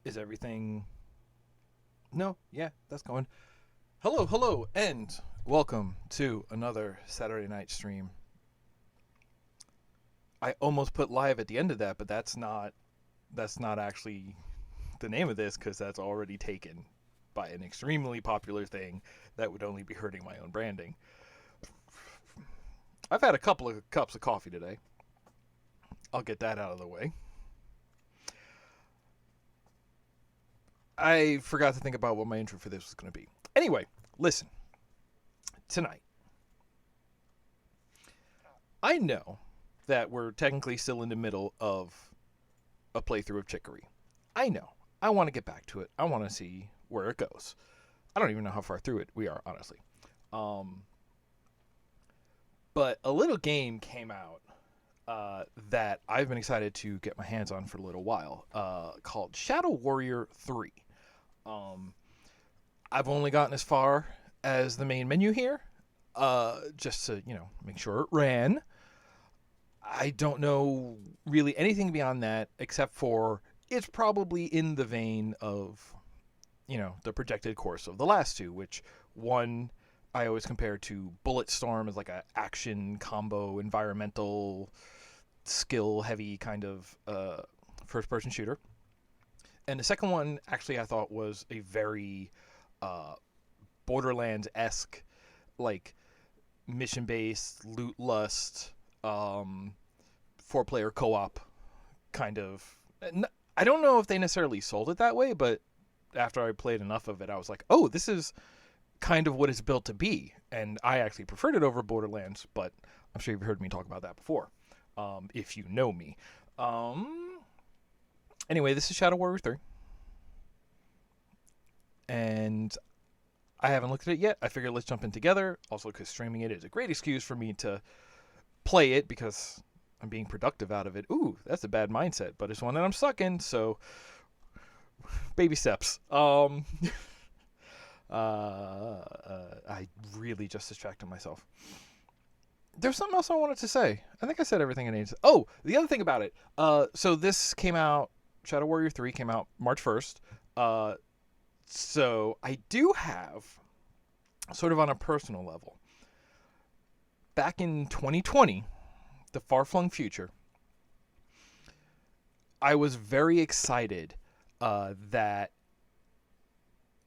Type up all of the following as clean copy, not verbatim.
Is everything... No, yeah, that's going. Hello, and welcome to another Saturday night stream. I almost put live at the end of that, but that's not actually the name of this because that's already taken by an extremely popular thing that would only be hurting my own branding. I've had a couple of cups of coffee today. I'll get that out of the way. I forgot to think about what my intro for this was going to be. Anyway, listen. Tonight, I know that we're technically still in the middle of a playthrough of Chicory. I know. I want to get back to it. I want to see where it goes. I don't even know how far through it we are, honestly. But a little game came out that I've been excited to get my hands on for a little while, called Shadow Warrior 3. I've only gotten as far as the main menu here, just to, make sure it ran. I don't know really anything beyond that, except for it's probably in the vein of, the projected course of the last two, which one I always compare to Bulletstorm as like a action combo, environmental, skill-heavy kind of first-person shooter. And the second one, actually, I thought was a very Borderlands-esque, like, mission-based, loot lust, four-player co-op kind of... I don't know if they necessarily sold it that way, but after I played enough of it, I was like, oh, this is kind of what it's built to be. And I actually preferred it over Borderlands, but I'm sure you've heard me talk about that before, if you know me. Anyway, this is Shadow Warrior 3. And I haven't looked at it yet. I figured let's jump in together. Also, because streaming it is a great excuse for me to play it because I'm being productive out of it. Ooh, that's a bad mindset, but it's one that I'm stuck in, so baby steps. I really just distracted myself. There's something else I wanted to say. I think I said everything I needed to. Oh, the other thing about it. So this came out, Shadow Warrior 3 came out March 1st. So I do have, sort of on a personal level, back in 2020, the far-flung future, I was very excited that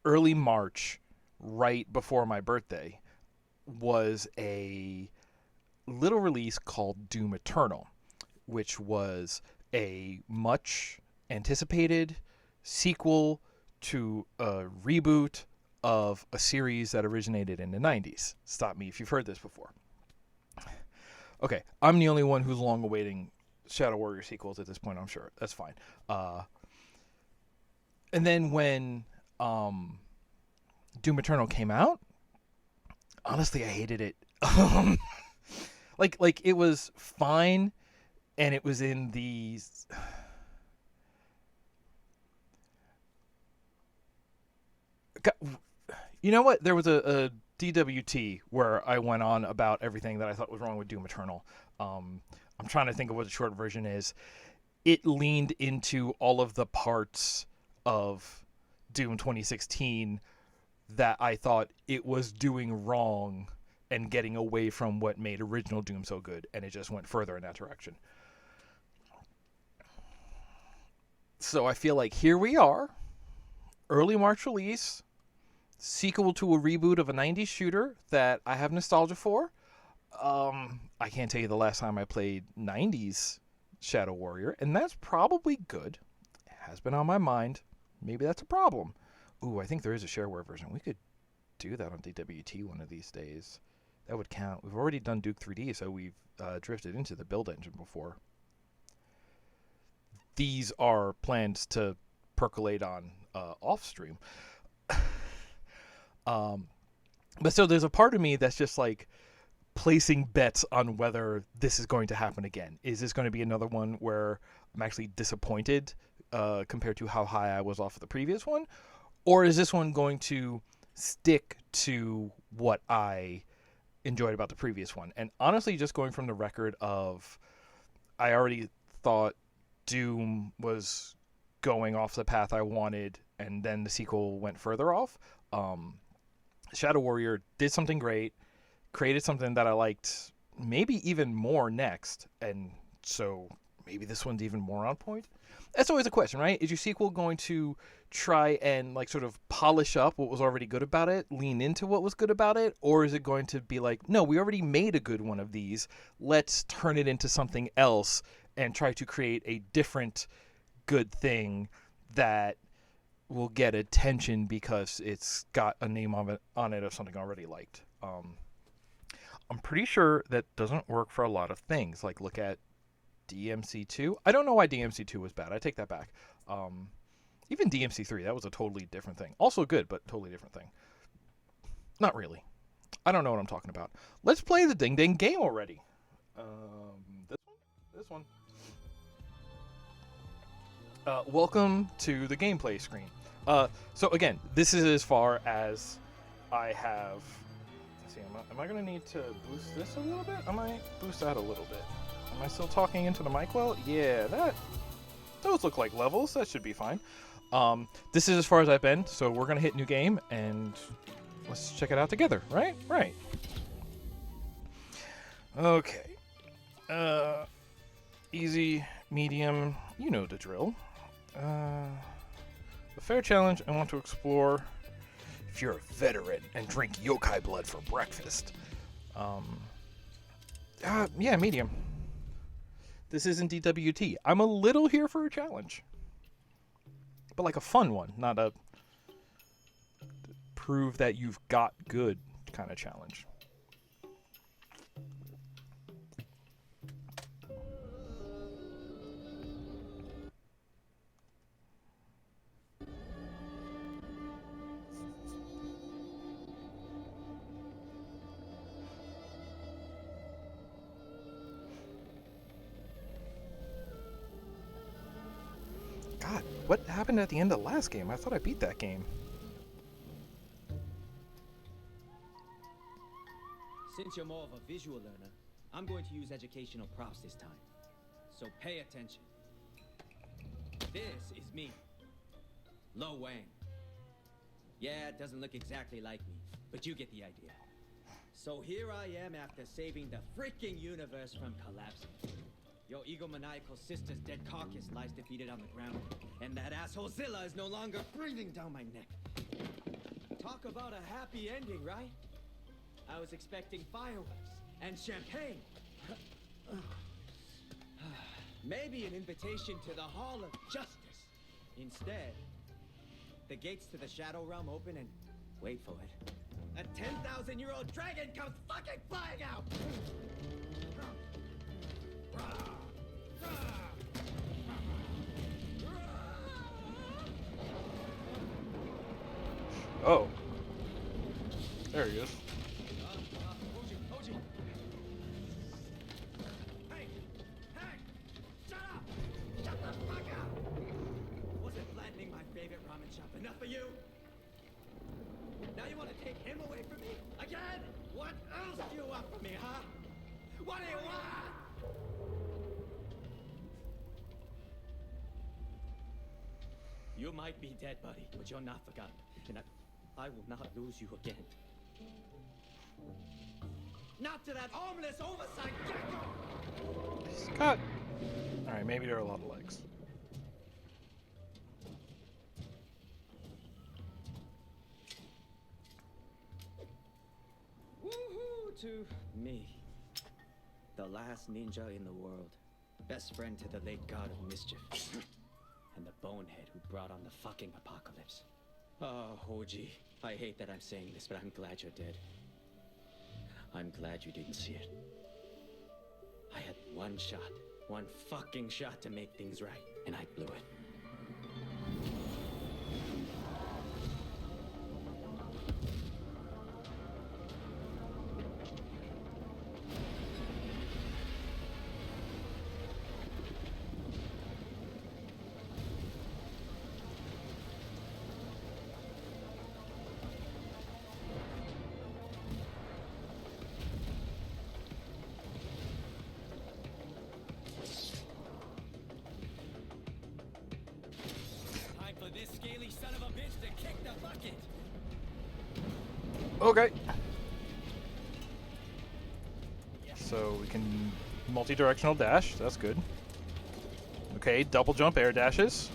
early March, right before my birthday, was a little release called Doom Eternal, which was a much anticipated sequel to a reboot of a series that originated in the 90s. Stop me if you've heard this before. Okay, I'm the only one who's long awaiting Shadow Warrior sequels at this point, I'm sure. That's fine. And then when Doom Eternal came out, honestly, I hated it. Like it was fine, and it was in these... You know what? There was a DWT where I went on about everything that I thought was wrong with Doom Eternal. I'm trying to think of what the short version is. It leaned into all of the parts of Doom 2016 that I thought it was doing wrong and getting away from what made original Doom so good, and it just went further in that direction. So I feel like here we are, early March release, sequel to a reboot of a 90s shooter that I have nostalgia for. I can't tell you the last time I played 90s Shadow Warrior, and that's probably good. It has been on my mind. Maybe that's a problem. Ooh, I think there is a shareware version. We could do that on DWT one of these days. That would count. We've already done Duke 3D, so we've drifted into the build engine before. These are plans to percolate on off stream. But so there's a part of me that's just like placing bets on whether this is going to happen again. Is this going to be another one where I'm actually disappointed compared to how high I was off of the previous one? Or is this one going to stick to what I enjoyed about the previous one? And honestly, just going from the record of, I already thought Doom was going off the path I wanted, and then the sequel went further off. Shadow Warrior did something great, created something that I liked maybe even more next, and so maybe this one's even more on point. That's always a question, right? Is your sequel going to try and like sort of polish up what was already good about it, lean into what was good about it, or is it going to be like, no, we already made a good one of these, let's turn it into something else and try to create a different good thing that will get attention because it's got a name on it of something I already liked. I'm pretty sure that doesn't work for a lot of things. Like, look at DMC2. I don't know why DMC2 was bad. I take that back. Even DMC3, that was a totally different thing. Also good, but totally different thing. Not really. I don't know what I'm talking about. Let's play the ding ding game already. This one. Welcome to the gameplay screen. So again, this is as far as I have. Let's see, am I going to need to boost this a little bit? I might boost that a little bit. Am I still talking into the mic well? Yeah, those look like levels. That should be fine. This is as far as I've been, so we're going to hit new game, and let's check it out together, right? Right. Okay. Easy, medium, you know the drill. The fair challenge, I want to explore if you're a veteran and drink yokai blood for breakfast. Yeah, medium. This isn't DWT. I'm a little here for a challenge. But like a fun one, not a prove that you've got good kind of challenge. God, what happened at the end of the last game? I thought I beat that game. Since you're more of a visual learner, I'm going to use educational props this time. So pay attention. This is me, Lo Wang. Yeah, it doesn't look exactly like me, but you get the idea. So here I am after saving the freaking universe from collapsing. Your egomaniacal sister's dead carcass lies defeated on the ground, and that asshole Zilla is no longer breathing down my neck. Talk about a happy ending, right? I was expecting fireworks and champagne. Maybe an invitation to the Hall of Justice. Instead, the gates to the Shadow Realm open and, wait for it, a 10,000-year-old dragon comes fucking flying out! Oh. There he is. Oji. Hey! Shut up! Shut the fuck up! Wasn't flattening my favorite ramen shop enough for you? Now you want to take him away from me? Again? What else do you want from me, huh? What do you want? You might be dead, buddy, but you're not forgotten. And I will not lose you again. Not to that homeless oversight gecko! Scott. Alright, maybe there are a lot of legs. Woohoo to me. The last ninja in the world. Best friend to the late god of mischief. And the bonehead who brought on the fucking apocalypse. Oh, Hoji, I hate that I'm saying this, but I'm glad you're dead. I'm glad you didn't see it. I had one fucking shot to make things right, and I blew it. Fuck it. Okay. So we can multi-directional dash. That's good. Okay, double jump air dashes.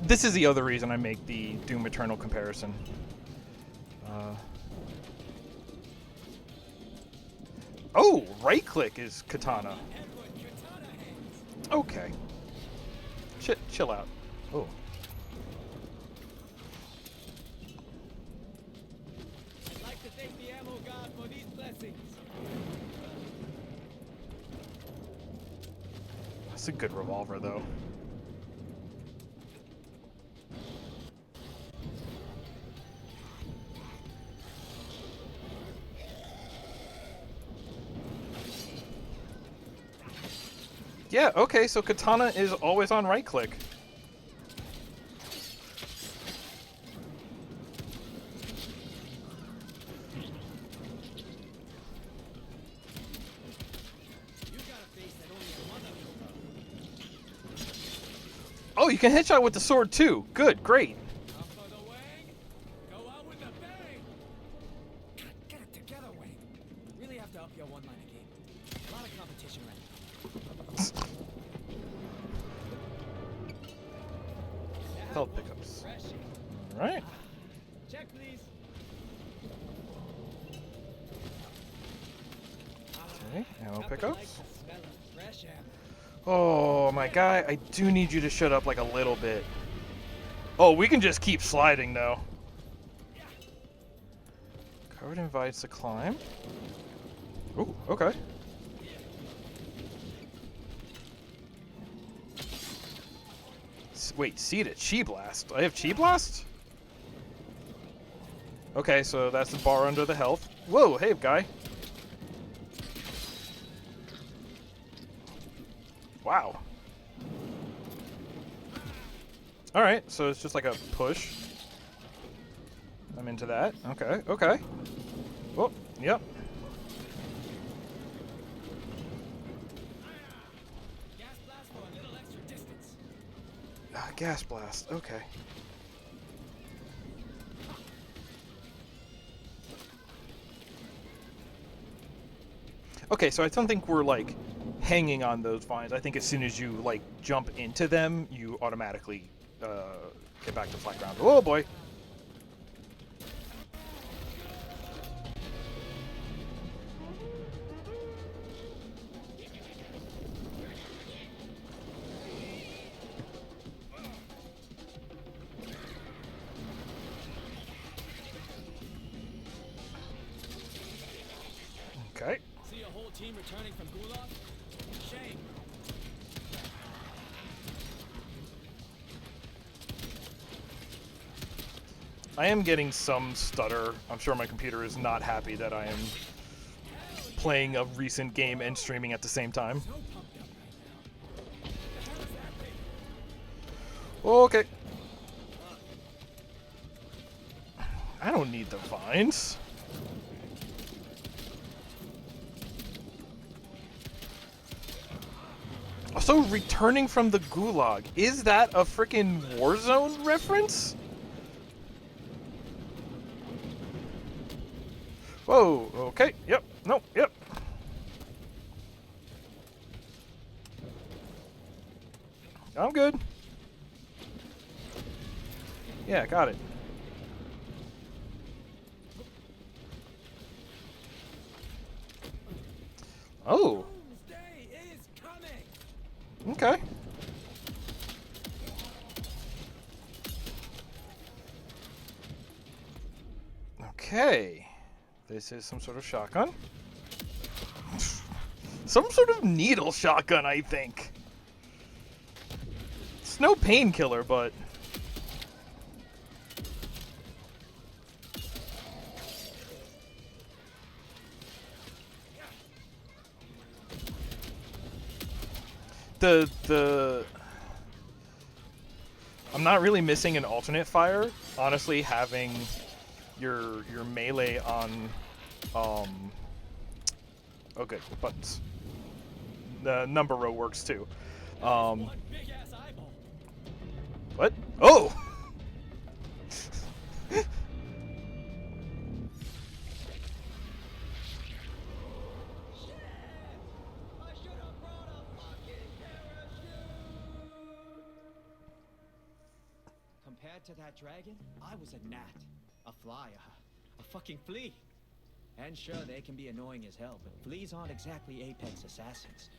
This is the other reason I make the Doom Eternal comparison. Oh, right click is katana. Okay. Chill out. Oh. I'd like to thank the ammo god for these blessings. That's a good revolver, though. Yeah, okay, so katana is always on right click. Oh, you can headshot with the sword too. Good, great. Up for the wing. Go out with a bang. God, get it together, Wang. Really have to up your one-liner game. A lot of competition right now. Health pickups. Refreshing. All right. Check, please. Okay, ammo Nothing pickups. like the smell of fresh ammo. Oh, my guy, I do need you to shut up like a little bit. Oh, we can just keep sliding, though. Covered invites to climb. Ooh, okay. Wait, seated. Chi Blast. I have Chi Blast? Okay, so that's the bar under the health. Whoa, hey, guy. Wow. Alright, so it's just like a push. I'm into that. Okay, okay. Oh, yep. Gas blast for a little extra distance. Gas blast. Okay. Okay, so I don't think we're like hanging on those vines. I think as soon as you like jump into them, you automatically get back to flat ground. Oh boy. Okay. See a whole team returning from Gulag? Shame. I am getting some stutter. I'm sure my computer is not happy that I am playing a recent game and streaming at the same time. So pumped up right now. How's that thing? Okay. I don't need the vines. Also, returning from the Gulag. Is that a freaking Warzone reference? Whoa, okay, yep, no, yep. I'm good. Yeah, got it. Oh, Doomsday is coming. okay. Okay. This is some sort of shotgun. Some sort of needle shotgun, I think. It's no painkiller, but... I'm not really missing an alternate fire. Honestly, having your melee on Oh, good. Buttons. The number row works too. One big ass eyeball. What? Oh! I should have brought a fucking parachute. Compared to that dragon, I was a gnat, a fly, a fucking flea. And sure, they can be annoying as hell, but fleas aren't exactly apex assassins.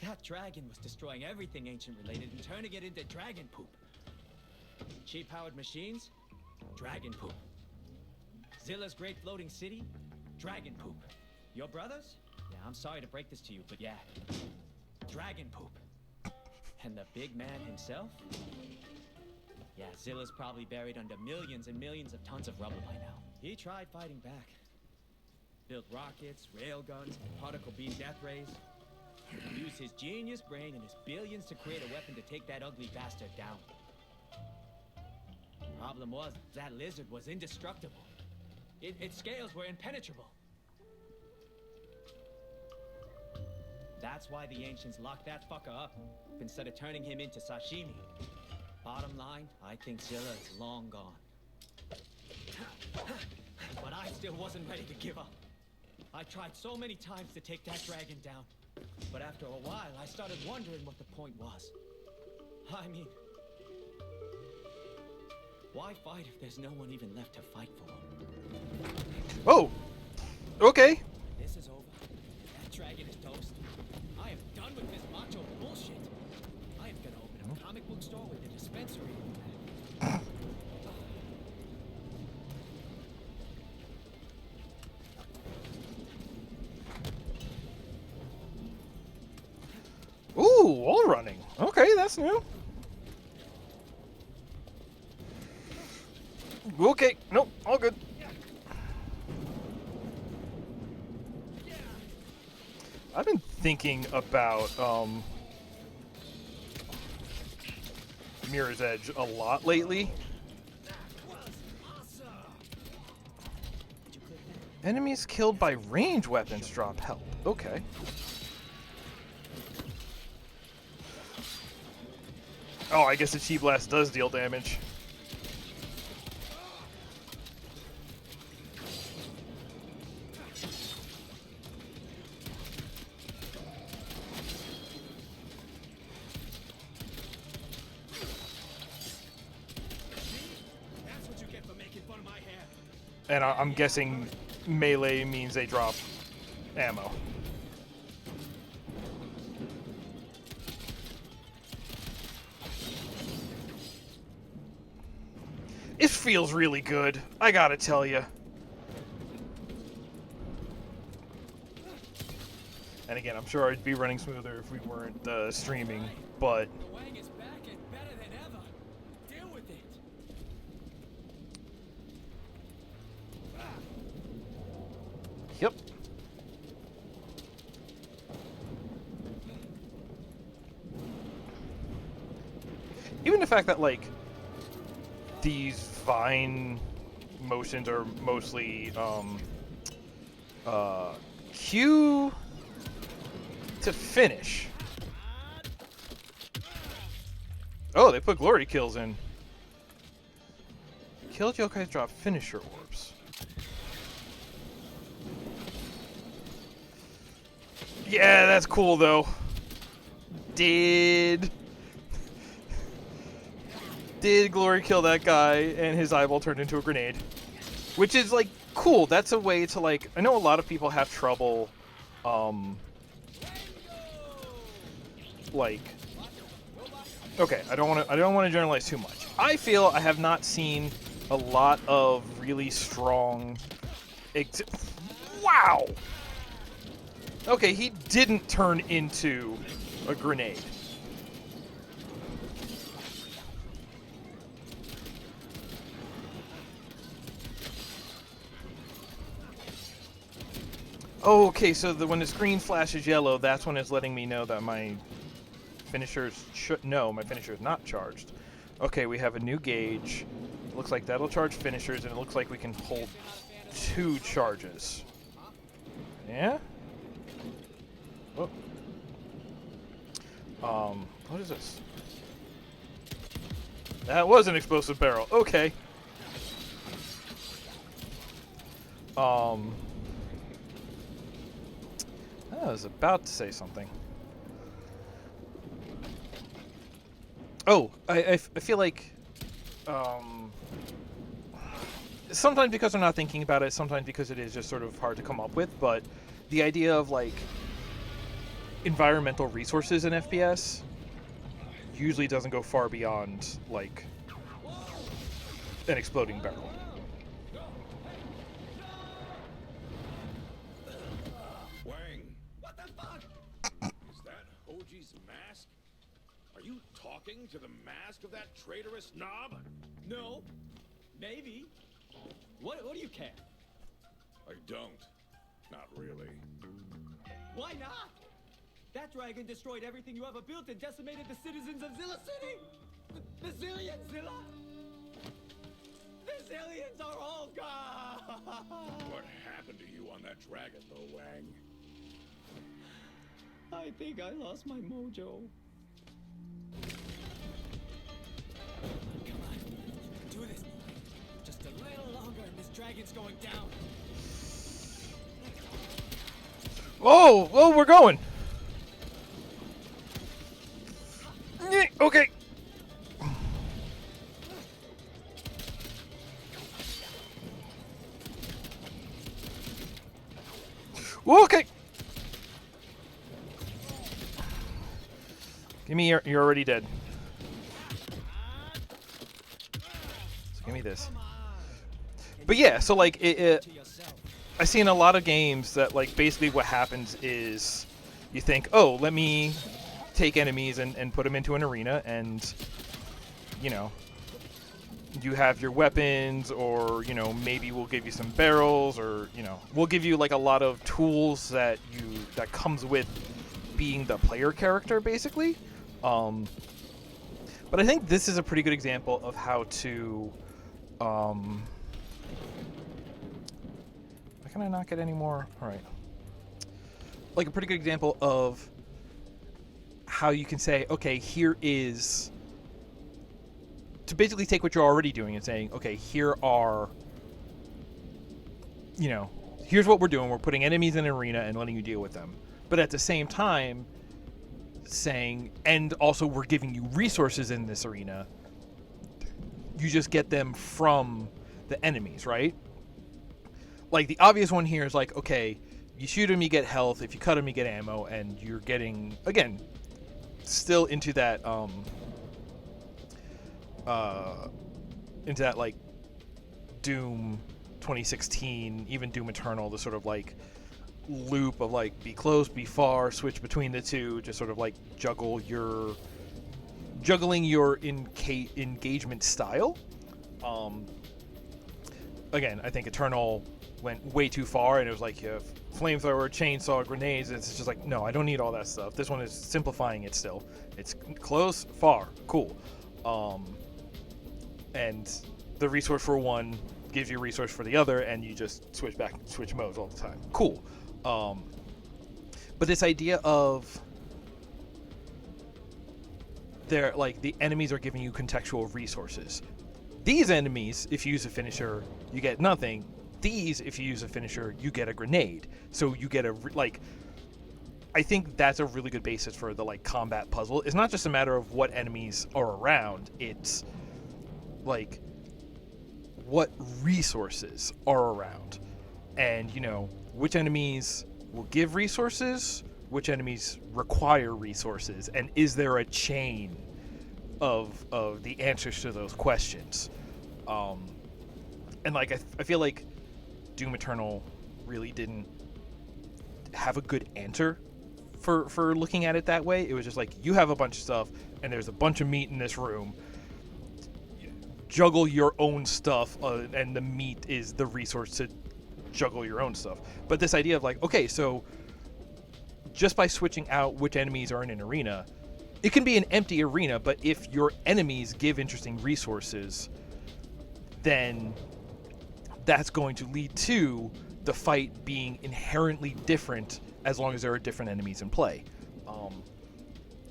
That dragon was destroying everything ancient related and turning it into dragon poop. Cheap-powered machines? Dragon poop. Zilla's great floating city? Dragon poop. Your brothers? Yeah, I'm sorry to break this to you, but yeah. Dragon poop. And the big man himself? Yeah, Zilla's probably buried under millions and millions of tons of rubble by now. He tried fighting back. Built rockets, railguns, particle beam death rays. Used his genius brain and his billions to create a weapon to take that ugly bastard down. Problem was, that lizard was indestructible. Its scales were impenetrable. That's why the ancients locked that fucker up, instead of turning him into sashimi. Bottom line, I think Zilla is long gone. But I still wasn't ready to give up. I tried so many times to take that dragon down. But after a while, I started wondering what the point was. I mean, why fight if there's no one even left to fight for? Oh! Okay. This is over. That dragon is toast. I am done with this macho bullshit. I am gonna open a comic book store with a dispensary. Ooh, wall running. Okay, that's new. Okay, nope, all good. I've been thinking about Mirror's Edge a lot lately. Enemies killed by range weapons drop health. Okay. Oh, I guess the Chi Blast does deal damage. That's what you get for making fun of my hair. And I'm guessing melee means they drop ammo. It feels really good, I gotta tell you. And again, I'm sure it'd be running smoother if we weren't streaming, but The Wang is back and better than ever. Deal with it. yep. Even the fact that, like, these vine motions are mostly Q to finish. Oh, they put glory kills in. Killed yokais drop finisher orbs. Yeah, that's cool though. Did glory kill that guy and his eyeball turned into a grenade? Which is like cool. That's a way to, like, I know a lot of people have trouble like, okay, I don't want to generalize too much. I feel I have not seen a lot of really strong wow. Okay, he didn't turn into a grenade. Oh, okay, so when the screen flashes yellow, that's when it's letting me know that my finisher's my finisher is not charged. Okay, we have a new gauge. Looks like that'll charge finishers, and it looks like we can hold 2 charges. Yeah? Oh. What is this? That was an explosive barrel. Okay. I was about to say something. Oh, I feel like sometimes because I'm not thinking about it, sometimes because it is just sort of hard to come up with, but the idea of like environmental resources in FPS usually doesn't go far beyond like an exploding barrel. Wang, What the fuck? is that Hoji's mask? Are you talking to the mask of that traitorous knob? No. Maybe. What do you care? I don't. Not really. Why not? That dragon destroyed everything you ever built and decimated the citizens of Zilla City! The Zillions, Zilla! The Zillions are all gone! What happened to you on that dragon, though, Wang? I think I lost my mojo. Come on, do this. Just a little longer and this dragon's going down. Oh, we're going. Okay. Okay. Give me you're already dead. So give me this. But yeah, so like I see in a lot of games that like basically what happens is you think, oh, let me take enemies and put them into an arena, and you know, you have your weapons, or you know, maybe we'll give you some barrels, or you know, we'll give you like a lot of tools that comes with being the player character basically. But I think this is a pretty good example of how to why can I not get any more? All right. Like a pretty good example of how you can say, okay, here is to basically take what you're already doing and saying, okay, here are, you know, here's what we're doing. We're putting enemies in an arena and letting you deal with them. But at the same time, saying, and also we're giving you resources in this arena. You just get them from the enemies, right? Like the obvious one here is like, okay, you shoot them, you get health. If you cut them, you get ammo, and you're getting, again, still into that like Doom 2016, even Doom Eternal, the sort of like loop of like be close, be far, switch between the two, just sort of like juggling your engagement style. Again, I think Eternal went way too far, and it was like you have flamethrower, chainsaw, grenades. It's just like, no, I don't need all that stuff. This one is simplifying it still. It's close, far, cool. And the resource for one gives you a resource for the other, and you just switch modes all the time. Cool. But this idea of the enemies are giving you contextual resources. These enemies, if you use a finisher, you get nothing. These, if you use a finisher, you get a grenade. So you get I think that's a really good basis for the like combat puzzle. It's not just a matter of what enemies are around. It's like what resources are around, and you know which enemies will give resources, which enemies require resources, and is there a chain of the answers to those questions. And like I feel like Doom Eternal really didn't have a good answer for looking at it that way. It was just like, you have a bunch of stuff and there's a bunch of meat in this room. Juggle your own stuff, and the meat is the resource to juggle your own stuff. But this idea of like, okay, so just by switching out which enemies are in an arena, it can be an empty arena, but if your enemies give interesting resources, then that's going to lead to the fight being inherently different as long as there are different enemies in play.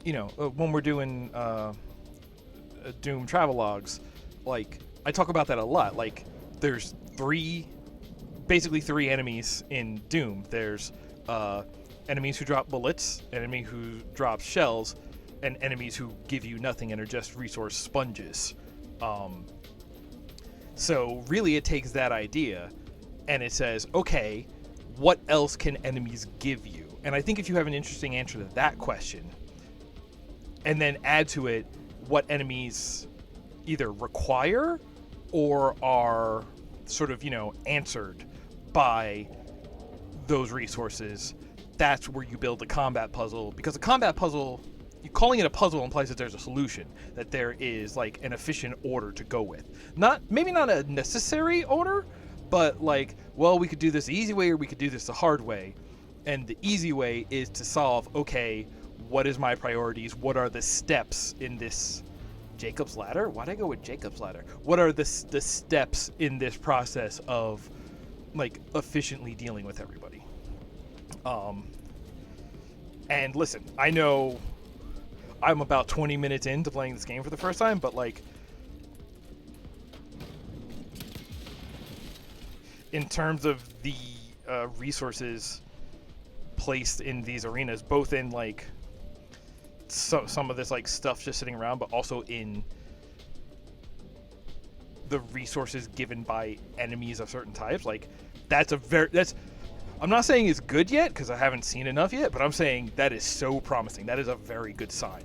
When we're doing Doom travelogues, like, I talk about that a lot. Like, there's basically three enemies in Doom. There's enemies who drop bullets, enemy who drops shells, and enemies who give you nothing and are just resource sponges. So really it takes that idea and it says, okay, what else can enemies give you? And I think if you have an interesting answer to that question, and then add to it what enemies either require or are sort of, answered by those resources, that's where you build a combat puzzle. Because a combat puzzle, calling it a puzzle implies that there's a solution, that there is like an efficient order to go with. Maybe not a necessary order, but like, well, we could do this the easy way or we could do this the hard way. And the easy way is to solve, okay, what is my priorities? What are the steps in this Jacob's ladder? Why'd I go with Jacob's ladder? What are the steps in this process of like efficiently dealing with everybody? And listen, I know I'm about 20 minutes into playing this game for the first time, but like, in terms of the resources placed in these arenas, both in like some of this like stuff just sitting around, but also in the resources given by enemies of certain types, like I'm not saying it's good yet because I haven't seen enough yet, but I'm saying that is so promising. That is a very good sign.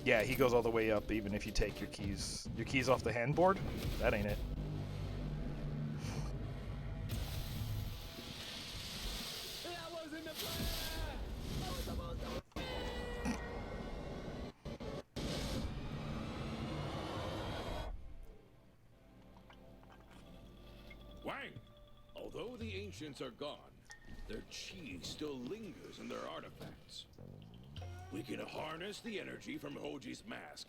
Yeah, he goes all the way up even if you take your keys off the handboard. That ain't it. That wasn't the plan! I was supposed to... Wang! Although the ancients are gone, their chi still lingers in their artifacts. We can harness the energy from Hoji's mask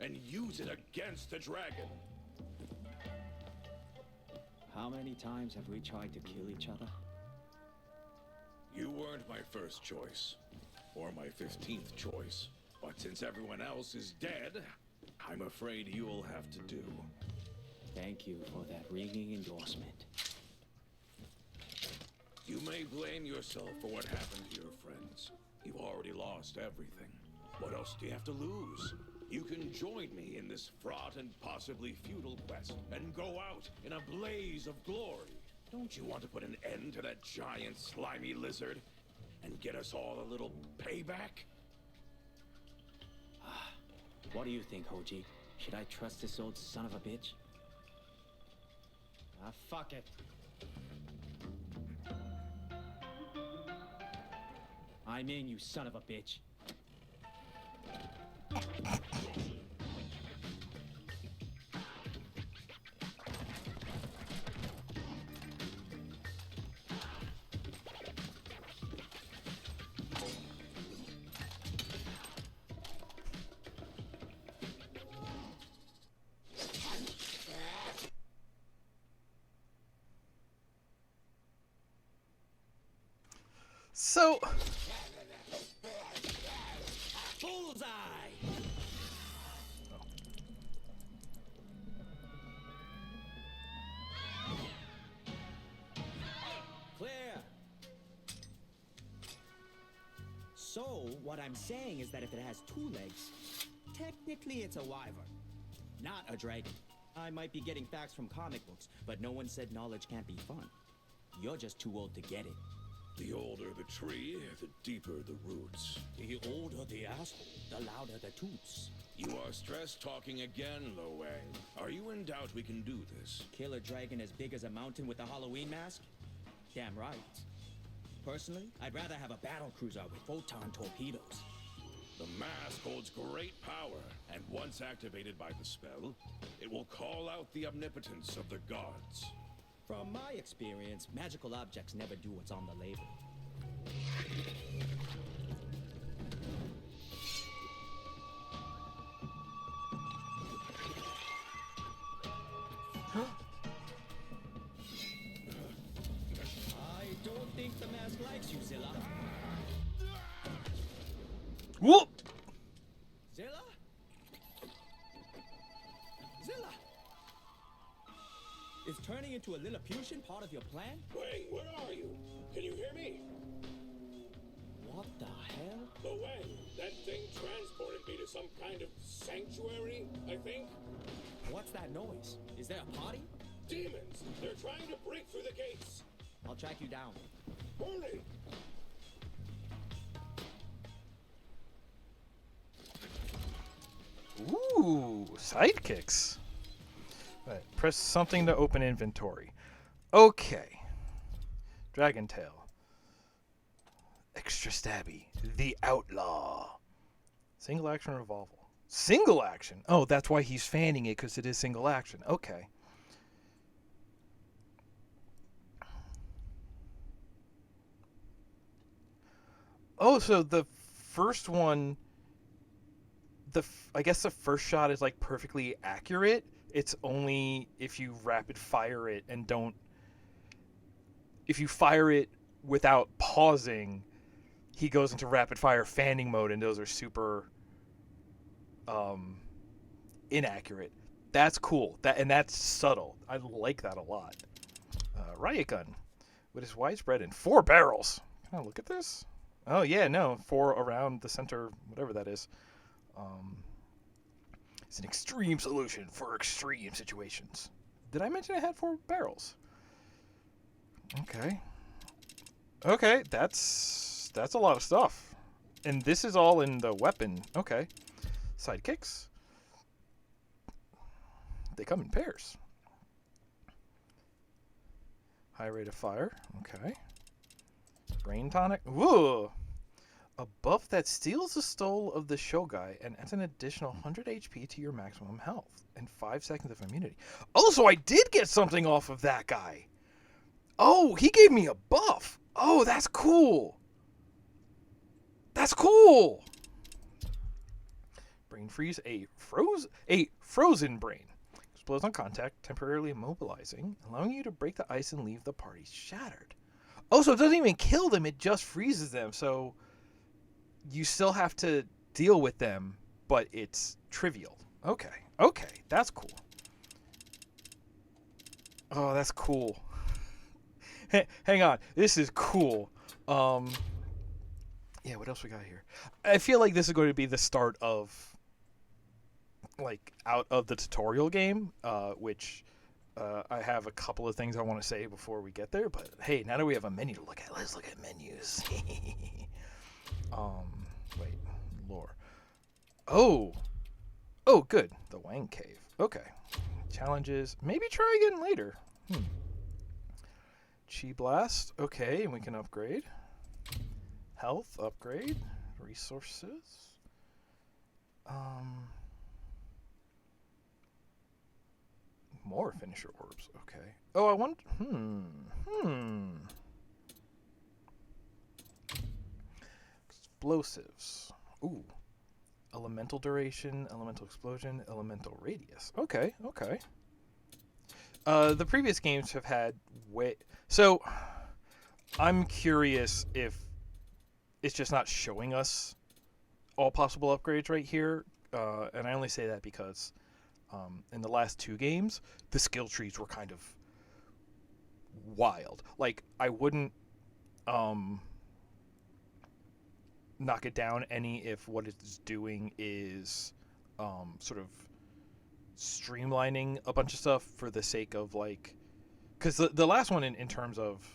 and use it against the dragon. How many times have we tried to kill each other? You weren't my first choice, or my 15th choice. But since everyone else is dead, I'm afraid you'll have to do. Thank you for that ringing endorsement. You may blame yourself for what happened to your friends. You've already lost everything. What else do you have to lose? You can join me in this fraught and possibly futile quest and go out in a blaze of glory. Don't you want to put an end to that giant slimy lizard and get us all a little payback? What do you think, Hoji? Should I trust this old son of a bitch? Fuck it. I'm in, you son of a bitch. So, Bullseye! Clear! So, what I'm saying is that if it has two legs, technically it's a wyvern, not a dragon. I might be getting facts from comic books, but no one said knowledge can't be fun. You're just too old to get it. The older the tree, the deeper the roots. The older the asshole, the louder the toots. You are stress talking again, Lo Wang. Are you in doubt we can do this? Kill a dragon as big as a mountain with a Halloween mask? Damn right. Personally, I'd rather have a battle cruiser with photon torpedoes. The mask holds great power, and once activated by the spell, it will call out the omnipotence of the gods. From my experience, magical objects never do what's on the label. turning into a Lilliputian part of your plan? Wang, where are you? Can you hear me? What the hell? Oh, Wang, that thing transported me to some kind of sanctuary, I think? What's that noise? Is there a party? Demons! They're trying to break through the gates! I'll track you down. Hurry! Ooh, sidekicks. Right, press something to open inventory. Okay. Dragon Tail. Extra stabby. The Outlaw. Single action revolver. Single action? Oh, that's why he's fanning it, because it is single action. Okay. Oh, so the first one, I guess the first shot is like perfectly accurate. It's only if you rapid fire it and don't, if you fire it without pausing, he goes into rapid fire fanning mode, and those are super inaccurate. That's cool. That's subtle. I like that a lot. Riot gun with his widespread and 4 barrels. Can I look at this? Oh yeah, no, 4 around the center, whatever that is. It's an extreme solution for extreme situations. Did I mention it had 4 barrels? Okay, that's a lot of stuff. And this is all in the weapon. Okay. Sidekicks. They come in pairs. High rate of fire. Okay. Brain tonic. Whoa! A buff that steals the soul of the Shogai and adds an additional 100 HP to your maximum health and 5 seconds of immunity. Oh, so I did get something off of that guy. Oh, he gave me a buff. Oh, that's cool. That's cool. Brain freeze. A frozen brain. Explodes on contact, temporarily immobilizing, allowing you to break the ice and leave the party shattered. Oh, so it doesn't even kill them. It just freezes them. So you still have to deal with them, but it's trivial. Okay, that's cool. Oh, that's cool. Hang on, this is cool. Yeah, what else we got here? I feel like this is going to be the start of, like, out of the tutorial game, which I have a couple of things I want to say before we get there. But hey, now that we have a menu to look at, let's look at menus. Wait, lore. Oh, good. The Wang Cave. Okay. Challenges. Maybe try again later. Chi Blast. Okay, and we can upgrade. Health upgrade. Resources. More finisher orbs. Okay. Oh, I want. Explosives. Ooh. Elemental duration, elemental explosion, elemental radius. Okay. The previous games have had so I'm curious if it's just not showing us all possible upgrades right here, and I only say that because in the last 2 games the skill trees were kind of wild. Like, I wouldn't knock it down any if what it's doing is sort of streamlining a bunch of stuff for the sake of, like, because the last one in terms of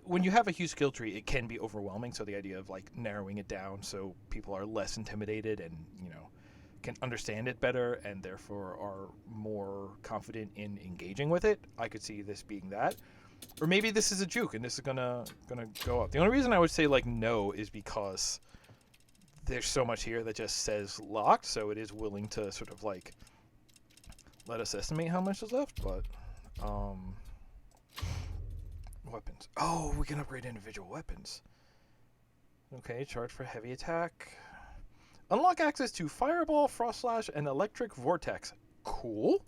when you have a huge skill tree, it can be overwhelming. So the idea of, like, narrowing it down so people are less intimidated and, you know, can understand it better and therefore are more confident in engaging with it. I could see this being that. Or maybe this is a juke and this is gonna go up. The only reason I would say, like, no is because there's so much here that just says locked, so it is willing to sort of, like, let us estimate how much is left. But weapons. Oh, we can upgrade individual weapons. Okay, charge for heavy attack. Unlock access to Fireball, Frost Slash, and Electric Vortex. Cool.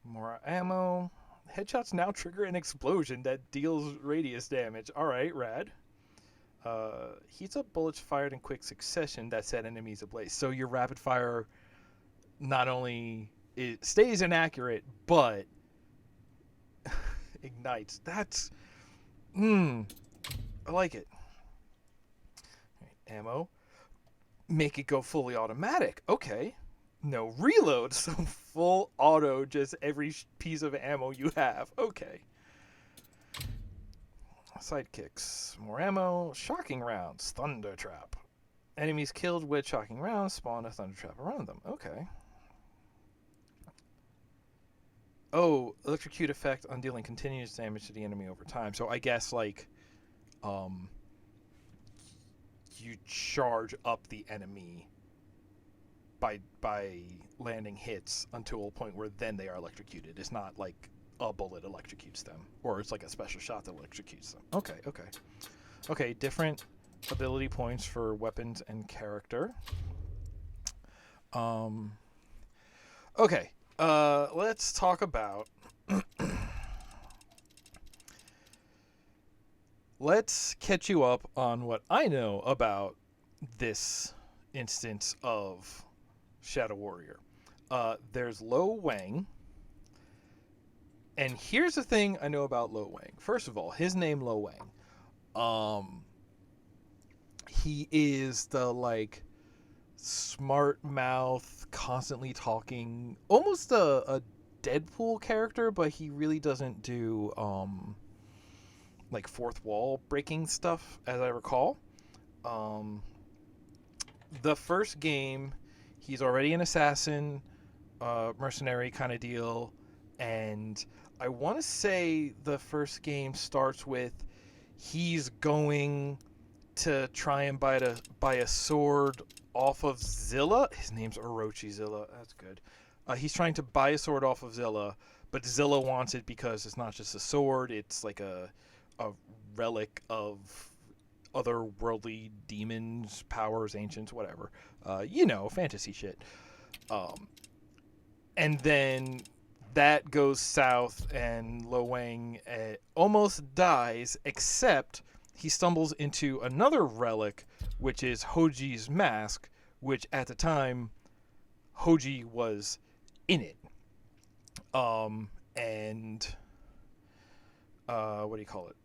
More ammo. Headshots now trigger an explosion that deals radius damage. Alright, rad. Heats up bullets fired in quick succession that set enemies ablaze. So your rapid fire not only it stays inaccurate, but ignites. That's I like it. Ammo. Make it go fully automatic. Okay. No reload, so full auto, just every piece of ammo you have. Okay. Sidekicks. More ammo. Shocking rounds. Thunder trap. Enemies killed with shocking rounds spawn a thunder trap around them. Okay. Oh, electrocute effect on dealing continuous damage to the enemy over time. So I guess like you charge up the enemy by landing hits until a point where then they are electrocuted. It's not like a bullet electrocutes them, or it's like a special shot that electrocutes them. Okay, different ability points for weapons and character. Okay, let's talk about let's catch you up on what I know about this instance of Shadow Warrior. There's Lo Wang. And here's the thing I know about Lo Wang. First of all, his name Lo Wang. He is the like smart mouth, constantly talking, almost a Deadpool character, but he really doesn't do like fourth wall breaking stuff, as I recall. The first game, he's already an assassin, mercenary kind of deal, and I want to say the first game starts with he's going to try and buy a sword off of Zilla. His name's Orochi Zilla. That's good. He's trying to buy a sword off of Zilla, but Zilla wants it because it's not just a sword. It's like a relic of otherworldly demons, powers, ancients, whatever. Fantasy shit. And then that goes south, and Lo Wang almost dies, except he stumbles into another relic, which is Hoji's mask, which at the time Hoji was in it. What do you call it?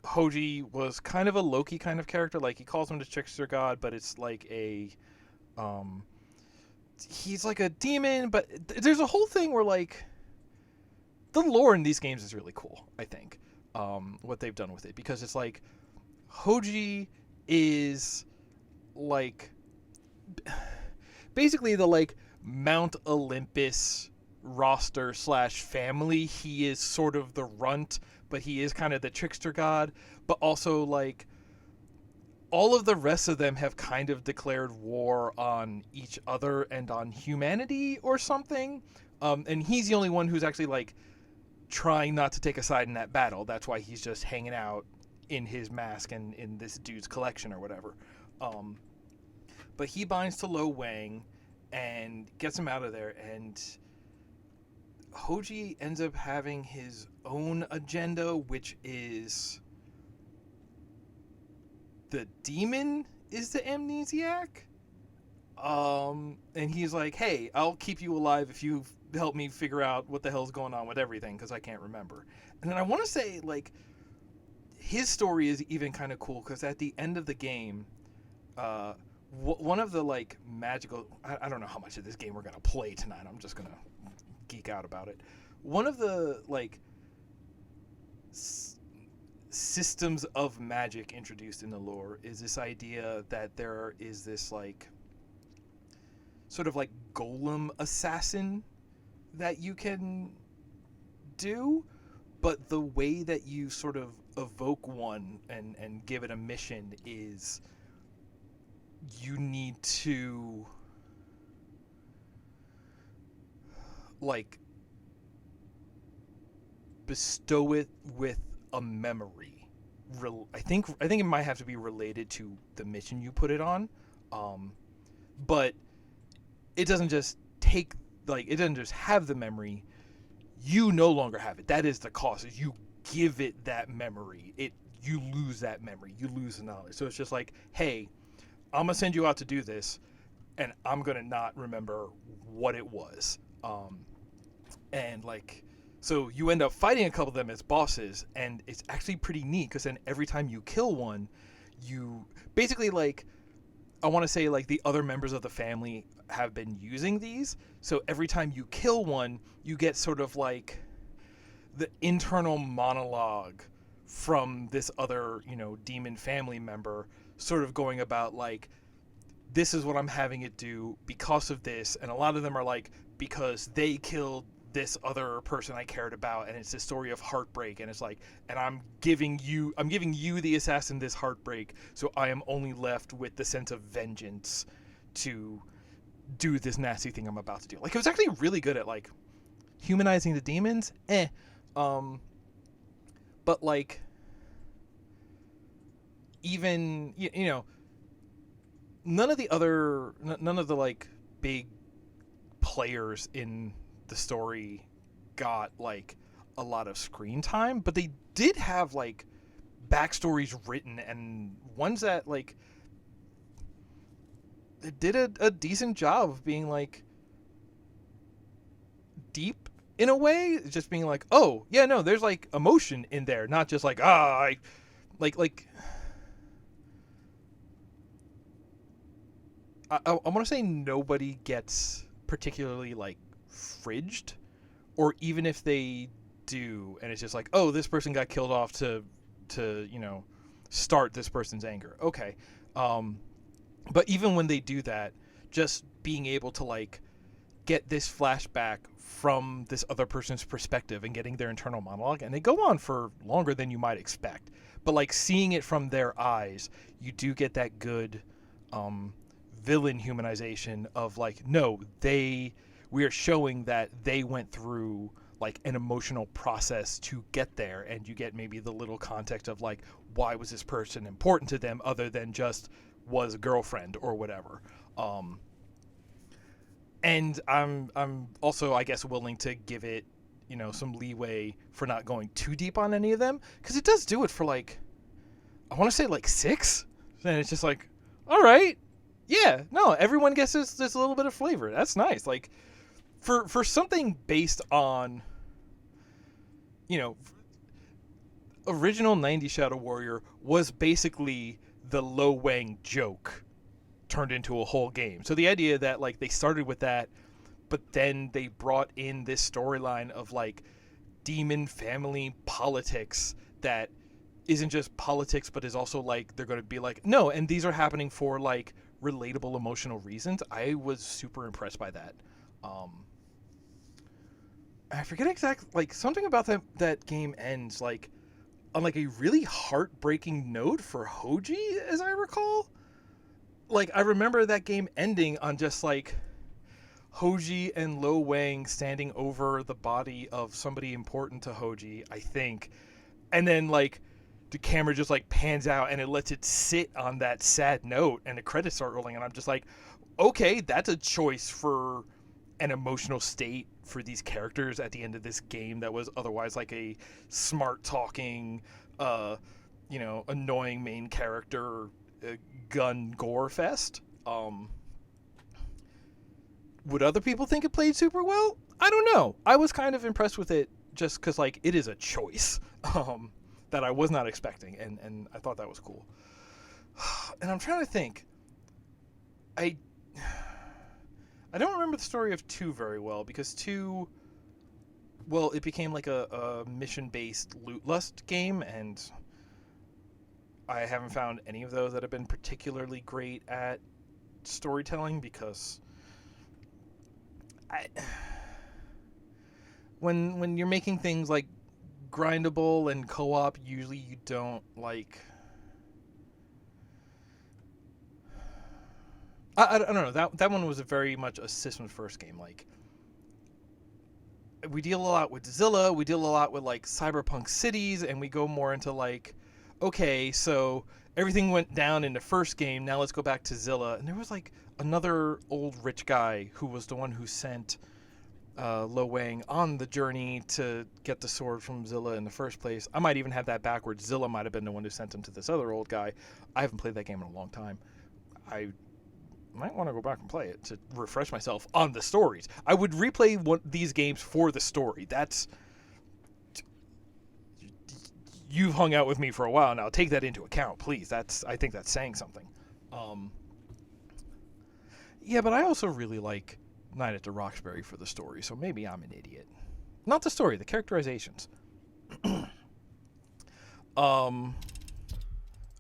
Hoji was kind of a Loki kind of character. Like, he calls him the trickster god, but it's like he's like a demon, but there's a whole thing where like the lore in these games is really cool, I think. What they've done with it, because it's like Hoji is like basically the like Mount Olympus roster / family. He is sort of the runt, but he is kind of the trickster god, but also like all of the rest of them have kind of declared war on each other and on humanity or something. And he's the only one who's actually like trying not to take a side in that battle. That's why he's just hanging out in his mask and in this dude's collection or whatever. But he binds to Lo Wang and gets him out of there, and Hoji ends up having his own agenda, which is the demon is the amnesiac. And he's like, hey, I'll keep you alive if you help me figure out what the hell's going on with everything, because I can't remember. And then I want to say, like, his story is even kind of cool, because at the end of the game, one of the, like, magical... I don't know how much of this game we're going to play tonight. I'm just going to geek out about it. One of the, like, systems of magic introduced in the lore is this idea that there is this, like, sort of like golem assassin that you can do, but the way that you sort of evoke one and give it a mission is you need to like bestow it with a memory. I think it might have to be related to the mission you put it on, but it doesn't just it doesn't just have the memory. You no longer have it. That is the cost. Is you give it that memory. You lose that memory. You lose the knowledge. So it's just like, hey, I'm gonna send you out to do this. and I'm gonna not remember what it was. And like, so you end up fighting a couple of them as bosses, and it's actually pretty neat because then every time you kill one, you basically like, I want to say like the other members of the family have been using these. So every time you kill one, you get sort of like the internal monologue from this other, demon family member, sort of going about like, this is what I'm having it do because of this. And a lot of them are like, because they killed this other person I cared about, and it's a story of heartbreak, and it's like, and I'm giving you the assassin this heartbreak, so I am only left with the sense of vengeance to do this nasty thing I'm about to do. Like, it was actually really good at like humanizing the demons, but like, even none of the like big players in the story got like a lot of screen time, but they did have like backstories written, and ones that like they did a decent job of being like deep in a way, just being like, oh yeah, no, there's like emotion in there, not just like I want to say nobody gets particularly like fridged, or even if they do, and it's just like, oh, this person got killed off to start this person's anger. Okay, but even when they do that, just being able to like get this flashback from this other person's perspective and getting their internal monologue, and they go on for longer than you might expect, but like seeing it from their eyes, you do get that good villain humanization of like, no, we are showing that they went through like an emotional process to get there, and you get maybe the little context of like, why was this person important to them other than just was a girlfriend or whatever. And I'm also, I guess, willing to give it some leeway for not going too deep on any of them, because it does do it for like, I want to say like 6, and it's just like, all right, yeah, no, everyone gets this little bit of flavor. That's nice. Like, for something based on, original 90s Shadow Warrior was basically the Lo Wang joke turned into a whole game. So the idea that like they started with that, but then they brought in this storyline of like demon family politics that isn't just politics, but is also like, they're going to be like, no, and these are happening for like relatable emotional reasons. I was super impressed by that. I forget exactly, like, something about that game ends like on like a really heartbreaking note for Hoji, as I recall. Like, I remember that game ending on just like Hoji and Lo Wang standing over the body of somebody important to Hoji, I think, and then like the camera just like pans out and it lets it sit on that sad note, and the credits start rolling, and I'm just like, okay, that's a choice for an emotional state for these characters at the end of this game that was otherwise like a smart talking annoying main character gun gore fest. Would other people think it played super well? I don't know. I was kind of impressed with it just because like it is a choice that I was not expecting, and I thought that was cool. And I'm trying to think. I don't remember the story of 2 very well, because 2, well, it became like a mission-based loot lust game, and I haven't found any of those that have been particularly great at storytelling, because when you're making things like grindable and co-op, usually you don't like, I don't know, that one was very much a systems first game. Like, we deal a lot with Zilla, we deal a lot with like cyberpunk cities, and we go more into like, okay, so everything went down in the first game, now let's go back to Zilla. And there was like another old rich guy who was the one who sent Lo Wang on the journey to get the sword from Zilla in the first place. I might even have that backwards. Zilla might have been the one who sent him to this other old guy. I haven't played that game in a long time. I might want to go back and play it to refresh myself on the stories. I would replay these games for the story. That's... You've hung out with me for a while now. Take that into account, please. I think that's saying something. Yeah, but I also really like Night at the Roxbury for the story, so maybe I'm an idiot. Not the story, the characterizations. Oh,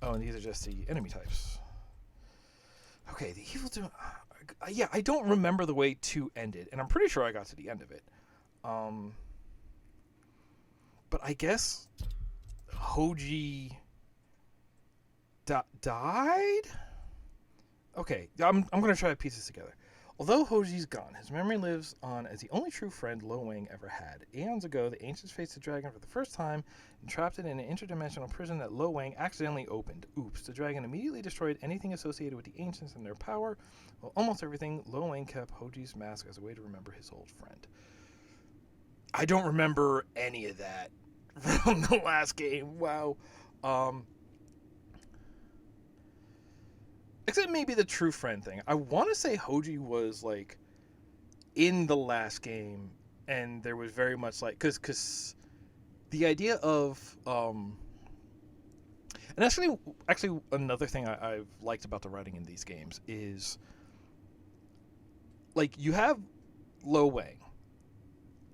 and these are just the enemy types. Okay, the evil doom. Yeah, I don't remember the way 2 ended, and I'm pretty sure I got to the end of it. But I guess Hoji died? Okay, I'm going to try to piece this together. Although Hoji's gone, his memory lives on as the only true friend Lo Wang ever had. Aeons ago, the ancients faced the dragon for the first time and trapped it in an interdimensional prison that Lo Wang accidentally opened. Oops, the dragon immediately destroyed anything associated with the ancients and their power. Well, almost everything, Lo Wang kept Hoji's mask as a way to remember his old friend. I don't remember any of that from the last game. Wow. Except maybe the true friend thing. I want to say Hoji was, like, in the last game, and there was very much, like... Because the idea of... and actually another thing I've liked about the writing in these games is... Like, you have Lo Wang,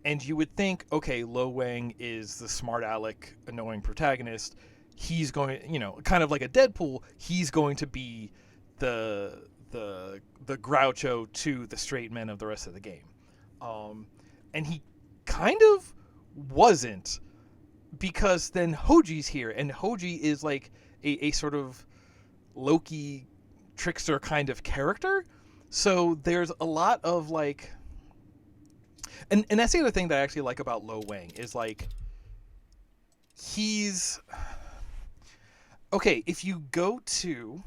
and you would think, okay, Lo Wang is the smart aleck, annoying protagonist. He's going... You know, kind of like a Deadpool, he's going to be... the Groucho to the straight men of the rest of the game. And he kind of wasn't, because then Hoji's here, and Hoji is like a sort of Loki trickster kind of character. So there's a lot of like... And that's the other thing that I actually like about Lo Wang, is like, he's... Okay, if you go to...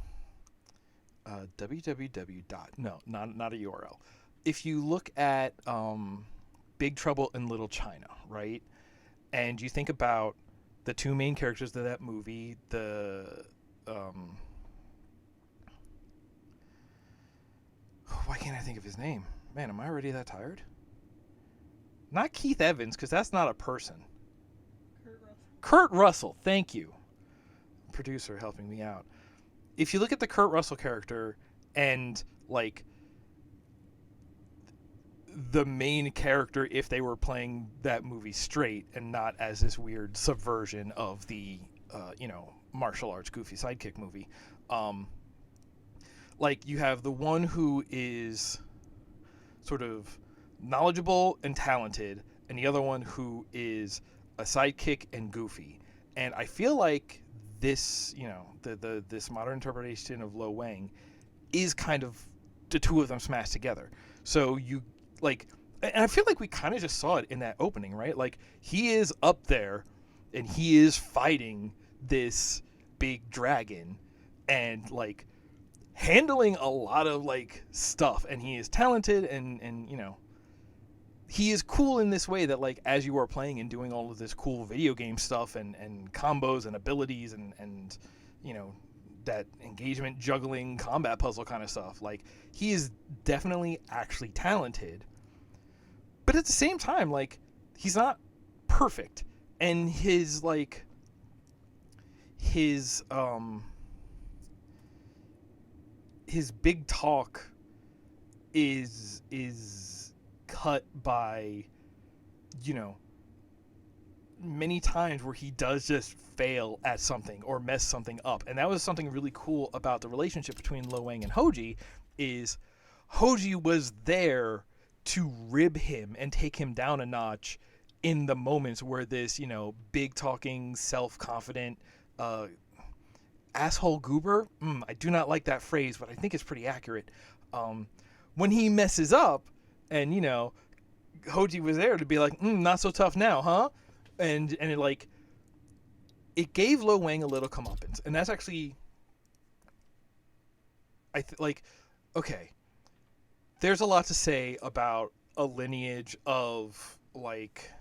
www. No, not a URL. If you look at Big Trouble in Little China, right? And you think about the 2 main characters of that movie, why can't I think of his name? Man, am I already that tired? Not Keith Evans, because that's not a person. Kurt Russell, thank you. Producer helping me out. If you look at the Kurt Russell character and, like, the main character, if they were playing that movie straight and not as this weird subversion of the, martial arts goofy sidekick movie, like, you have the one who is sort of knowledgeable and talented, and the other one who is a sidekick and goofy. And I feel like this, this modern interpretation of Lo Wang is kind of the 2 of them smashed together. So you, like, and I feel like we kind of just saw it in that opening, right? Like, he is up there and he is fighting this big dragon and, like, handling a lot of, like, stuff. And he is talented and he is cool in this way that, like, as you are playing and doing all of this cool video game stuff and combos and abilities and that engagement, juggling, combat puzzle kind of stuff, like, he is definitely actually talented. But at the same time, like, he's not perfect. And his big talk is cut by, many times where he does just fail at something or mess something up. And that was something really cool about the relationship between Lo Wang and Hoji, is Hoji was there to rib him and take him down a notch in the moments where this, big talking, self-confident, asshole goober, I do not like that phrase, but I think it's pretty accurate. When he messes up, and, Hoji was there to be like, not so tough now, huh? And it gave Lo Wang a little comeuppance. And that's actually, okay, there's a lot to say about a lineage of, like,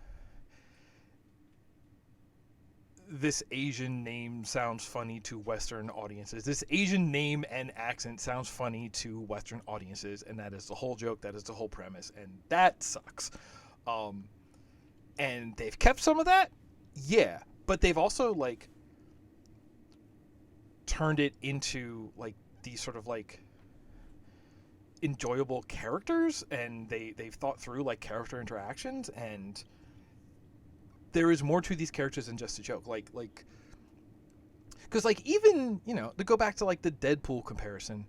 this Asian name sounds funny to Western audiences. This Asian name and accent sounds funny to Western audiences, and that is the whole joke. That is the whole premise, and that sucks. And they've kept some of that, yeah, but they've also like turned it into like these sort of like enjoyable characters, and they've thought through like character interactions, and there is more to these characters than just a joke. Like because like even, you know, to go back to like the Deadpool comparison,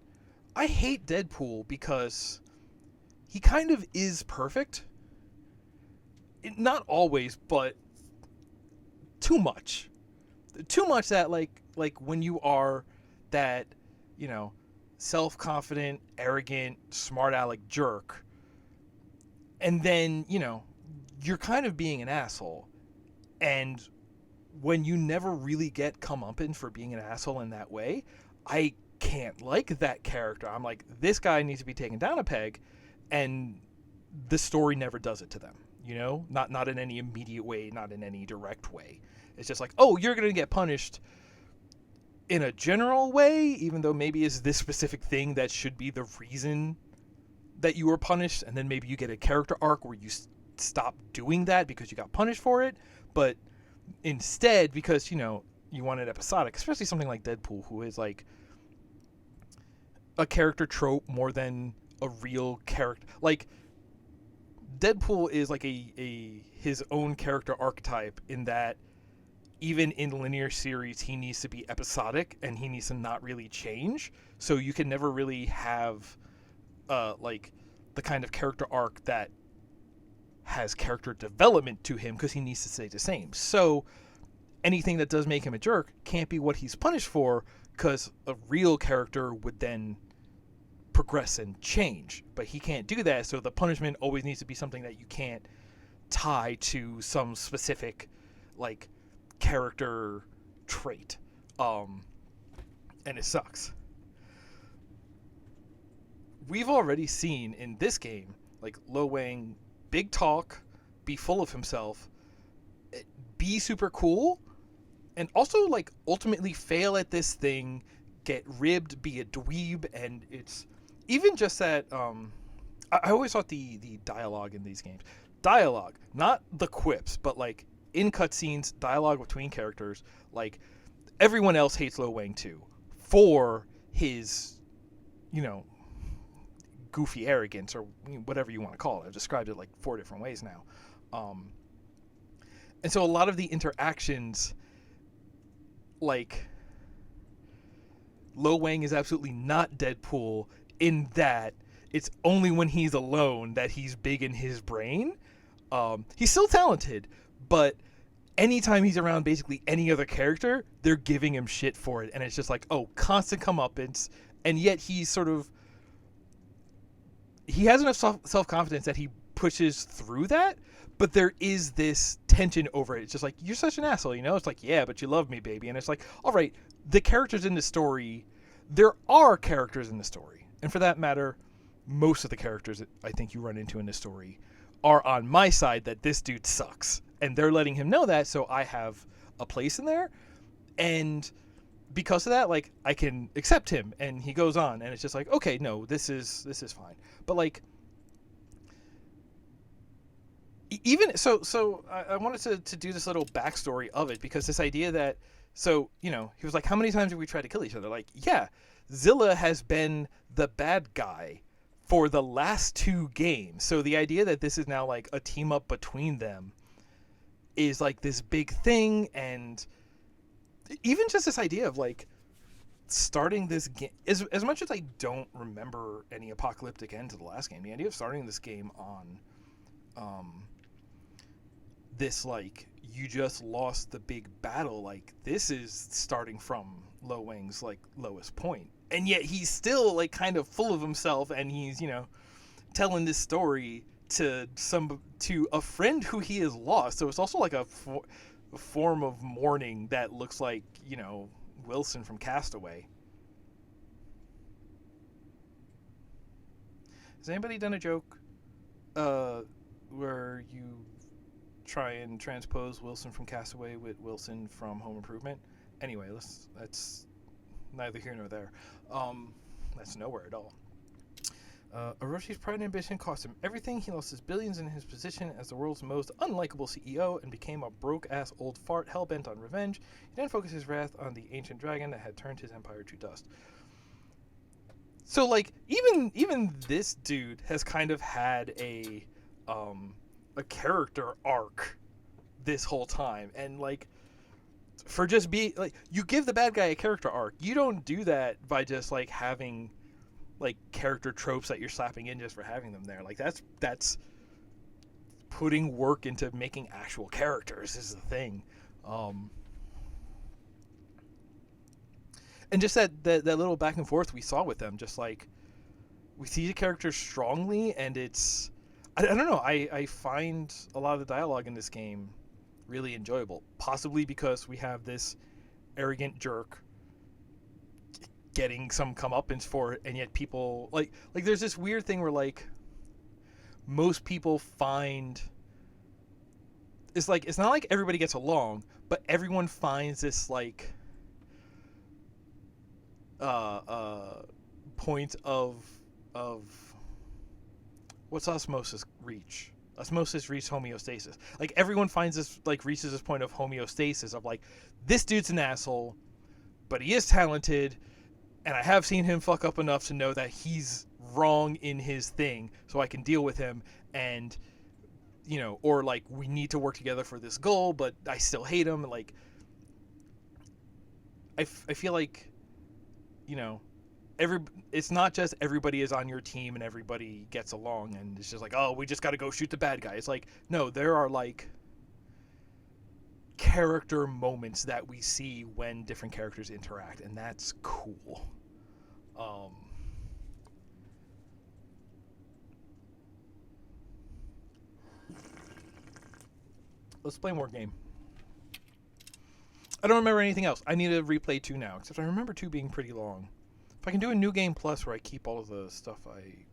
I hate Deadpool because he kind of is perfect. Not always, but too much that like when you are that, you know, self-confident, arrogant, smart aleck jerk, and then, you know, you're kind of being an asshole, and when you never really get comeuppance for being an asshole in that way, I can't like that character. I'm like, this guy needs to be taken down a peg, and the story never does it to them. You know, not in any immediate way, not in any direct way. It's just like, oh, you're going to get punished in a general way, even though maybe it's this specific thing that should be the reason that you were punished, and then maybe you get a character arc where you stop doing that because you got punished for it. But instead, because, you know, you want it episodic, especially something like Deadpool, who is like a character trope more than a real character. Like, Deadpool is like a his own character archetype in that even in linear series he needs to be episodic and he needs to not really change, so you can never really have like the kind of character arc that has character development to him because he needs to stay the same. So anything that does make him a jerk can't be what he's punished for, because a real character would then progress and change, but he can't do that, so the punishment always needs to be something that you can't tie to some specific like character trait, and it sucks. We've already seen in this game like Lo Wang big talk, be full of himself, be super cool, and also like ultimately fail at this thing, get ribbed, be a dweeb. And it's even just that I always thought the dialogue in these games, dialogue, not the quips, but like in cutscenes, dialogue between characters, like everyone else hates Lo Wang too for his, you know, goofy arrogance, or whatever you want to call it. I've described it like 4 different ways now. And so a lot of the interactions, like Lo Wang is absolutely not Deadpool in that it's only when he's alone that he's big in his brain. He's still talented, but anytime he's around basically any other character, they're giving him shit for it, and it's just like, oh, constant comeuppance. And yet he's sort of, he has enough self-confidence that he pushes through that, but there is this tension over it. It's just like, you're such an asshole, you know? It's like, yeah, but you love me, baby. And it's like, all right, the characters in the story, there are characters in the story, and for that matter, most of the characters that I think you run into in this story are on my side, that this dude sucks, and they're letting him know that, so I have a place in there. And because of that, like, I can accept him, and he goes on, and it's just like, okay, no, this is fine. But like, even so I wanted to do this little backstory of it, because this idea that, so, you know, he was like, how many times have we tried to kill each other? Like, yeah, Zilla has been the bad guy for the last 2 games. So the idea that this is now like a team up between them is like this big thing. And even just this idea of like starting this game, as much as I don't remember any apocalyptic end to the last game, the idea of starting this game on this, like, you just lost the big battle, like, this is starting from Lo Wang's like lowest point, and yet he's still like kind of full of himself, and he's, you know, telling this story to a friend who he has lost. So it's also like a form of mourning that looks like, you know, Wilson from Castaway. Has anybody done a joke where you try and transpose Wilson from Castaway with Wilson from Home Improvement. Anyway, that's neither here nor there. That's nowhere at all. Oroshi's pride and ambition cost him everything. He lost his billions in his position as the world's most unlikable CEO and became a broke-ass old fart hell-bent on revenge. He then focused his wrath on the ancient dragon that had turned his empire to dust. So, like, even this dude has kind of had a character arc this whole time. And, like, for just being, like, you give the bad guy a character arc. You don't do that by just, like, having... like character tropes that you're slapping in just for having them there. Like that's putting work into making actual characters is the thing. And just that little back and forth we saw with them, just like we see the characters strongly, and it's I don't know, I find a lot of the dialogue in this game really enjoyable, possibly because we have this arrogant jerk getting some comeuppance for it, and yet people like there's this weird thing where like most people find it's like it's not like everybody gets along, but everyone finds this like point of what's osmosis reach. Osmosis reach homeostasis. Like everyone finds this like reaches this point of homeostasis of like this dude's an asshole, but he is talented. And I have seen him fuck up enough to know that he's wrong in his thing, so I can deal with him. And, you know, or like we need to work together for this goal, but I still hate him. Like, I feel like, you know, it's not just everybody is on your team and everybody gets along, and it's just like, oh, we just got to go shoot the bad guy. It's like, no, there are like character moments that we see when different characters interact, and that's cool. Let's play more game. I don't remember anything else. I need to replay 2 now, except I remember 2 being pretty long. If I can do a new game plus where I keep all of the stuff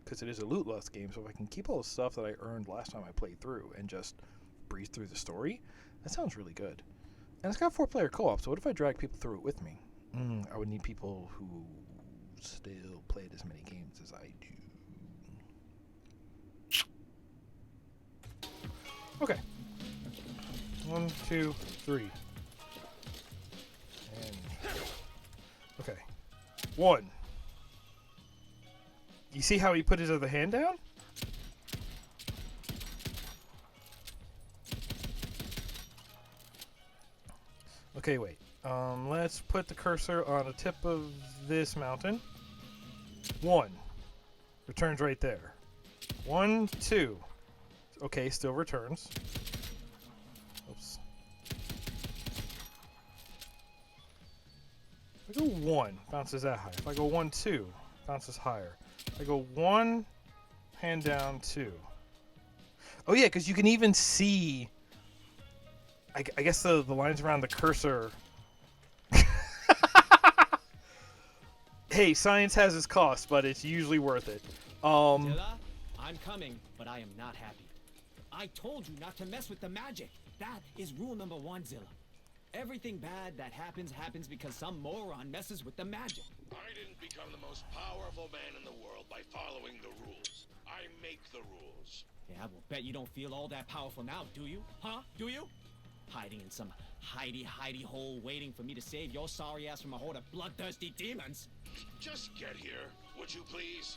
because it is a loot lust game, so if I can keep all the stuff that I earned last time I played through and just breeze through the story, that sounds really good. And it's got 4-player co-op, so what if I drag people through it with me? I would need people who still played as many games as I do. Okay. 1, 2, 3. And okay. 1. You see how he put his other hand down? Okay, wait. Let's put the cursor on the tip of this mountain. 1. Returns right there. 1, 2. Okay, still returns. Oops. If I go 1, bounces that high. If I go 1, 2, bounces higher. If I go 1, hand down 2. Oh yeah, because you can even see... I guess the lines around the cursor. Hey, science has its cost, but it's usually worth it. Zilla, I'm coming, but I am not happy. I told you not to mess with the magic. That is rule number 1, Zilla. Everything bad that happens because some moron messes with the magic. I didn't become the most powerful man in the world by following the rules. I make the rules. Yeah, I will bet you don't feel all that powerful now, do you? Huh? Do you? Hiding in some hidey hole waiting for me to save your sorry ass from a horde of bloodthirsty demons. Just get here, would you please?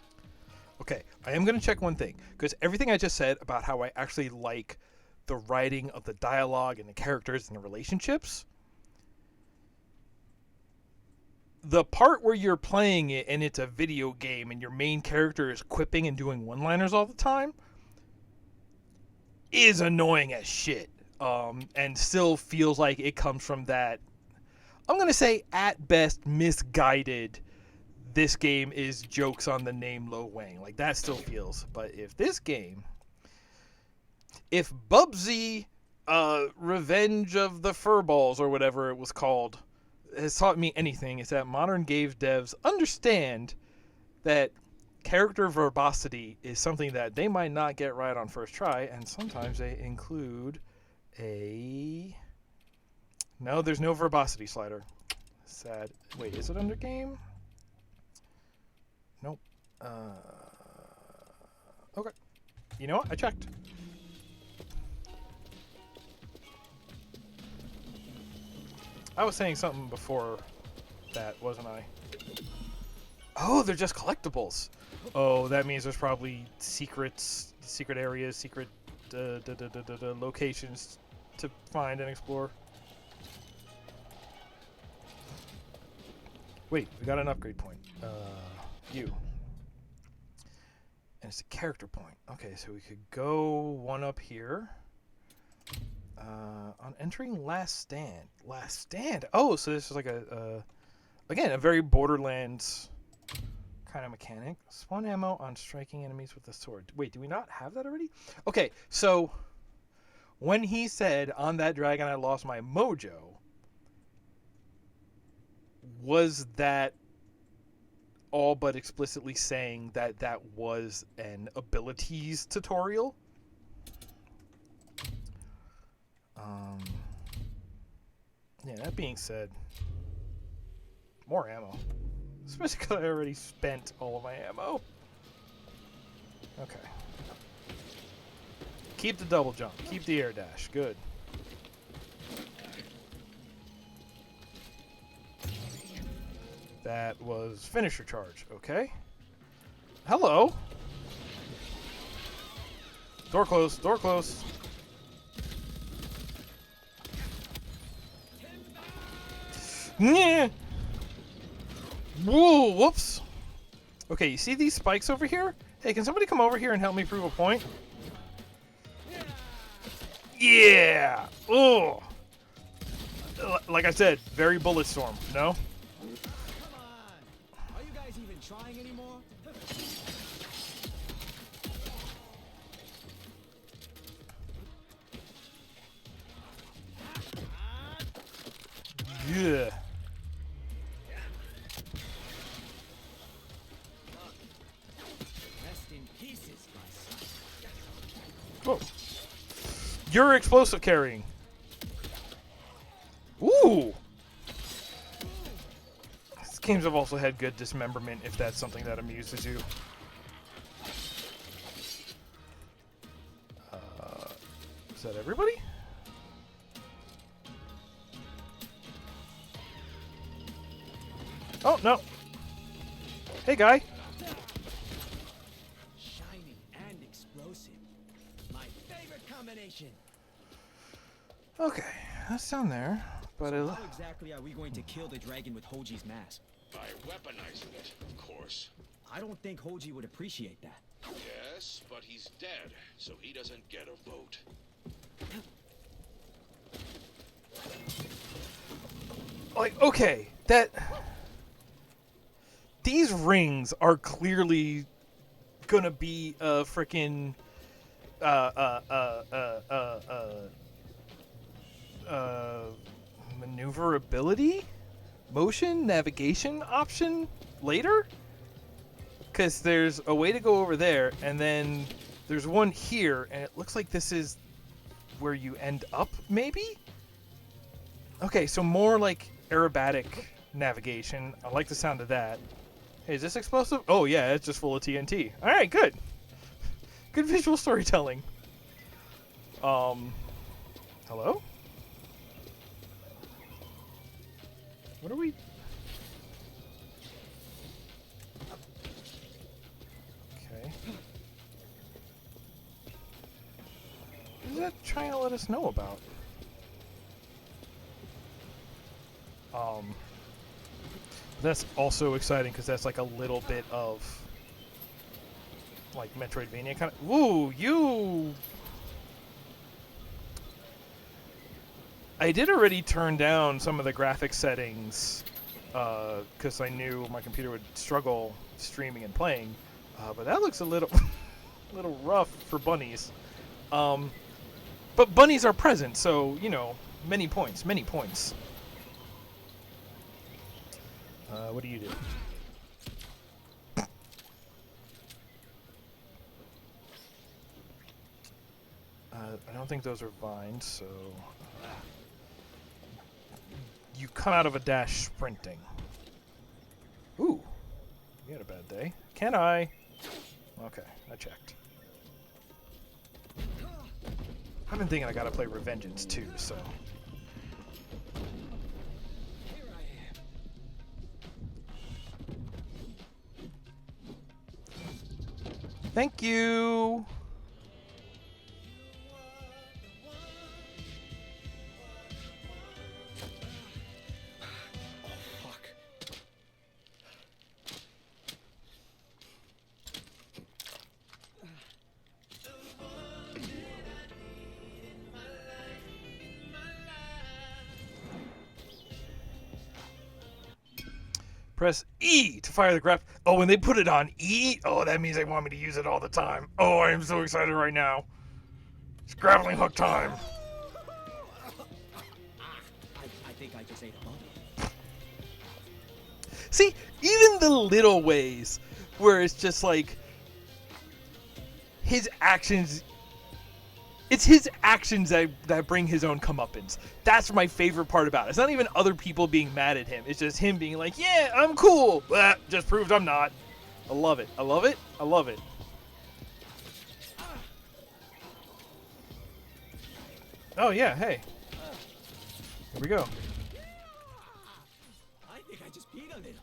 Okay, I am going to check one thing, because everything I just said about how I actually like the writing of the dialogue and the characters and the relationships, the part where you're playing it and it's a video game and your main character is quipping and doing one-liners all the time is annoying as shit. And still feels like it comes from that, I'm going to say, at best, misguided, this game is jokes on the name Lo Wang. Like, that still feels. But if this game, if Bubsy Revenge of the Furballs, or whatever it was called, has taught me anything, it's that modern game devs understand that character verbosity is something that they might not get right on first try, and sometimes they include a... No, there's no verbosity slider. Sad. Wait, is it under game? Nope. Okay. You know what? I checked. I was saying something before that, wasn't I? Oh, they're just collectibles. Oh, that means there's probably secrets, secret areas, secret locations to find and explore. Wait, we got an upgrade point. You. And it's a character point. Okay, so we could go one up here. On entering Last Stand. Last Stand. Oh, so this is like again, a very Borderlands kind of mechanic. Spawn ammo on striking enemies with a sword. Wait, do we not have that already? Okay, so when he said on that dragon I lost my mojo, was that all but explicitly saying that that was an abilities tutorial? Yeah, that being said, more ammo. Especially because I already spent all of my ammo. Okay. Keep the double jump. Keep the air dash. Good. That was finisher charge. Okay. Hello. Door closed. Door closed. Yeah. Whoa, whoops. Okay, you see these spikes over here? Hey, can somebody come over here and help me prove a point? Yeah! Oh! Like I said, very bullet storm, no? Come on! Are you guys even trying anymore? Yeah. Rest in pieces, my son. Whoa. You're explosive carrying. Ooh! These games have also had good dismemberment, if that's something that amuses you. Is that everybody? Oh, no. Hey, guy. Shiny and explosive. My favorite combination. Okay, that's down there. But So how exactly are we going to kill the dragon with Hoji's mask? By weaponizing it, of course. I don't think Hoji would appreciate that. Yes, but he's dead, so he doesn't get a vote. like, okay, that... These rings are clearly gonna be a frickin' maneuverability, motion, navigation option later? Because there's a way to go over there, and then there's one here, and it looks like this is where you end up, maybe? Okay, so more like aerobatic navigation. I like the sound of that. Hey, is this explosive? Oh yeah, it's just full of TNT. Alright, good. Good visual storytelling. Hello? What are we... Okay. What is that trying to let us know about? That's also exciting because that's like a little bit of like Metroidvania kind of. Woo, you! I did already turn down some of the graphic settings because I knew my computer would struggle streaming and playing, but that looks a little, little rough for bunnies. But bunnies are present, so you know, many points, many points. What do you do? I don't think those are vines, so... You come out of a dash sprinting. Ooh. You had a bad day. Can I? Okay, I checked. I've been thinking I gotta play Revengeance too, so... Here I am. Thank you! Fuck. Press E to fire the grapple. Oh, when they put it on E? Oh, that means they want me to use it all the time. Oh, I am so excited right now. It's grappling hook time. I think I just ate a bump. See, even the little ways where it's just like his actions. It's his actions that bring his own comeuppance. That's my favorite part about it. It's not even other people being mad at him. It's just him being like, yeah, I'm cool. Blah, just proved I'm not. I love it. I love it. I love it. Oh, yeah, hey. Here we go. I think I just peed a little.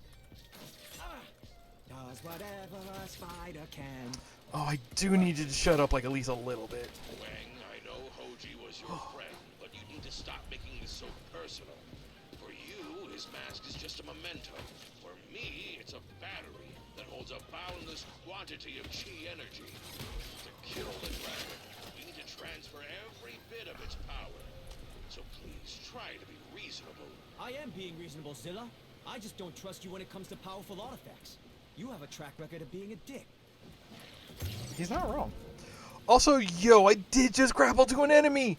Does whatever a spider can. Oh, I do need you to shut up like at least a little bit. Wang, I know Hoji was your friend, but you need to stop making this so personal. For you, his mask is just a memento. For me, it's a battery that holds a boundless quantity of chi energy. To kill the dragon, we need to transfer every bit of its power. So please, try to be reasonable. I am being reasonable, Zilla. I just don't trust you when it comes to powerful artifacts. You have a track record of being a dick. He's not wrong. Also, yo, I did just grapple to an enemy.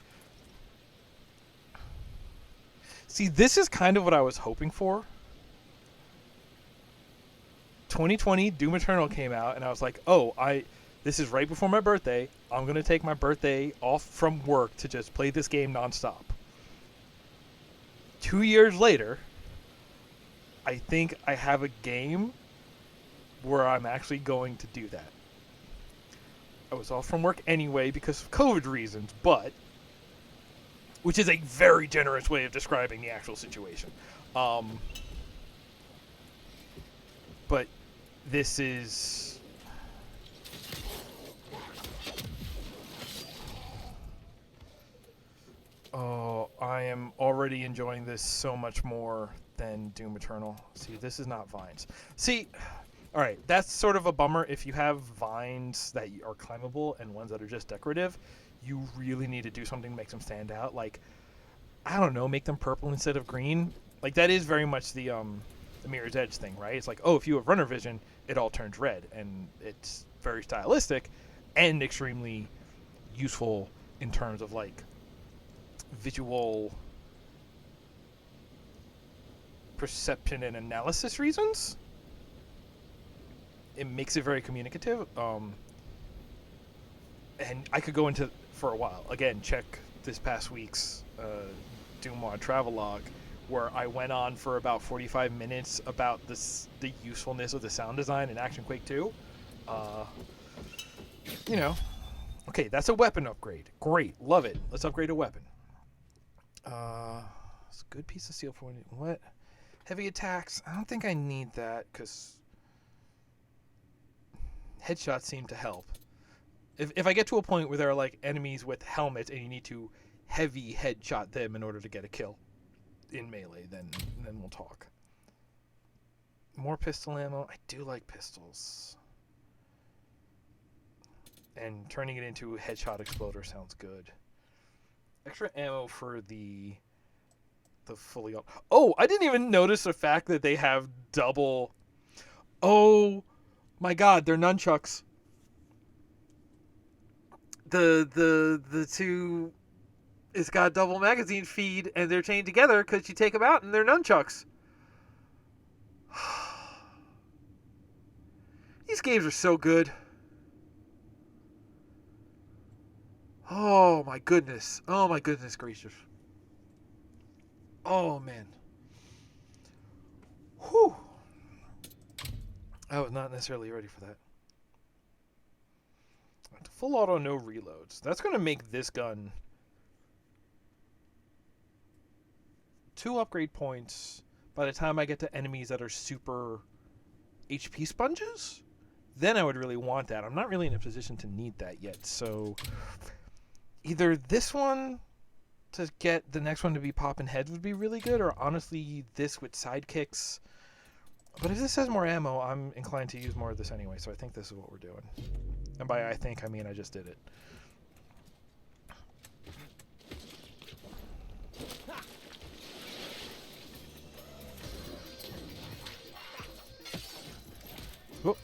See, this is kind of what I was hoping for. 2020, Doom Eternal came out, and I was like, oh, this is right before my birthday. I'm going to take my birthday off from work to just play this game nonstop. 2 years later, I think I have a game where I'm actually going to do that. I was off from work anyway because of COVID reasons, which is a very generous way of describing the actual situation. But this is... Oh, I am already enjoying this so much more than Doom Eternal. See, this is not vines. See... Alright, that's sort of a bummer. If you have vines that are climbable and ones that are just decorative, you really need to do something to make them stand out. Like, I don't know, make them purple instead of green. Like, that is very much the Mirror's Edge thing, right? It's like, oh, if you have runner vision, it all turns red. And it's very stylistic and extremely useful in terms of, like, visual perception and analysis reasons. It makes it very communicative, and I could go into for a while. Again, check this past week's Doomwad travelogue, where I went on for about 45 minutes about the usefulness of the sound design in Action Quake 2. You know, okay, that's a weapon upgrade. Great, love it. Let's upgrade a weapon. It's a good piece of steel for what? Heavy attacks. I don't think I need that because headshots seem to help. If I get to a point where there are like enemies with helmets and you need to heavy headshot them in order to get a kill in melee, then we'll talk. More pistol ammo. I do like pistols. And turning it into a headshot exploder sounds good. Extra ammo for the fully... Oh, I didn't even notice the fact that they have double... Oh my god, they're nunchucks. The two... It's got double magazine feed, and they're chained together because you take them out and they're nunchucks. These games are so good. Oh Oh my goodness. Oh my goodness gracious. Oh man. Whew. I was not necessarily ready for that. Full auto, no reloads. That's going to make this gun 2 upgrade points by the time I get to enemies that are super HP sponges. Then I would really want that. I'm not really in a position to need that yet. So either this one to get the next one to be popping heads would be really good, or honestly this with sidekicks. But if this has more ammo, I'm inclined to use more of this anyway, so I think this is what we're doing. And by I think, I mean I just did it. Whoop.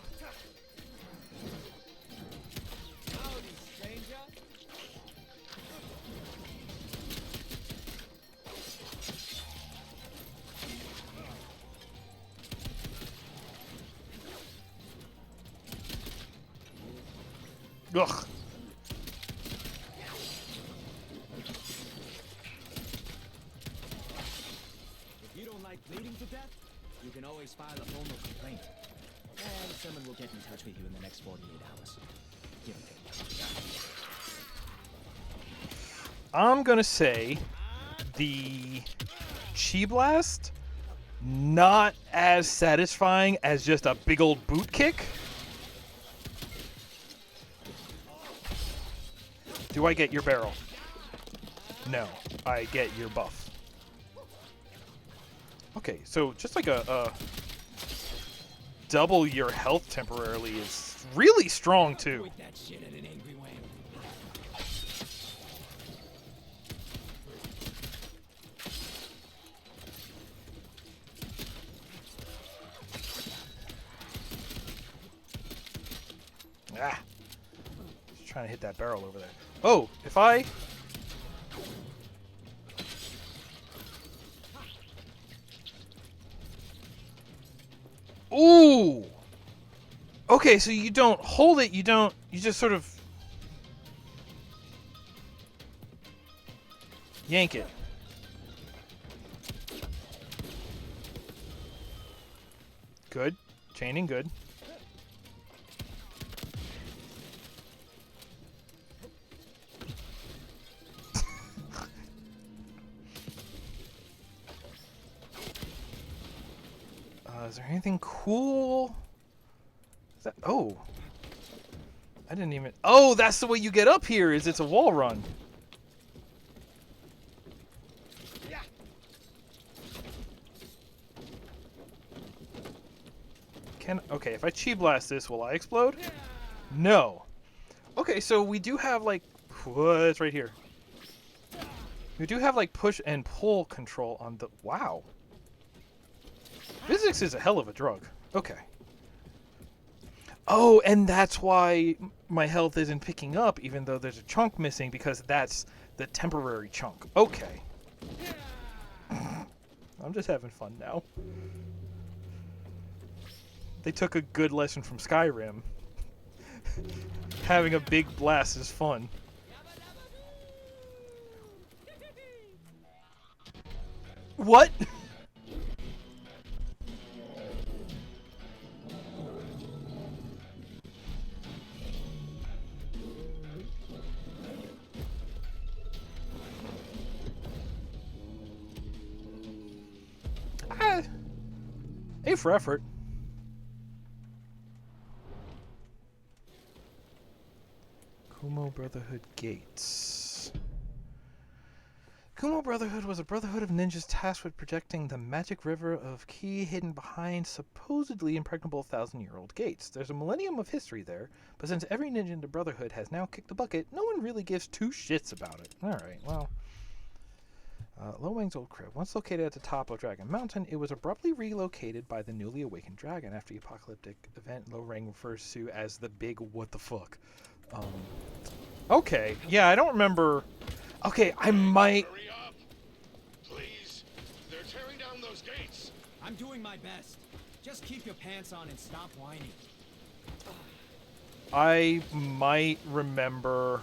Ugh. If you don't like bleeding to death, you can always file a formal complaint. And someone will get in touch with you in the next 48 hours. Give or take. I'm gonna say the Chi Blast not as satisfying as just a big old boot kick. Do I get your barrel? No, I get your buff. Okay, so just like a double your health temporarily is really strong too. Point that shit at an angry wham. Ah, just trying to hit that barrel over there. Oh, if I... Ooh! Okay, so you don't hold it, you just sort of... yank it. Good. Chaining, good. Is there anything cool? Is that, oh. I didn't even... Oh, that's the way you get up here, is it's a wall run. Okay, if I Chi Blast this, will I explode? No. Okay, so we do have, like... What's right here? We do have, like, push and pull control on the... Wow. Physics is a hell of a drug. Okay. Oh, and that's why my health isn't picking up, even though there's a chunk missing, because that's the temporary chunk. Okay. I'm just having fun now. They took a good lesson from Skyrim. Having a big blast is fun. What? A for effort. Kumo Brotherhood Gates. Kumo Brotherhood was a brotherhood of ninjas tasked with protecting the magic river of Ki hidden behind supposedly impregnable 1,000-year-old gates. There's a millennium of history there, but since every ninja in the brotherhood has now kicked the bucket, no one really gives two shits about it. Alright, well... Lo Wang's old crib. Once located at the top of Dragon Mountain, it was abruptly relocated by the newly awakened dragon. After the apocalyptic event, Lo Wang refers to as the big what the fuck. Okay, yeah, I don't remember... Okay, I might... Hurry up! Please! They're tearing down those gates! I'm doing my best. Just keep your pants on and stop whining. I might remember...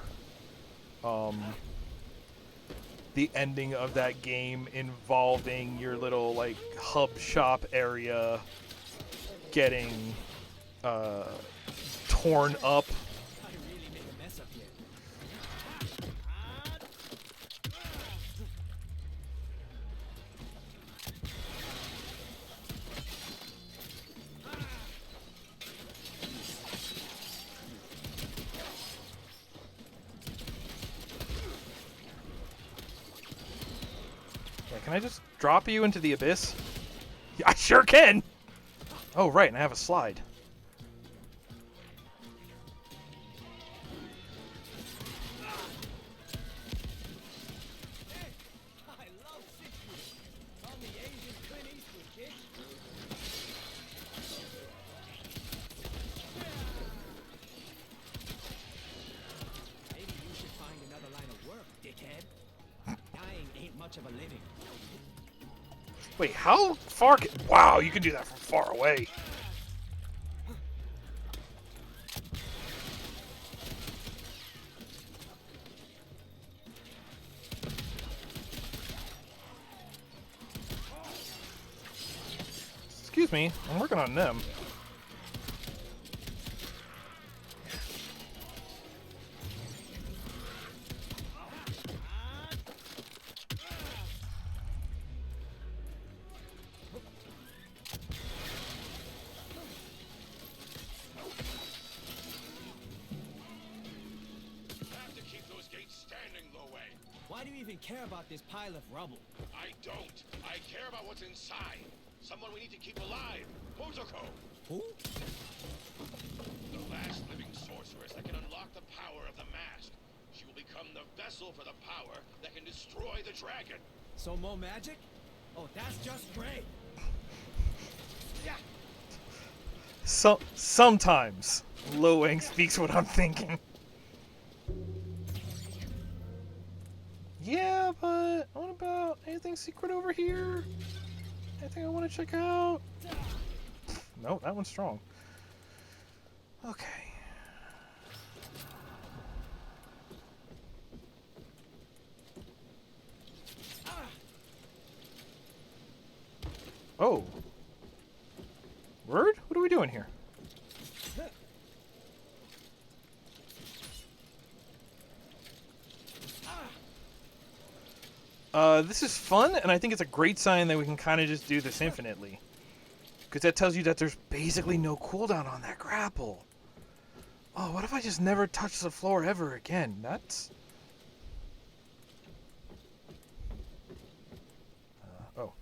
the ending of that game involving your little like hub shop area getting torn up. I really made a mess up here. Yeah, can I just drop you into the abyss? Yeah, I sure can! Oh, right, and I have a slide. Hey, I love 60s. Call me Asian Clint Eastwood, kid. Maybe you should find another line of work, dickhead. Dying ain't much of a living. Wait, how far can... Wow, you can do that from far away. Excuse me, I'm working on them. Have to keep those gates standing, Lo Wang. Why do you even care about this pile of rubble? I don't. I care about what's inside. Someone we need to keep alive. Hozoko. Who? The last living sorceress that can unlock the power of the mask. She will become the vessel for the power that can destroy the dragon. So more magic? Oh, that's just great. Yeah. Sometimes Lo Wang speaks what I'm thinking. Yeah, but what about anything secret over here? Anything I want to check out? No, that one's strong. Okay. Oh. Word? What are we doing here? This is fun, and I think it's a great sign that we can kind of just do this infinitely. Because that tells you that there's basically no cooldown on that grapple. Oh, what if I just never touch the floor ever again? That's... oh.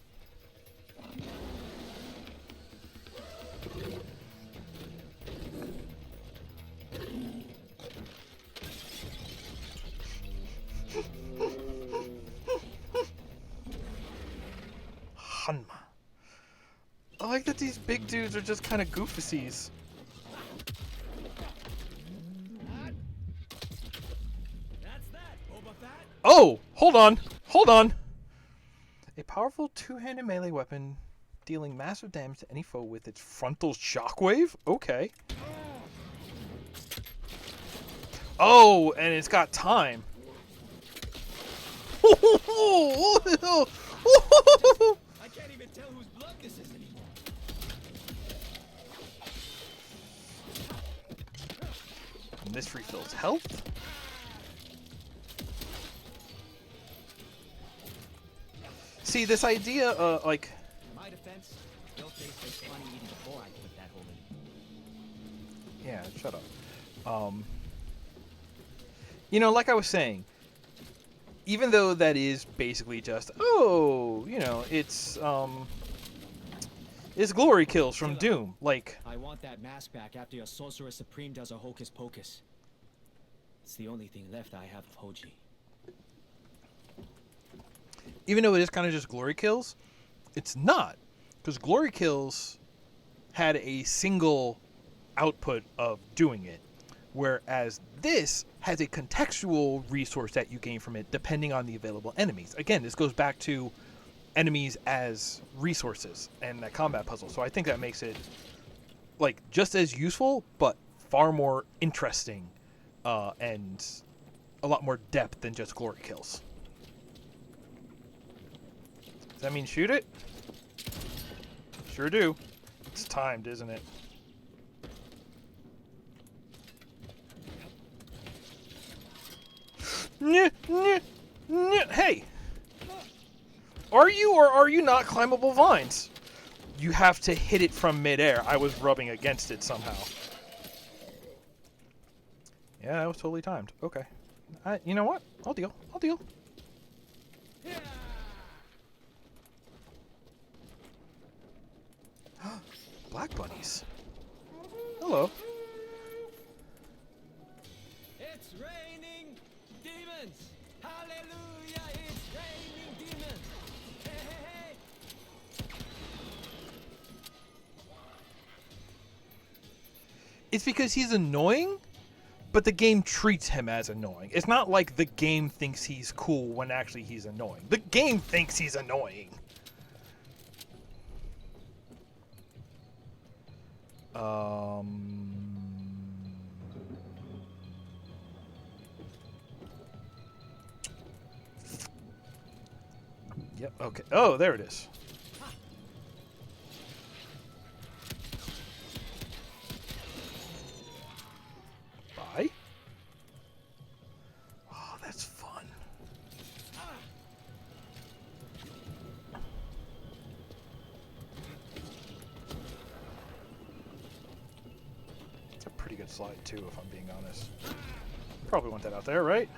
Hanma. I like that these big dudes are just kind of goofies. That's that, Boba Fett. Oh! Hold on! Hold on! A powerful two-handed melee weapon dealing massive damage to any foe with its frontal shockwave? Okay. Oh, and it's got time. I can't even tell whose blood this is anymore. And this refills health. See, this idea, like... In my defense, your face was funny even before I put that hole in. Yeah, shut up. You know, like I was saying, even though that is basically just, oh, you know, it's glory kills from Doom. Like, I want that mask back after your Sorcerer Supreme does a hocus pocus. It's the only thing left I have of Hoji. even though it is kind of just glory kills, it's not. Because glory kills had a single output of doing it. Whereas this has a contextual resource that you gain from it depending on the available enemies. Again, this goes back to enemies as resources and that combat puzzle. So I think that makes it like just as useful, but far more interesting and a lot more depth than just glory kills. Does that mean shoot it? Sure do. It's timed, isn't it? Hey! Are you or are you not climbable vines? You have to hit it from midair. I was rubbing against it somehow. Yeah, that was totally timed. Okay. You know what? I'll deal. I'll deal. Black bunnies. Hello. It's raining demons! Hallelujah! It's raining demons! Hey, hey, hey! It's because he's annoying, but the game treats him as annoying. It's not like the game thinks he's cool when actually he's annoying. The game thinks he's annoying. Yep, okay. Oh, there it is. Bye. Oh, that's fun. It's a pretty good slide, too, if I'm being honest. Probably want that out there, right?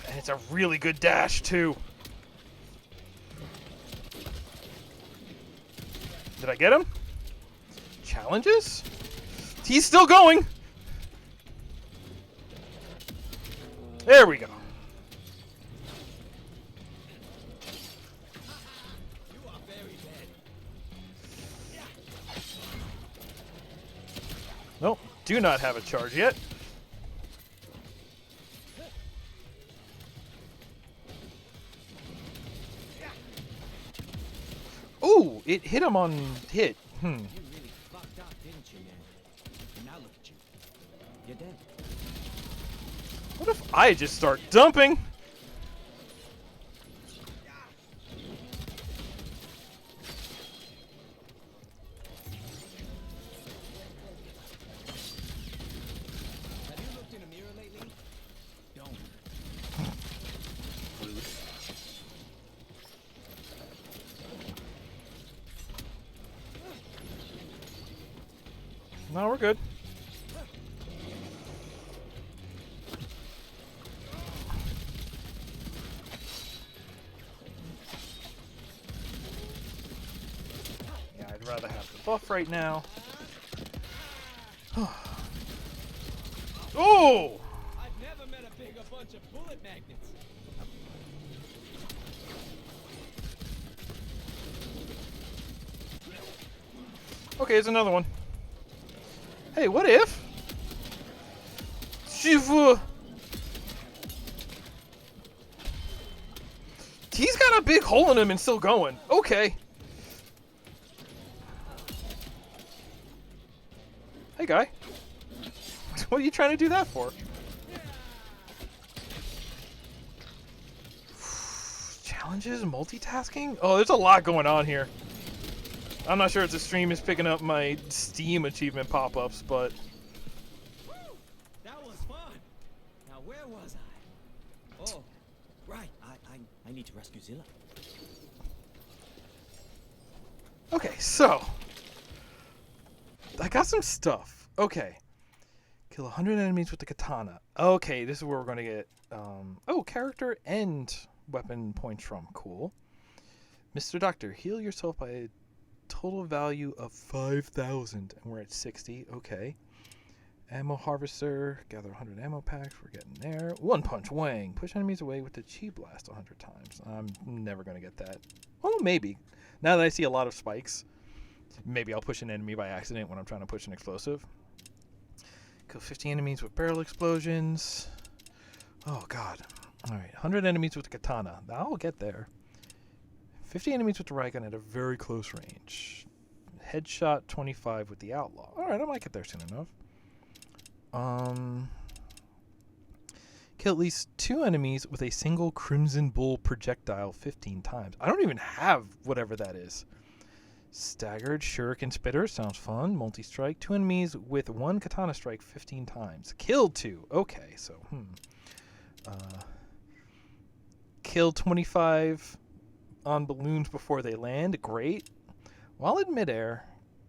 And it's a really good dash, too. Did I get him? Challenges? He's still going! There we go. You are very dead. Nope, do not have a charge yet. Ooh, it hit him on hit. You really fucked up, didn't you, man? And now look at you. You're dead. What if I just start dumping? Have you looked in a mirror lately? Don't. No, we're good. Yeah, I'd rather have the buff right now. Oh! I've never met a bigger bunch of bullet magnets. Okay, here's another one. Hey, what if? Shifu. He's got a big hole in him and still going. Okay. Hey, guy. What are you trying to do that for? Challenges, multitasking? Oh, there's a lot going on here. I'm not sure if the stream is picking up my Steam achievement pop-ups, but... That was fun. Now where was I? Oh, right. I need to rescue Zilla. Okay, so... I got some stuff. Okay. Kill 100 enemies with the katana. Okay, this is where we're going to get... oh, character and weapon points from. Cool. Mr. Doctor, heal yourself by a total value of 5,000. And we're at 60. Okay. Ammo harvester. Gather 100 ammo packs. We're getting there. One punch wang. Push enemies away with the chi blast 100 times. I'm never going to get that. Oh, maybe. Now that I see a lot of spikes, maybe I'll push an enemy by accident when I'm trying to push an explosive. Kill 50 enemies with barrel explosions. Oh, God. All right. 100 enemies with the katana. I'll get there. 50 enemies with the Raigun at a very close range. Headshot 25 with the outlaw. All right, I might get there soon enough. Kill at least 2 enemies with a single Crimson Bull projectile 15 times. I don't even have whatever that is. Staggered Shuriken Spitter. Sounds fun. Multi-strike. 2 enemies with 1 katana strike 15 times. Kill 2. Okay, so, kill 25 on balloons before they land. Great. While in midair,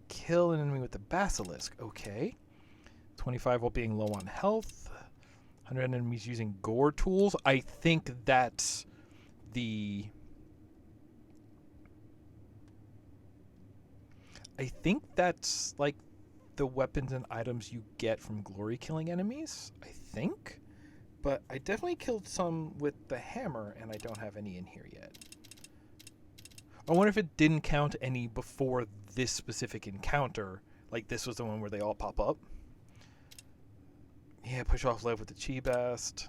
kill an enemy with the Basilisk. Okay. 25 while being low on health. 100 enemies using gore tools. I think that's the... I think that's like the weapons and items you get from glory killing enemies. I think. But I definitely killed some with the hammer, and I don't have any in here yet. I wonder if it didn't count any before this specific encounter. Like this was the one where they all pop up. Yeah, push off lead with the Chi Bast.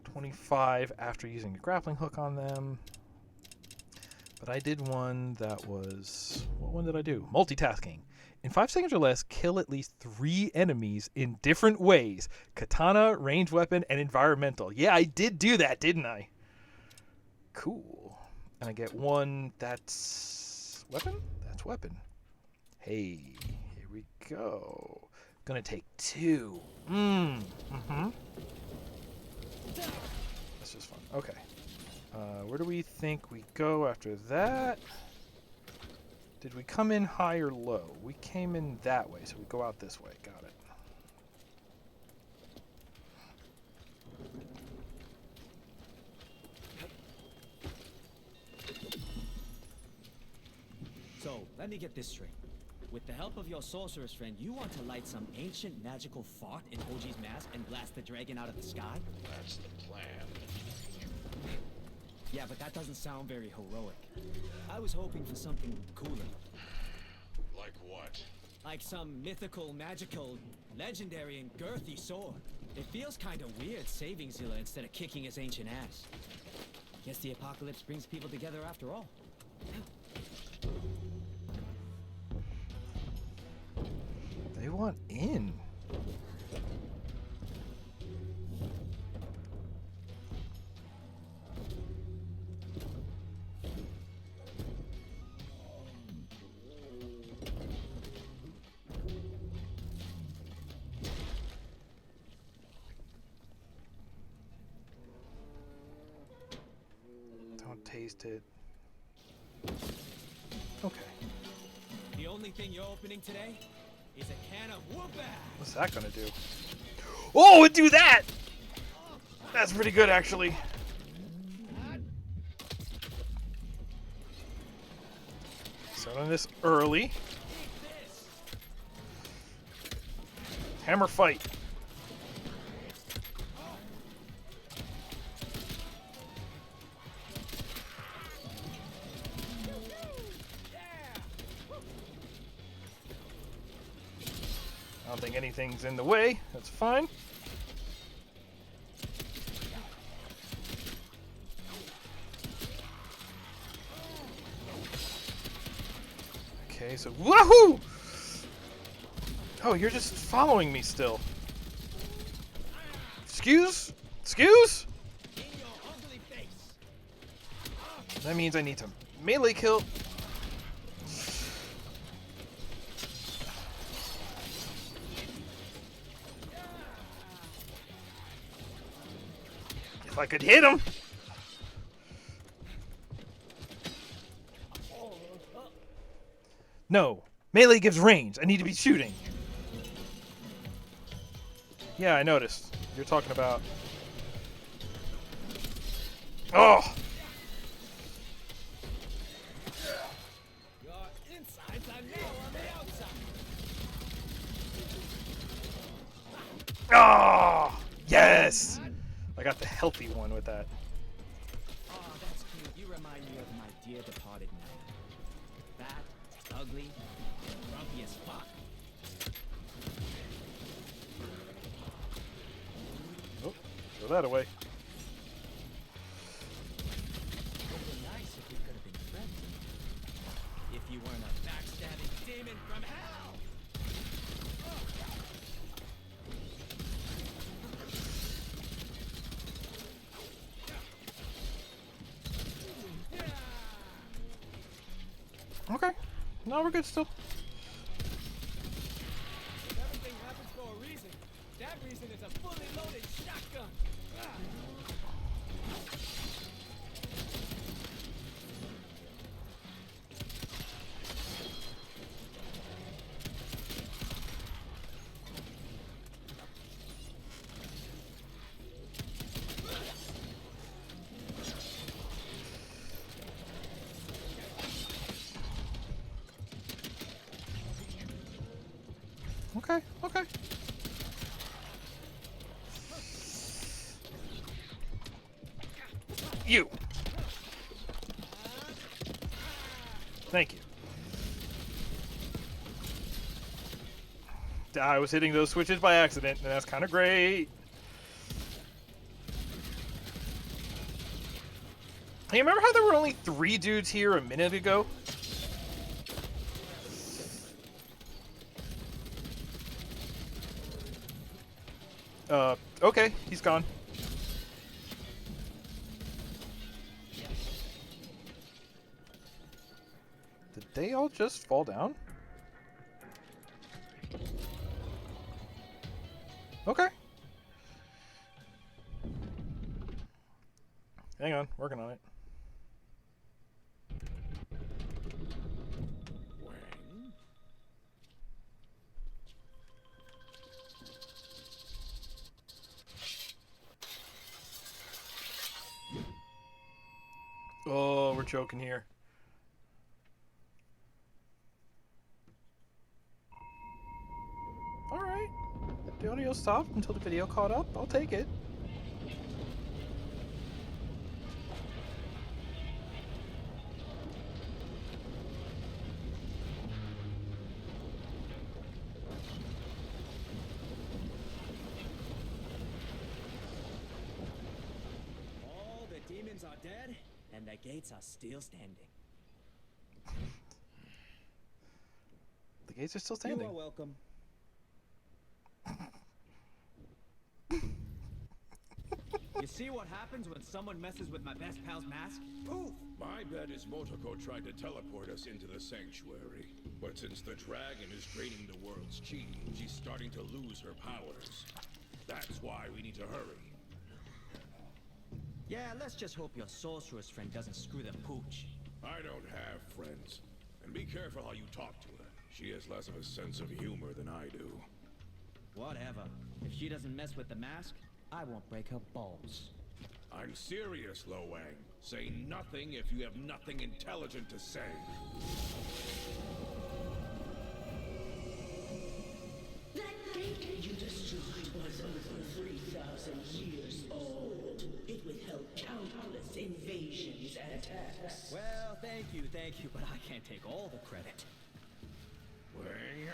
25 after using a grappling hook on them. But I did one that was... What one did I do? Multitasking. In 5 seconds or less, kill at least 3 enemies in different ways. Katana, ranged weapon, and environmental. Yeah, I did do that, didn't I? Cool. And I get 1 that's... Weapon? That's weapon. Hey, here we go. Gonna take 2. That's just fun. Okay. Where do we think we go after that? Did we come in high or low? We came in that way, so we go out this way. Got it. So, let me get this straight. With the help of your sorceress friend, you want to light some ancient magical fart in Hoji's mask and blast the dragon out of the sky? That's the plan. Yeah, but that doesn't sound very heroic. I was hoping for something cooler. Like what? Like some mythical, magical, legendary, and girthy sword. It feels kinda weird saving Zilla instead of kicking his ancient ass. Guess the apocalypse brings people together after all. They want in. Don't taste it. Okay. The only thing you're opening today is a can of whoop-ass. What's that gonna do? Oh, it do that! That's pretty good, actually. Start on this early. Hammer fight. I don't think anything's in the way. That's fine. Okay, so woohoo! Oh, you're just following me still. Excuse? Excuse? That means I need to melee kill. If I could hit him. No. Melee gives range. I need to be shooting. Yeah, I noticed. You're talking about... Oh! Your insides are now on the outside. Oh! Yes! I got the healthy one with that. Oh, that's cute. You remind me of my dear departed man. Fat, ugly, and grumpy as fuck. Oh, throw that away. It would have been nice if we could have been friends. If you weren't a backstabbing demon from hell. Okay. No, we're good still. Everything happens for a reason. That reason is a fully loaded shotgun. Okay, okay. You. Thank you. I was hitting those switches by accident, and that's kind of great. Hey, remember how there were only 3 dudes here a minute ago? Okay, he's gone. Did they all just fall down? Okay. Hang on, working on it. Wang? Oh, we're choking here. Alright. The audio stopped until the video caught up. I'll take it. All the demons are dead, and the gates are still standing. The gates are still You standing. are welcome. You see what happens when someone messes with my best pal's mask? Poof! My bet is Motoko tried to teleport us into the sanctuary. But since the dragon is draining the world's chi, she's starting to lose her powers. That's why we need to hurry. Yeah, let's just hope your sorceress friend doesn't screw the pooch. I don't have friends. And be careful how you talk to her. She has less of a sense of humor than I do. Whatever. If she doesn't mess with the mask, I won't break her balls. I'm serious, Lo Wang. Say nothing if you have nothing intelligent to say. That gate you destroyed was over 3,000 years old. It withheld countless invasions and attacks. Well, thank you, but I can't take all the credit. Wang?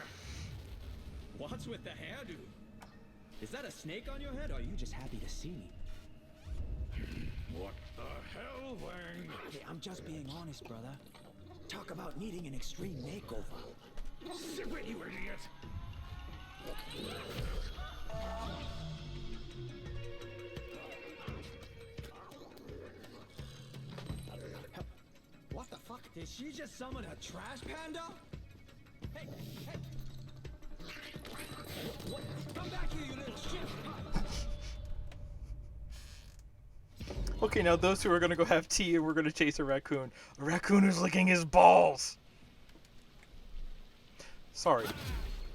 What's with the hairdo? Is that a snake on your head, or are you just happy to see me? What the hell, Wang? Hey, I'm just being honest, brother. Talk about needing an extreme makeover. Zip it, you idiot! What the fuck? Did she just summon a trash panda? Hey, hey! What? Come back here, you little shit! Okay, now those two are gonna go have tea and we're gonna chase a raccoon. A raccoon who's licking his balls! Sorry,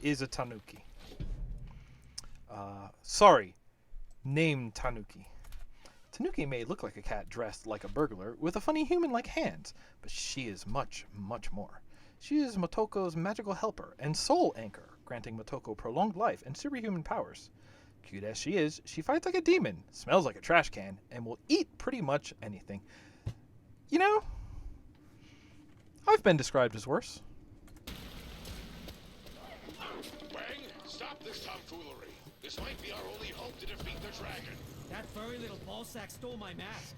is a tanuki. Sorry, named Tanuki. Tanuki may look like a cat dressed like a burglar with a funny human-like hands, but she is much, much more. She is Motoko's magical helper and soul anchor, granting Motoko prolonged life and superhuman powers. Cute as she is, she fights like a demon, smells like a trash can, and will eat pretty much anything. You know, I've been described as worse. Wang, stop this tomfoolery. This might be our only hope to defeat the dragon. That furry little ballsack stole my mask.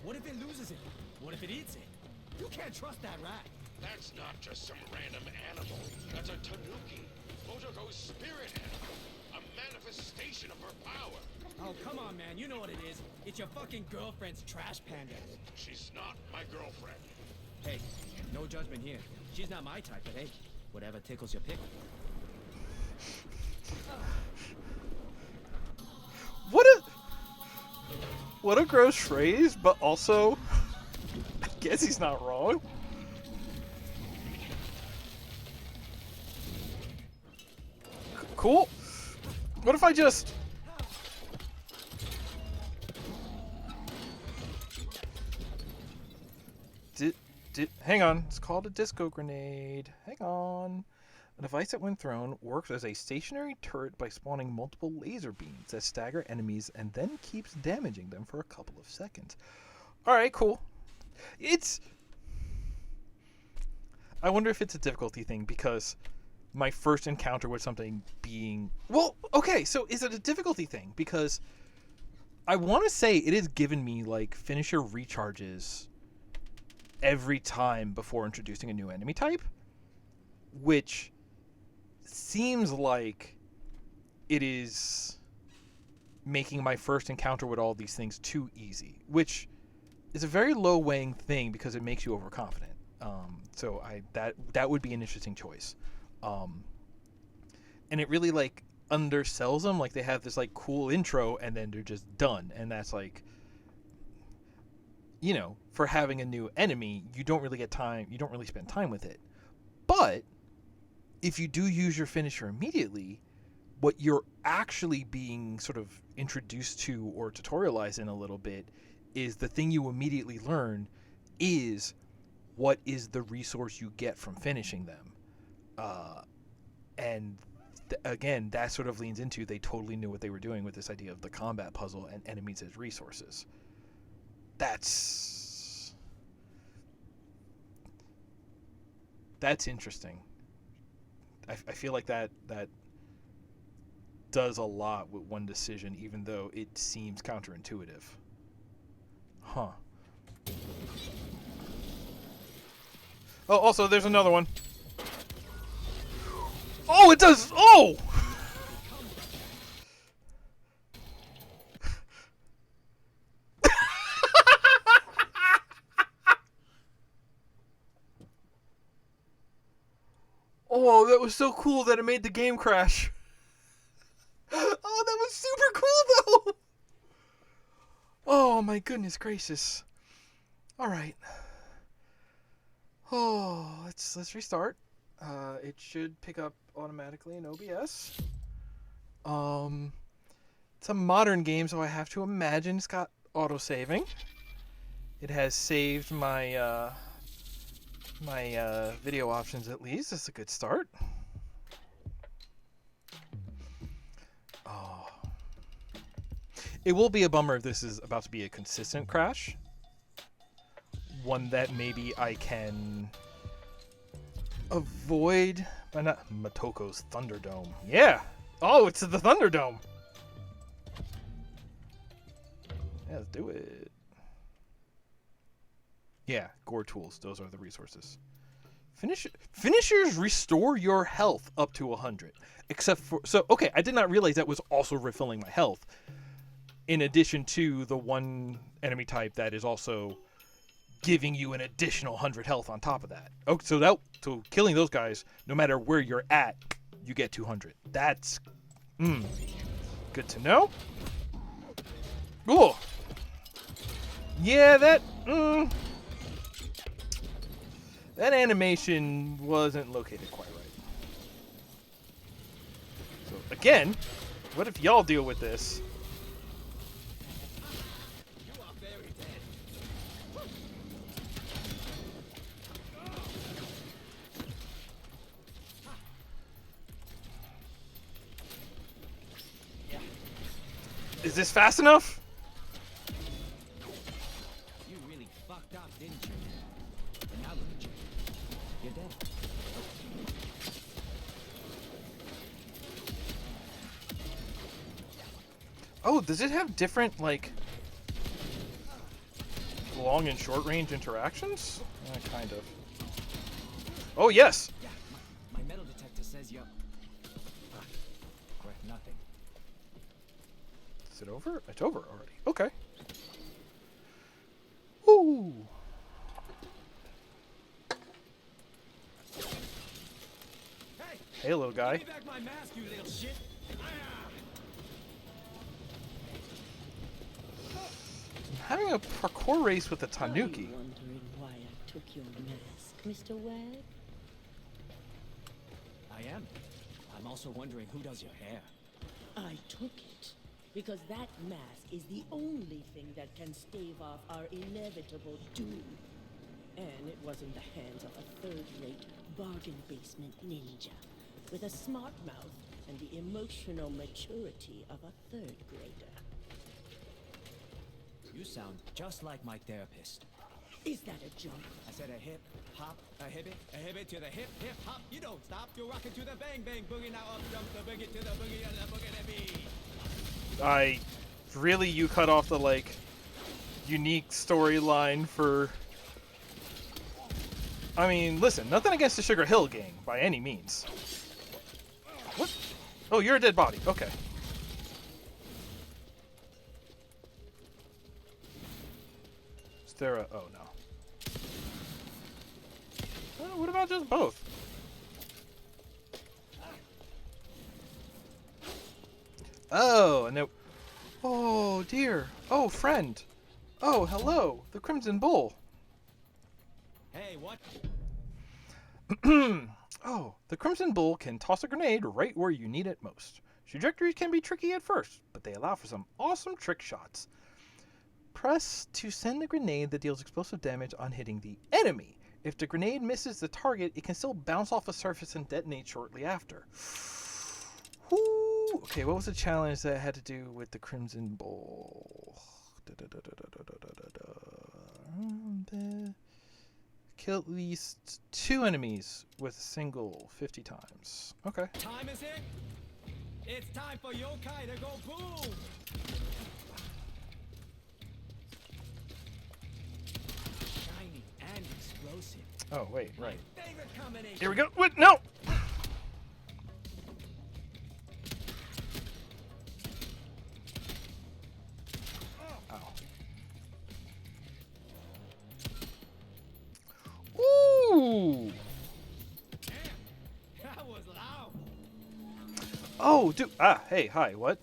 What if it loses it? What if it eats it? You can't trust that rat. That's not just some random animal. That's a tanuki. Motoko's spirit animal. A manifestation of her power. Oh, come on, man. You know what it is. It's your fucking girlfriend's trash panda. She's not my girlfriend. Hey, no judgment here. She's not my type, but hey, whatever tickles your pickle. What a gross phrase, but also, I guess he's not wrong. Cool. What if I just... Hang on. It's called a disco grenade. Hang on. A device that, when thrown, works as a stationary turret by spawning multiple laser beams that stagger enemies and then keeps damaging them for a couple of seconds. Alright, cool. I wonder if it's a difficulty thing, because my first encounter with something being... Well, okay, so is it a difficulty thing? Because I want to say it has given me, like, finisher recharges every time before introducing a new enemy type, which seems like it is making my first encounter with all these things too easy, which is a very low weighing thing because it makes you overconfident. So that would be an interesting choice. And it really, like, undersells them. Like, they have this, like, cool intro and then they're just done, and that's like, you know, for having a new enemy, you don't really get time, you don't really spend time with it. But if you do use your finisher immediately, what you're actually being sort of introduced to or tutorialized in a little bit is the thing you immediately learn is what is the resource you get from finishing them. And again, that sort of leans into they totally knew what they were doing with this idea of the combat puzzle and enemies as resources. That's interesting. I feel like that does a lot with one decision, even though it seems counterintuitive. Huh. Oh, also, there's another one. Oh, it does! Oh! Oh, that was so cool that it made the game crash. Oh, that was super cool, though! Oh, my goodness gracious. Alright. Oh, let's restart. It should pick up automatically in OBS. It's a modern game, so I have to imagine it's got auto-saving. It has saved my video options at least. That's a good start. Oh. It will be a bummer if this is about to be a consistent crash. One that maybe I can avoid by not... Motoko's Thunderdome. Yeah! Oh, it's the Thunderdome! Yeah, let's do it. Yeah, gore tools. Those are the resources. Finishers restore your health up to 100. Except for... So, okay, I did not realize that was also refilling my health. In addition to the one enemy type that is also giving you an additional 100 health on top of that. Oh, so killing those guys, no matter where you're at, you get 200. That's good to know. Cool. Yeah, that animation wasn't located quite right. So again, what if y'all deal with this? You are very dead. Is this fast enough? You really fucked up, didn't you? And now look at you. You're dead. Oh, does it have different, like, long and short range interactions? Kind of. Oh, yes! Yeah, my metal detector says you're... worth nothing. Is it over? It's over already. Okay. Ooh. Hey, little guy. Give me back my mask, you little shit. Having a parkour race with a Tanuki. I'm wondering why I took your mask, Mr. Wag. I am. I'm also wondering who does your hair. I took it because that mask is the only thing that can stave off our inevitable doom. And it was in the hands of a third-rate bargain basement ninja with a smart mouth and the emotional maturity of a third grader. You sound just like my therapist. Is that a joke? I said a hip, hop, a hibbit to the hip, hip, hop. You don't stop. You're rocking to the bang, bang, boogie. Now up jump the boogie to the boogie and the boogie to beat. Really, you cut off the, like, unique storyline for... I mean, listen, nothing against the Sugar Hill Gang, by any means. What? Oh, you're a dead body. Okay. Is there a... Oh, no. What about just both? Oh, and then... Oh, dear. Oh, friend. Oh, hello. The Crimson Bull. Hey, what? Oh, the Crimson Bull can toss a grenade right where you need it most. Trajectories can be tricky at first, but they allow for some awesome trick shots. Press to send a grenade that deals explosive damage on hitting the enemy. If the grenade misses the target, it can still bounce off a surface and detonate shortly after. Whoo! Okay, what was the challenge that had to do with the Crimson Bull? Kill at least 2 enemies with a single 50 times. Okay. Time is it? It's time for yokai to go boom! Shiny and explosive. Oh, wait, right. Favorite combination. Here we go. What? No! Ow. Ooh! That was loud. Oh, dude. Ah, hey, hi, what?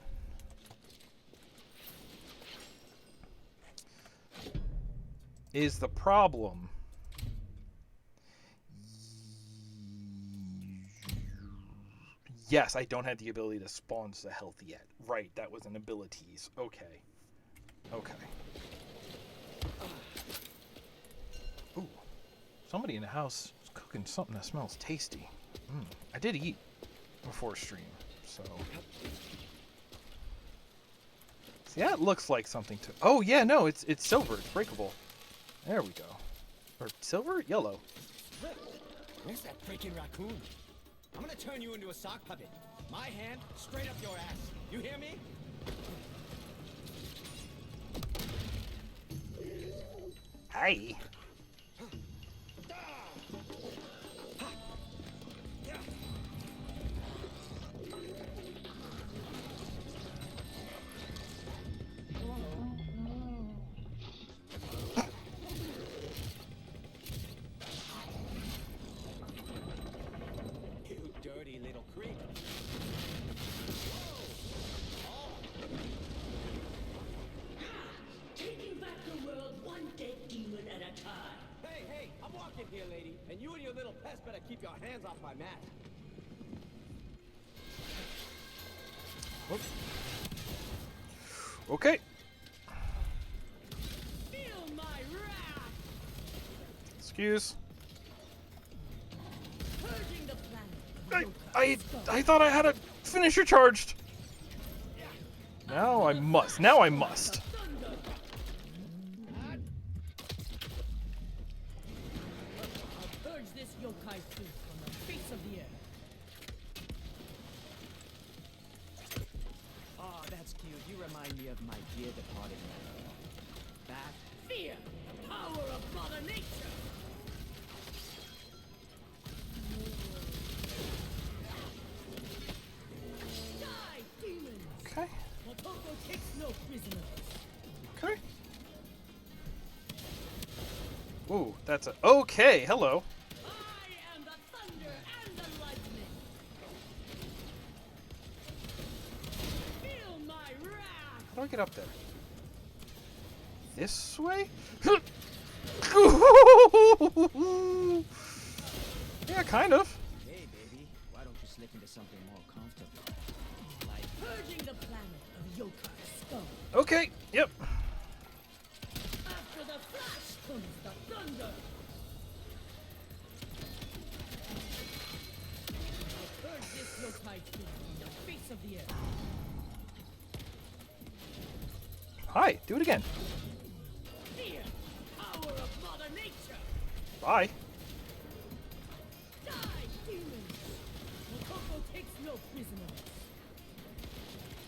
Is the problem... Yes, I don't have the ability to spawn the health yet. Right, that was an abilities. Okay. Okay. Ooh. Somebody in the house is cooking something that smells tasty. I did eat before stream, so... See, that looks like something to... Oh, yeah, no, it's silver. It's breakable. There we go. Or silver? Yellow. Look, where's that freaking raccoon? I'm gonna turn you into a sock puppet. My hand straight up your ass. You hear me? Hi. You dirty little creep. Taking back the world one dead demon at a time. Hey, hey, I'm walking here, lady. And you and your little pest better keep your hands off my mat. Whoops. Okay. Feel my wrath. Excuse. Purging the planet. I thought I had a finisher charged. Now I must. Now I must. I'll purge this yokai truth from the face of the earth. Oh, that's cute. You remind me of my dear departed mother. That Fear, the power of Mother Nature. Die, demons! Okay. Motoko takes no prisoners. Okay. Ooh, that's a... Okay, hello. I am the thunder and the lightning. How do I get up there? This way? Yeah, kind of. Hey, baby, why don't you slip into something more comfortable? Like Purging the planet of yokai scum. Okay, yep. After the flash comes the thunder. I'll purge this yokai thing from the face of the earth. Hi, do it again. Fear, power of Mother Nature. Bye. Die, demons. Mokoko takes no prisoners.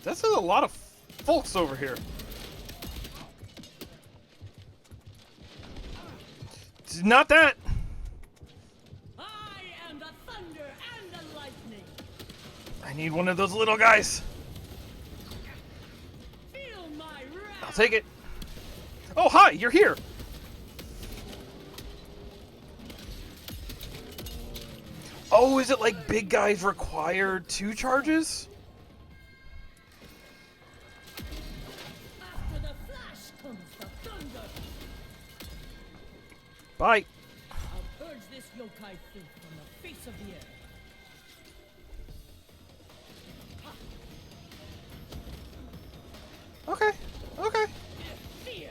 That's a lot of folks over here. It's not that. I am the thunder and the lightning. I need one of those little guys. Feel my wrath. I'll take it. Oh, hi, you're here. Oh, is it like big guys require 2 charges? After the flash comes the thunder. Bye. I'll purge this yokai filth from the face of the earth. Okay, okay. Fear,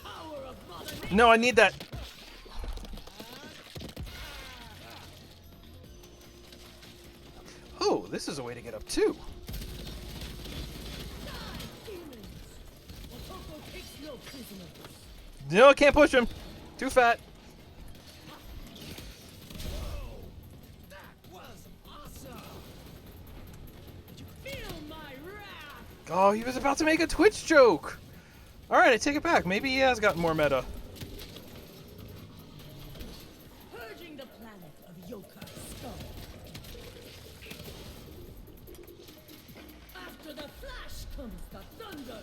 power of Mother Nature. No, I need that. Oh, this is a way to get up too. Die, demons. Mokoko takes no prisoners. No, I can't push him. Too fat. That was awesome. Feel my wrath. Oh, he was about to make a Twitch joke. All right, I take it back. Maybe he has gotten more meta. Purging the planet of yokai scum. After the flash comes the thunder.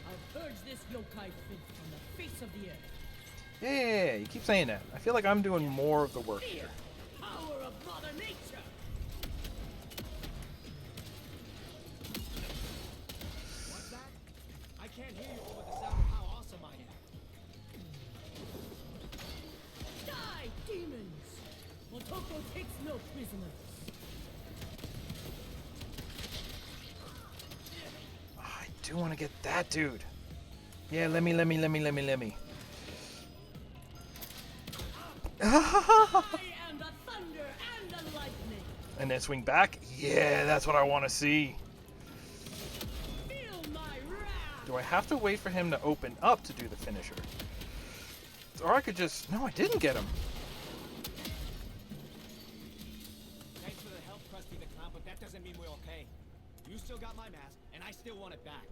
I'll purge this yokai filth from the face of the earth. Yeah, you keep saying that. I feel like I'm doing more of the work Fear, here. power of Mother Nature. What's that? I can't hear you over the sound of how awesome I am. Die, demons. Motoko takes no prisoners. I do want to get that dude. Yeah, let me. I am the thunder and the lightning. And then swing back. Yeah, that's what I want to see. Feel my wrath. Do I have to wait for him to open up to do the finisher? Or I could just... No, I didn't get him. Thanks for the help, Krusty the Clown, but that doesn't mean we're okay. You still got my mask, and I still want it back.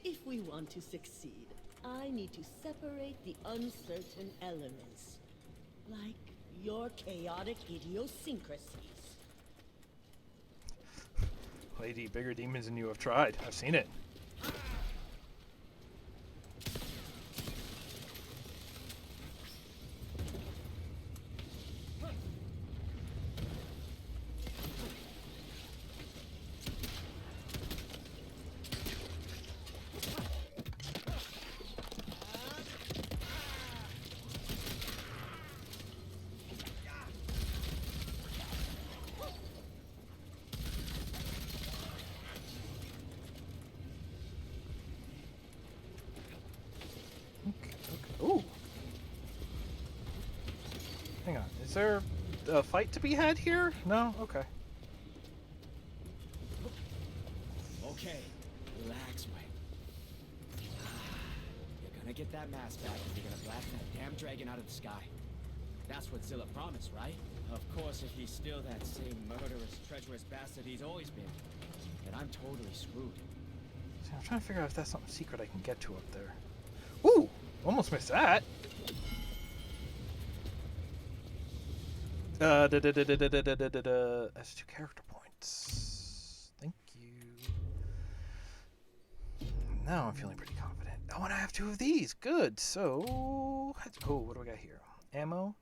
If we want to succeed, I need to separate the uncertain elements. Like your chaotic idiosyncrasies. Lady, bigger demons than you have tried. I've seen it. Ooh. Hang on. Is there a fight to be had here? No? Okay. Okay, relax, Wayne. You're gonna get that mask back and you're gonna blast that damn dragon out of the sky. That's what Zilla promised, right? Of course, if he's still that same murderous, treacherous bastard he's always been, then I'm totally screwed. See, I'm trying to figure out if that's something secret I can get to up there. Ooh! Almost missed that. That's 2 character points. Thank you. Now I'm feeling pretty confident. Oh, and I have 2 of these. Good. So, oh, what do I got here? Ammo,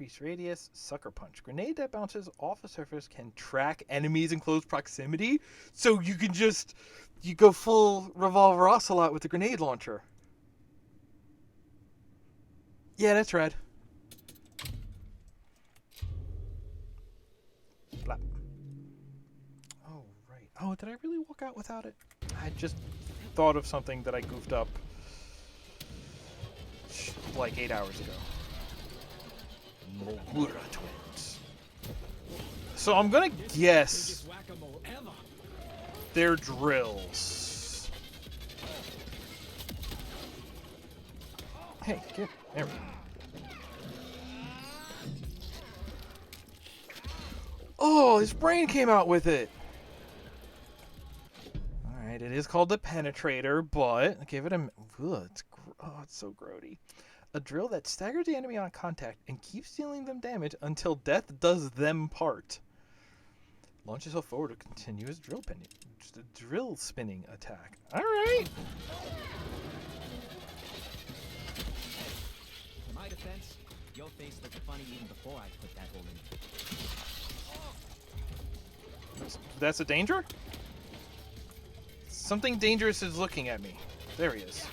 increased radius. Sucker punch. Grenade that bounces off a surface can track enemies in close proximity. So you can just, you go full Revolver Ocelot with the grenade launcher. Yeah, that's red. Flap. Oh, right. Oh, did I really walk out without it? I just thought of something that I goofed up like 8 hours ago. Mogura twins. So I'm gonna guess they're drills. Hey, get there we go. Oh, his brain came out with it. All right, it is called the Penetrator, but give it a. Ugh, it's so grody. A drill that staggers the enemy on contact and keeps dealing them damage until death does them part. Launch yourself forward to continuous drill spinning. Just a drill spinning attack. All right. In my defense, your face looked funny even before I put that hole in. That's a danger? Something dangerous is looking at me. There he is.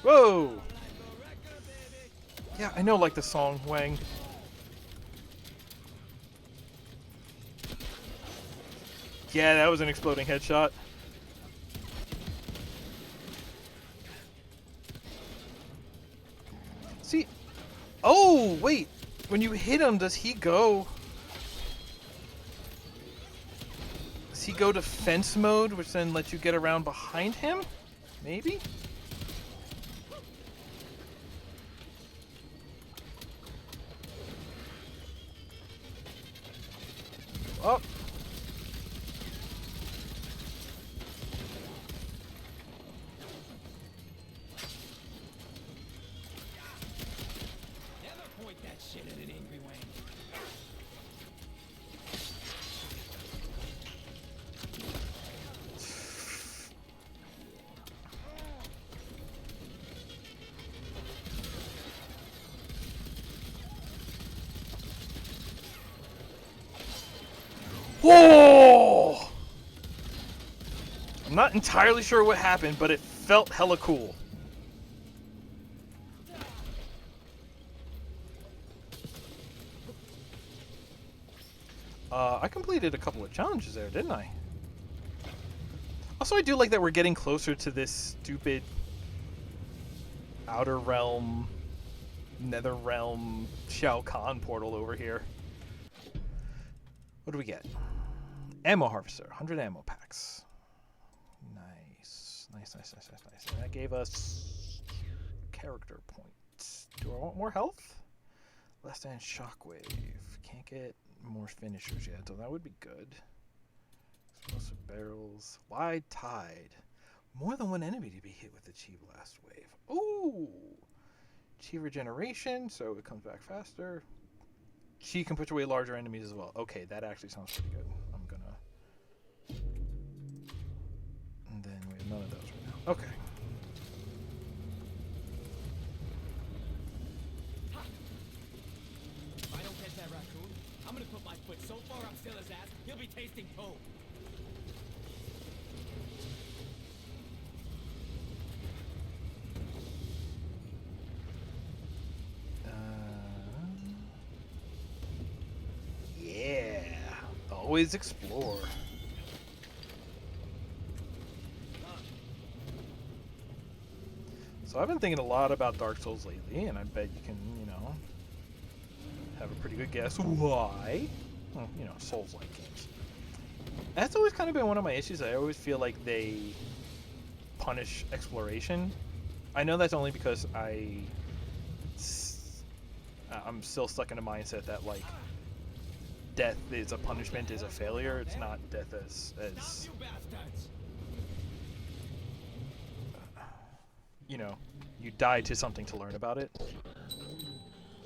Whoa! Yeah, I know, like the song, Wang. Yeah, that was an exploding headshot. See? Oh, wait. When you hit him, does he go... Does he go defense mode, which then lets you get around behind him? Maybe? Oh. Never point that shit at an angry Wayne. Whoa! I'm not entirely sure what happened, but it felt hella cool. I completed a couple of challenges there, didn't I? Also, I do like that we're getting closer to this stupid Outer Realm, Nether Realm, Shao Kahn portal over here. What do we get? Ammo harvester, 100 ammo packs. Nice. Nice. And that gave us character points. Do I want more health? Less than shockwave. Can't get more finishers yet, so that would be good. Explosive barrels. Wide tide. More than one enemy to be hit with the Chi Blast wave. Ooh! Chi regeneration, so it comes back faster. Chi can push away larger enemies as well. Okay, that actually sounds pretty good. I'm gonna... And then we have none of those right now. Okay. If I don't catch that raccoon, I'm gonna put my foot so far up Stilla's ass, he'll be tasting poo. Yeah. Always explore. So I've been thinking a lot about Dark Souls lately, and I bet you can, have a pretty good guess why. Well, Souls-like games. That's always kind of been one of my issues. I always feel like they punish exploration. I know that's only because I'm still stuck in a mindset that, like, death is a punishment, is a failure. It's not death as you know, you die to something to learn about it.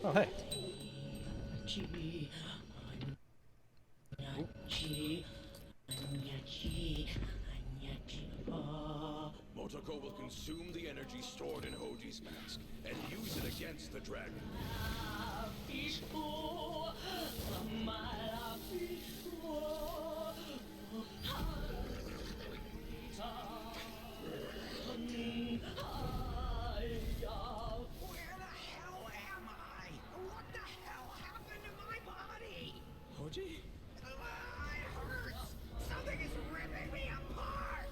Oh, hey. Motoko will consume the energy stored in Hoji's mask and use it against the dragon. Hoji? Something is ripping me apart!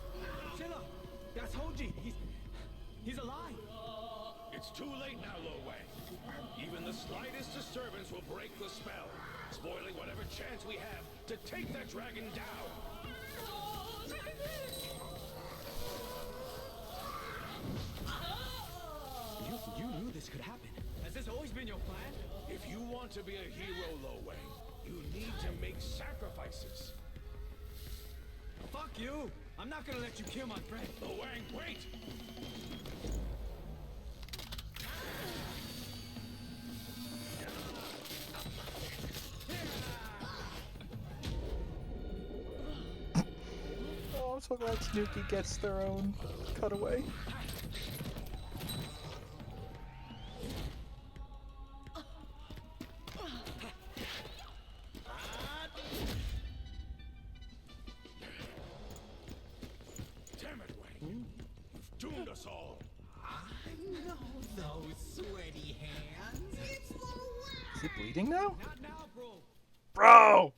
Silla! That's Hoji! He's alive! It's too late now, Lo Wang. Even the slightest disturbance will break the spell, spoiling whatever chance we have to take that dragon down. You knew this could happen. Has this always been your plan? If you want to be a hero, Lo Wang, you need to make sacrifices. Fuck you! I'm not gonna let you kill my friend. Lo Wang, wait! Oh, I'm so glad Snooky gets their own cutaway. Damn it, Wang. You've doomed us all. I know those sweaty hands. It's Lo Wang. Is it bleeding now? Not now, bro! Bro!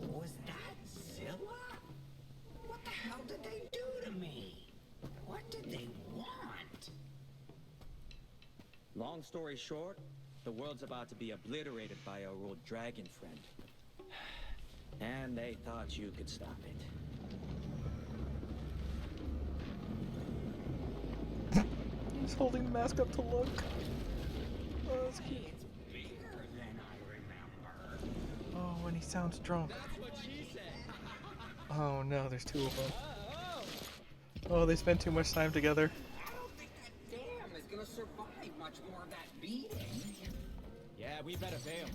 Was that Zilla? What the hell did they do to me? What did they want? Long story short, the world's about to be obliterated by our old dragon friend. And they thought you could stop it. He's holding the mask up to look. Oh, that's cute. It's bigger than I remember. Oh, and he sounds drunk. That's what she said. Oh no, there's two of them. Oh, they spent too much time together. I don't think that dam is gonna survive much more of that beating. Yeah, we better bail.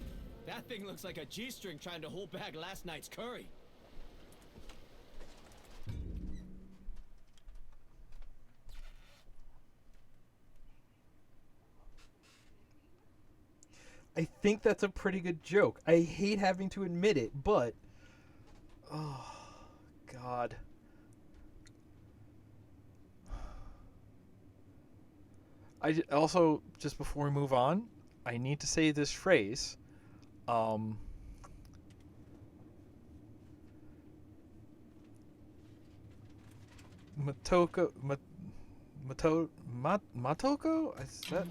That thing looks like a G-string trying to hold back last night's curry. I think that's a pretty good joke. I hate having to admit it, but... Oh, God. Also, just before we move on, I need to say this phrase. Matoko? Is that...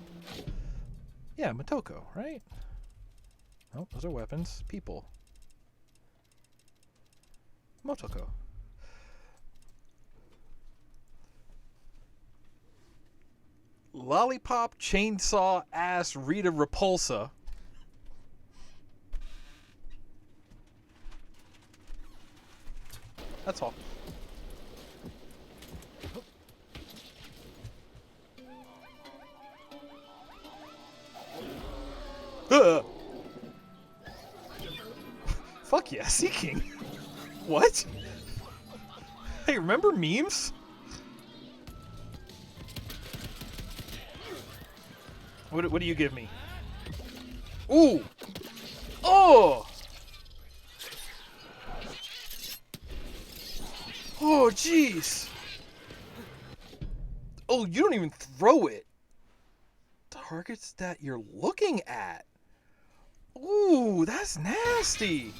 Yeah, Motoko, right? Oh, those are weapons. People. Motoko. Lollipop, chainsaw, ass, Rita Repulsa. That's all. Fuck yeah, Seeking. What? Hey, remember memes? What do you give me? Ooh! Oh! Oh, jeez! Oh, you don't even throw it. Targets that you're looking at. Ooh, that's nasty.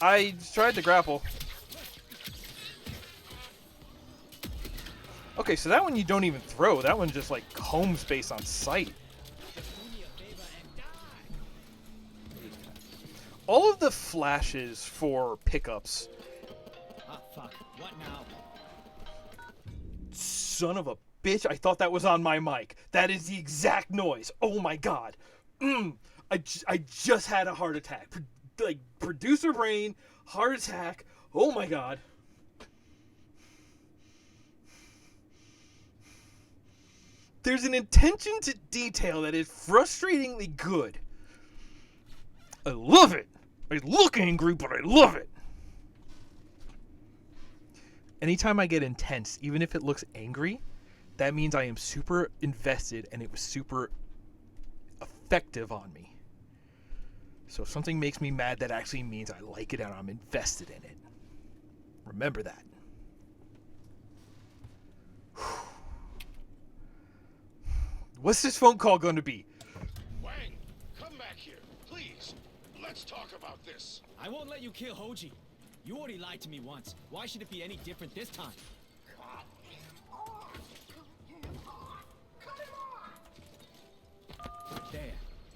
I tried to grapple. Okay, so that one you don't even throw. That one just like combs based on sight. All of the flashes for pickups. Ah, fuck. What now? Son of a bitch, I thought that was on my mic. That is the exact noise. Oh my god. I just had a heart attack. Like, producer brain, heart attack. Oh my god. There's an attention to detail that is frustratingly good. I love it. I look angry, but I love it. Anytime I get intense, even if it looks angry, that means I am super invested and it was super effective on me. So if something makes me mad, that actually means I like it and I'm invested in it. Remember that. What's this phone call going to be? Wang, come back here, please. Let's talk about this. I won't let you kill Hoji. You already lied to me once. Why should it be any different this time? Cut him off! Cut him off! Cut him off! There.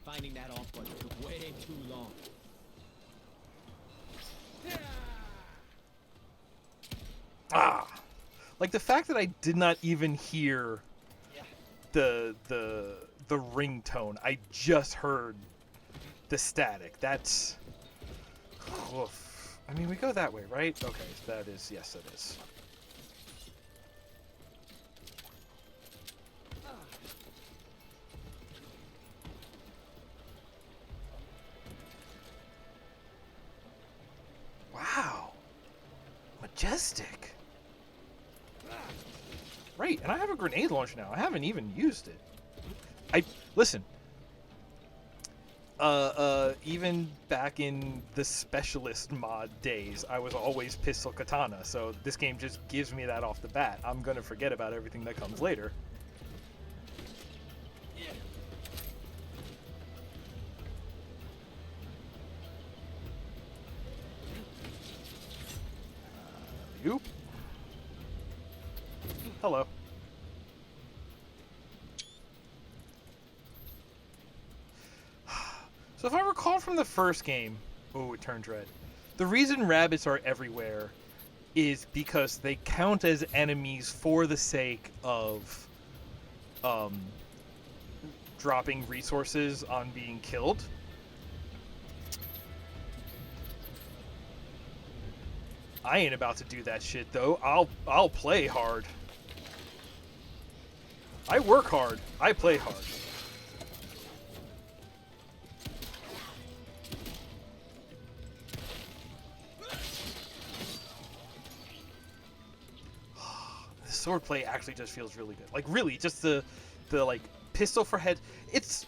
Finding that off button took way too long. Like the fact that I did not even hear the ringtone. I just heard the static. That's oof. I mean, we go that way, right? Okay, that is, yes, it is. Wow. Majestic. Right, and I have a grenade launcher now. I haven't even used it. Listen. Even back in the specialist mod days, I was always pistol katana, so this game just gives me that off the bat. I'm gonna forget about everything that comes later. You? Hello. So if I recall from the first game, oh, it turned red. The reason rabbits are everywhere is because they count as enemies for the sake of dropping resources on being killed. I ain't about to do that shit though. I'll play hard. I work hard. I play hard. The swordplay actually just feels really good. Like really, just the like pistol for head. It's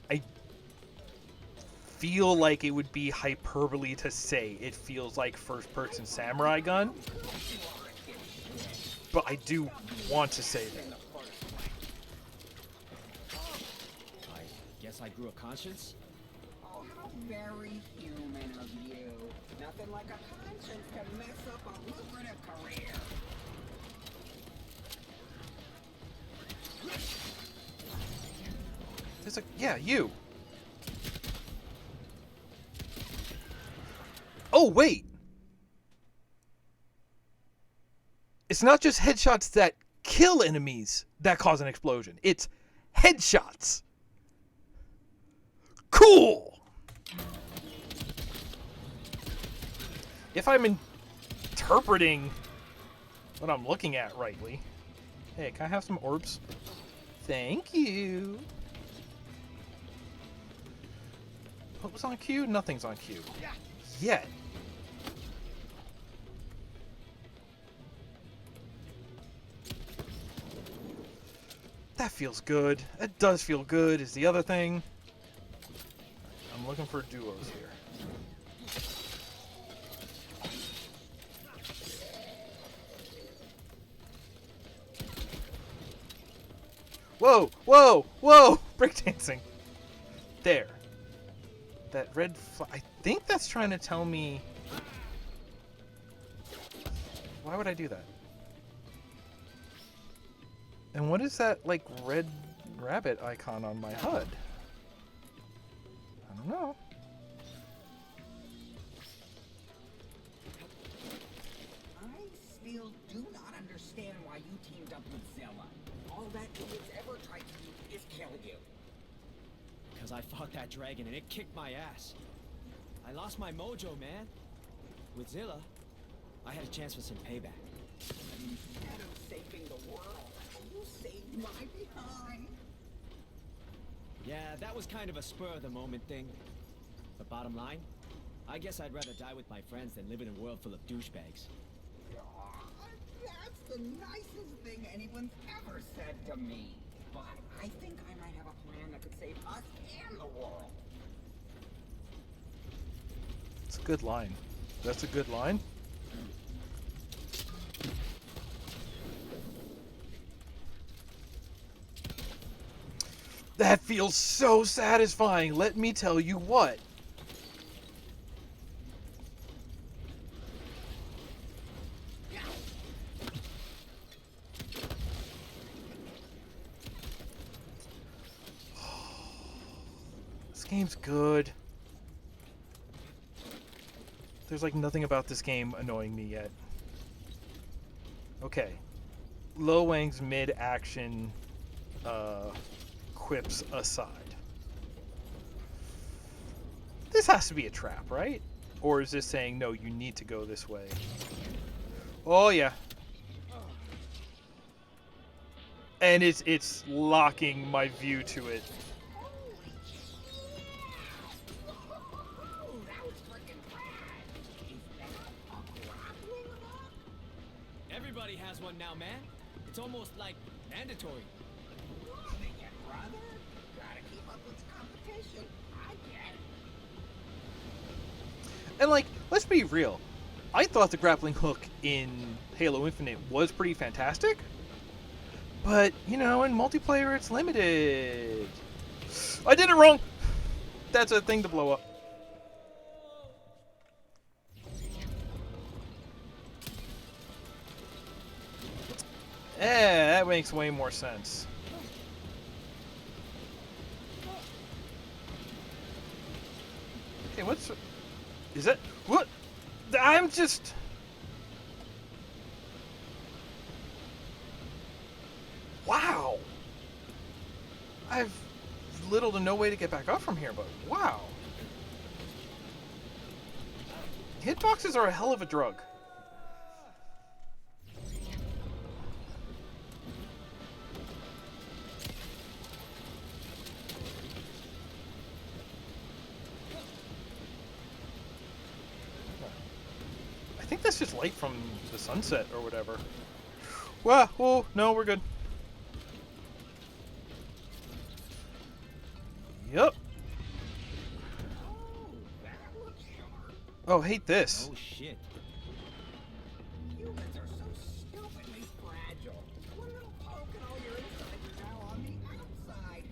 I feel like it would be hyperbole to say it feels like first-person samurai gun, but I do want to say that. I guess I grew a conscience? Oh, how very human of you. Nothing like a conscience can mess up a lucrative career. There's a yeah, you. Oh, wait! It's not just headshots that kill enemies that cause an explosion. It's headshots. Cool! If I'm interpreting what I'm looking at rightly. Hey, can I have some orbs? Thank you. What was on cue? Nothing's on cue. Yet. That feels good. That does feel good, is the other thing. I'm looking for duos here. Whoa! Whoa! Whoa! Breakdancing. There. That red I think that's trying to tell me... Why would I do that? And what is that, like, red rabbit icon on my HUD? I don't know. times I fought that dragon and it kicked my ass. I lost my mojo, man. With Zilla, I had a chance for some payback. Instead of saving the world, you saved my behind. Yeah, that was kind of a spur-of-the-moment thing. But bottom line, I guess I'd rather die with my friends than live in a world full of douchebags. Aw, that's the nicest thing anyone's ever said to me. But I think I might have a plan that could save us and the world. It's a good line. That's a good line. That feels so satisfying, let me tell you what. This game's good. There's like nothing about this game annoying me yet. Okay. Lo Wang's mid-action quips aside. This has to be a trap, right? Or is this saying, no, you need to go this way? Oh, yeah. And it's locking my view to it. Everybody has one now, man. It's almost like mandatory. Brother, gotta keep up with the competition. I get it. And like, let's be real. I thought the grappling hook in Halo Infinite was pretty fantastic. But, you know, in multiplayer it's limited. I did it wrong! That's a thing to blow up. That makes way more sense. Okay, what's... Is that... What? I'm just... Wow! I've little to no way to get back up from here, but wow. Hitboxes are a hell of a drug. I think that's just light from the sunset or whatever. Wow, oh, no, we're good. Yep. Oh, hate this. Oh shit. Humans are so stupidly fragile. One little poke and all your insides are now on the outside.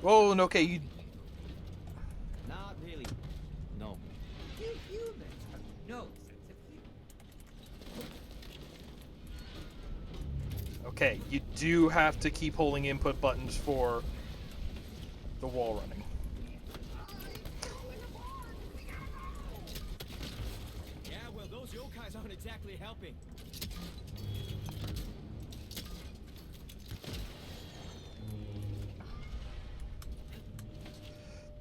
Oh, and okay, you... Not really. No. You humans have no sense of humor. Okay, you do have to keep holding input buttons for the wall running. Yeah, well, those yokais aren't exactly helping.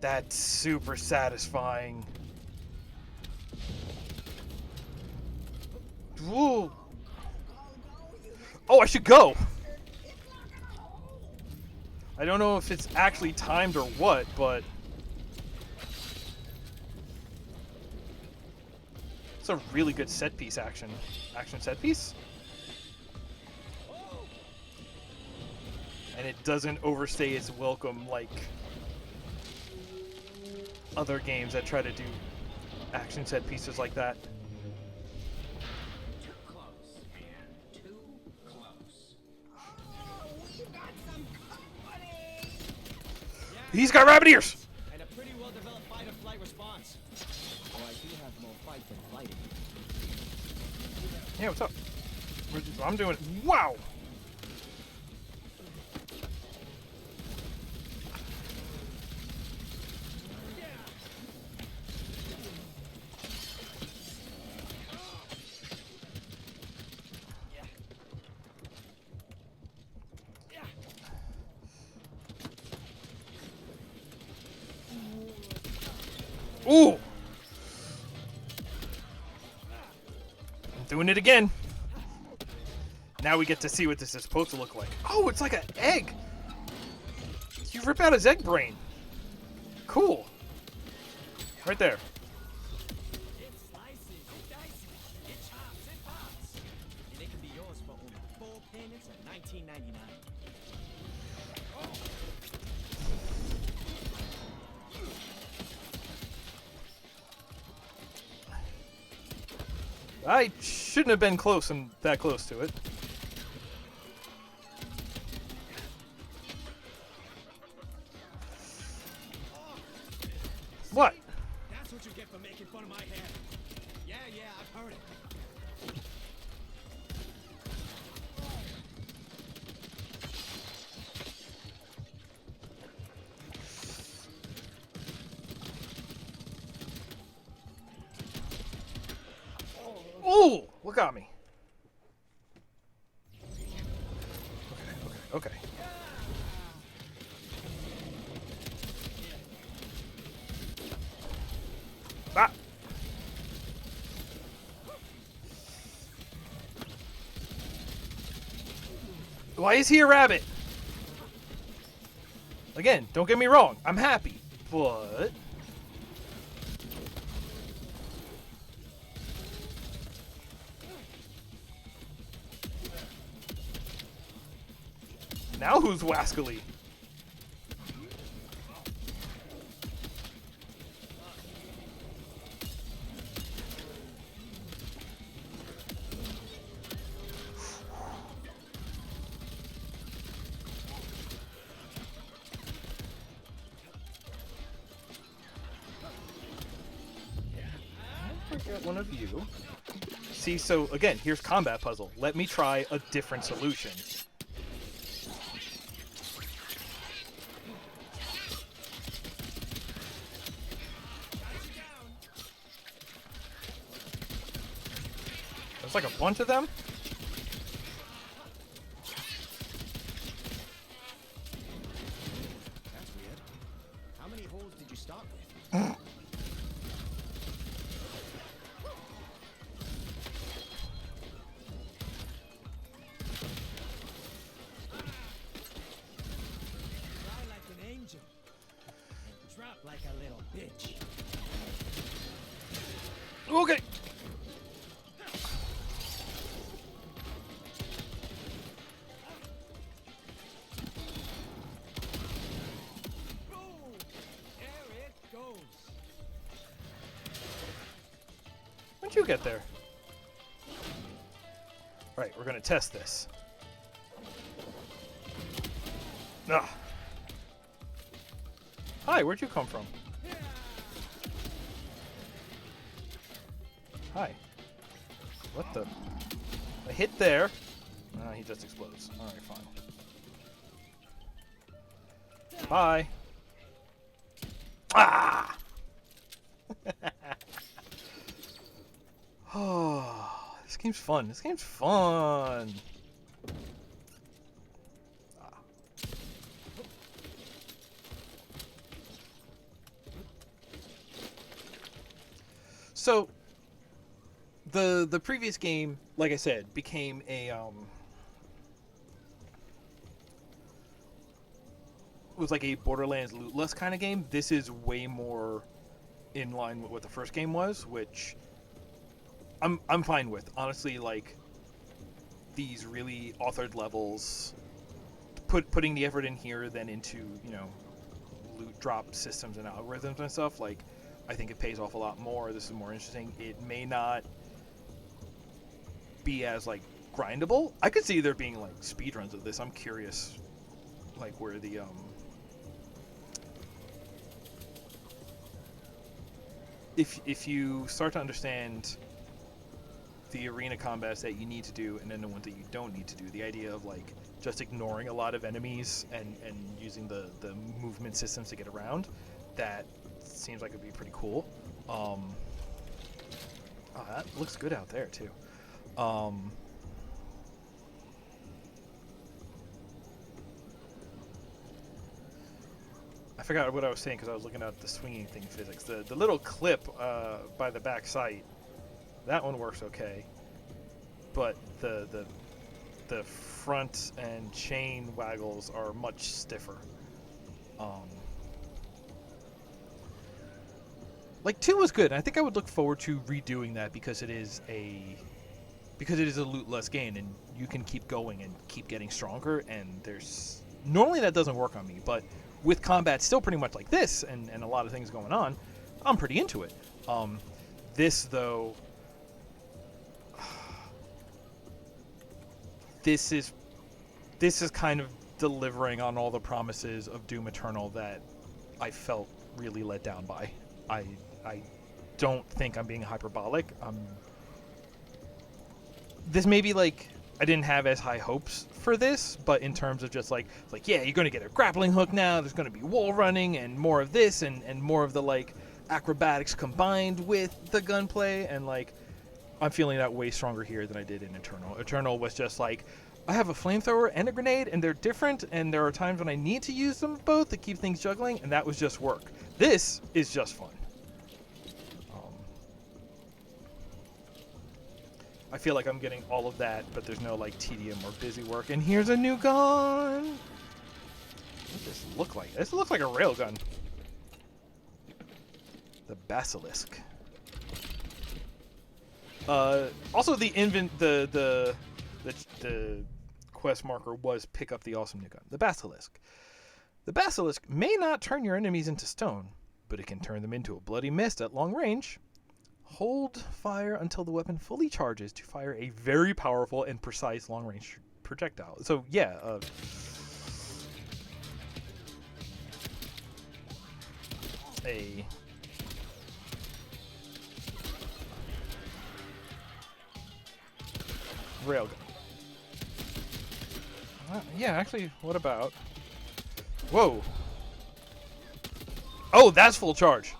That's super satisfying. Whoa. Oh, I should go! I don't know if it's actually timed or what, but... It's a really good set piece action. Action set piece? And it doesn't overstay its welcome like other games that try to do action set pieces like that. Too close, man. Too close. Oh, we've got some company! He's got rabbit ears! And a pretty well-developed fight-or-flight response. Oh, I do have more fight than flighting. Yeah, what's up? I'm doing... Wow! Ooh! I'm doing it again. Now we get to see what this is supposed to look like. Oh, it's like an egg. You rip out his egg brain. Cool. Right there. It slices, it dices, it chops, it pops. And it can be yours for only 4 payments of $19.99. I shouldn't have been that close to it. What? That's what you get for making fun of my hair. Yeah, I've heard it. Ooh! What got me? Okay. Ah! Why is he a rabbit? Again, don't get me wrong. I'm happy, but... Now who's wascally? Forget one of you. See, so again, here's combat puzzle. Let me try a different solution. There's like a bunch of them. That's weird. How many holes did you start with? Fly like an angel and drop like a little bitch. Okay. Boom! There it goes. When'd you get there? Right, we're gonna test this. Ugh. Hi, where'd you come from? Hi. What the? I hit there. He just explodes. Alright, fine. Bye. Ah! Oh, this game's fun. This game's fun. Ah. So, the previous game, like I said, became a was like a Borderlands lootless kind of game. This is way more in line with what the first game was, which I'm fine with. Honestly, like these really authored levels, putting the effort in here than into, you know, loot drop systems and algorithms and stuff, like I think it pays off a lot more. This is more interesting. It may not be as like grindable. I could see there being like speedruns of this. I'm curious like where the if you start to understand the arena combats that you need to do and then the ones that you don't need to do, the idea of like just ignoring a lot of enemies and using the movement systems to get around, that seems like it'd be pretty cool. Oh, that looks good out there too. I forgot what I was saying because I was looking at the swinging thing physics. The little clip by the back sight, that one works okay, but the front and chain waggles are much stiffer. Like 2 was good. And I think I would look forward to redoing that because it is a lootless game and you can keep going and keep getting stronger. And there's normally that doesn't work on me, but with combat still pretty much like this and a lot of things going on, I'm pretty into it. This though, this is kind of delivering on all the promises of Doom Eternal that I felt really let down by. I don't think I'm being hyperbolic. This may be like I didn't have as high hopes for this, but in terms of just like yeah, you're gonna get a grappling hook now. There's gonna be wall running and more of this and more of the like acrobatics combined with the gunplay, and like I'm feeling that way stronger here than I did in Eternal. Eternal was just like I have a flamethrower and a grenade, and they're different, and there are times when I need to use them both to keep things juggling, and that was just work. This is just fun. I feel like I'm getting all of that, but there's no like tedium or busy work. And here's a new gun. What does this look like? This looks like a railgun. The Basilisk. Also, the quest marker was pick up the awesome new gun, the Basilisk. The Basilisk may not turn your enemies into stone, but it can turn them into a bloody mist at long range. Hold fire until the weapon fully charges to fire a very powerful and precise long-range projectile. So yeah, a railgun. Yeah, actually, what about? Whoa! Oh, that's full charge.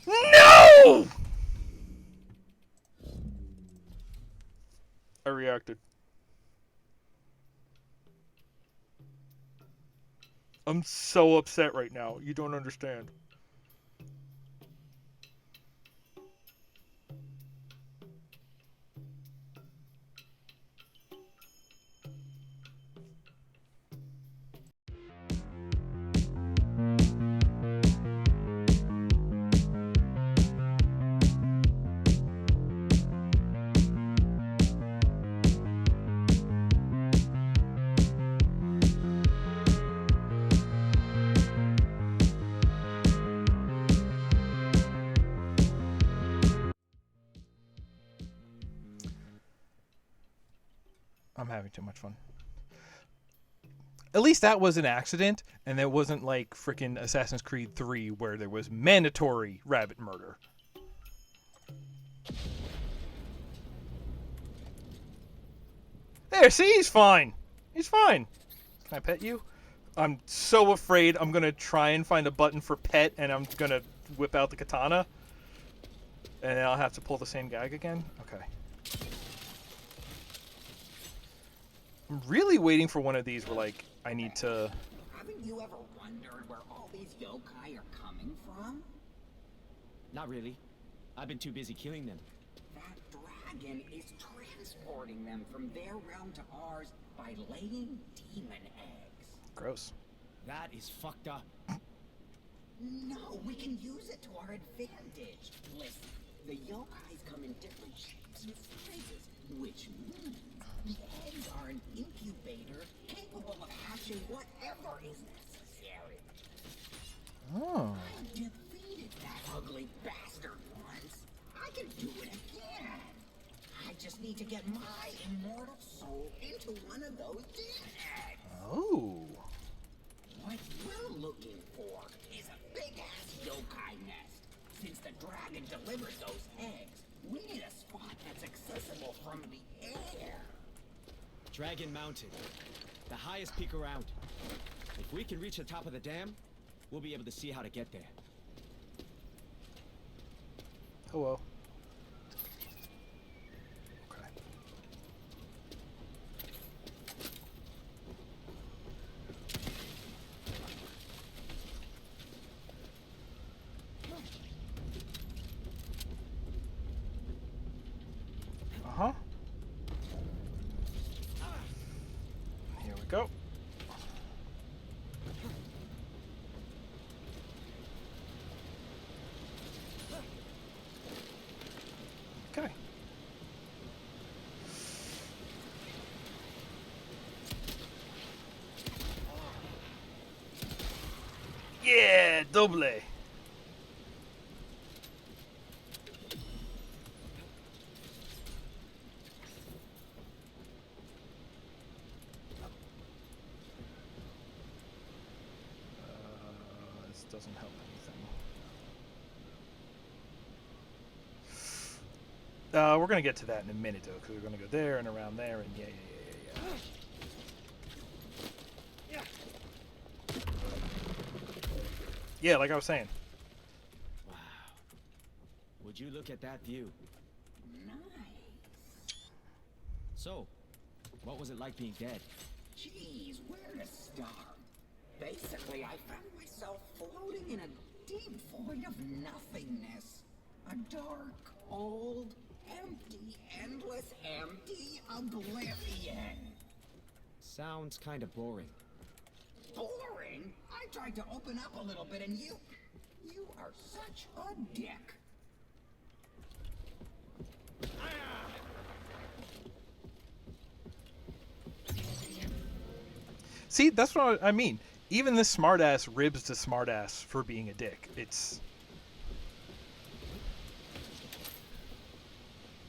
No! I reacted. I'm so upset right now. You don't understand. I'm having too much fun. At least that was an accident, and it wasn't like freaking Assassin's Creed 3 where there was mandatory rabbit murder. There, see? He's fine. He's fine. Can I pet you? I'm so afraid I'm going to try and find a button for pet, and I'm going to whip out the katana. And then I'll have to pull the same gag again? Okay. I'm really waiting for one of these where, like, I need to... Haven't you ever wondered where all these yokai are coming from? Not really. I've been too busy killing them. That dragon is transporting them from their realm to ours by laying demon eggs. Gross. That is fucked up. No, we can use it to our advantage. Listen, the yokais come in different shapes and sizes, which means the eggs are an incubator capable of hatching whatever is necessary. Oh. I defeated that ugly bastard once. I can do it again. I just need to get my immortal soul into one of those demon eggs. Oh. What we're looking for is a big-ass yokai nest. Since the dragon delivers those eggs, we need a spot that's accessible from the air. Dragon Mountain. The highest peak around. If we can reach the top of the dam, we'll be able to see how to get there. Hello. Okay. Uh-huh. Here we go. Okay. Yeah, double. This doesn't help anything. We're gonna get to that in a minute, though, because we're gonna go there and around there, and yeah. Yeah, like I was saying. Wow. Would you look at that view? Nice. So, what was it like being dead? Jeez, where to start? Basically, I found myself floating in a deep void of nothingness. A dark, cold, empty, endless, empty oblivion. Sounds kind of boring. Boring? I tried to open up a little bit and you are such a dick. See, that's what I mean. Even this smartass ribs the smartass for being a dick. It's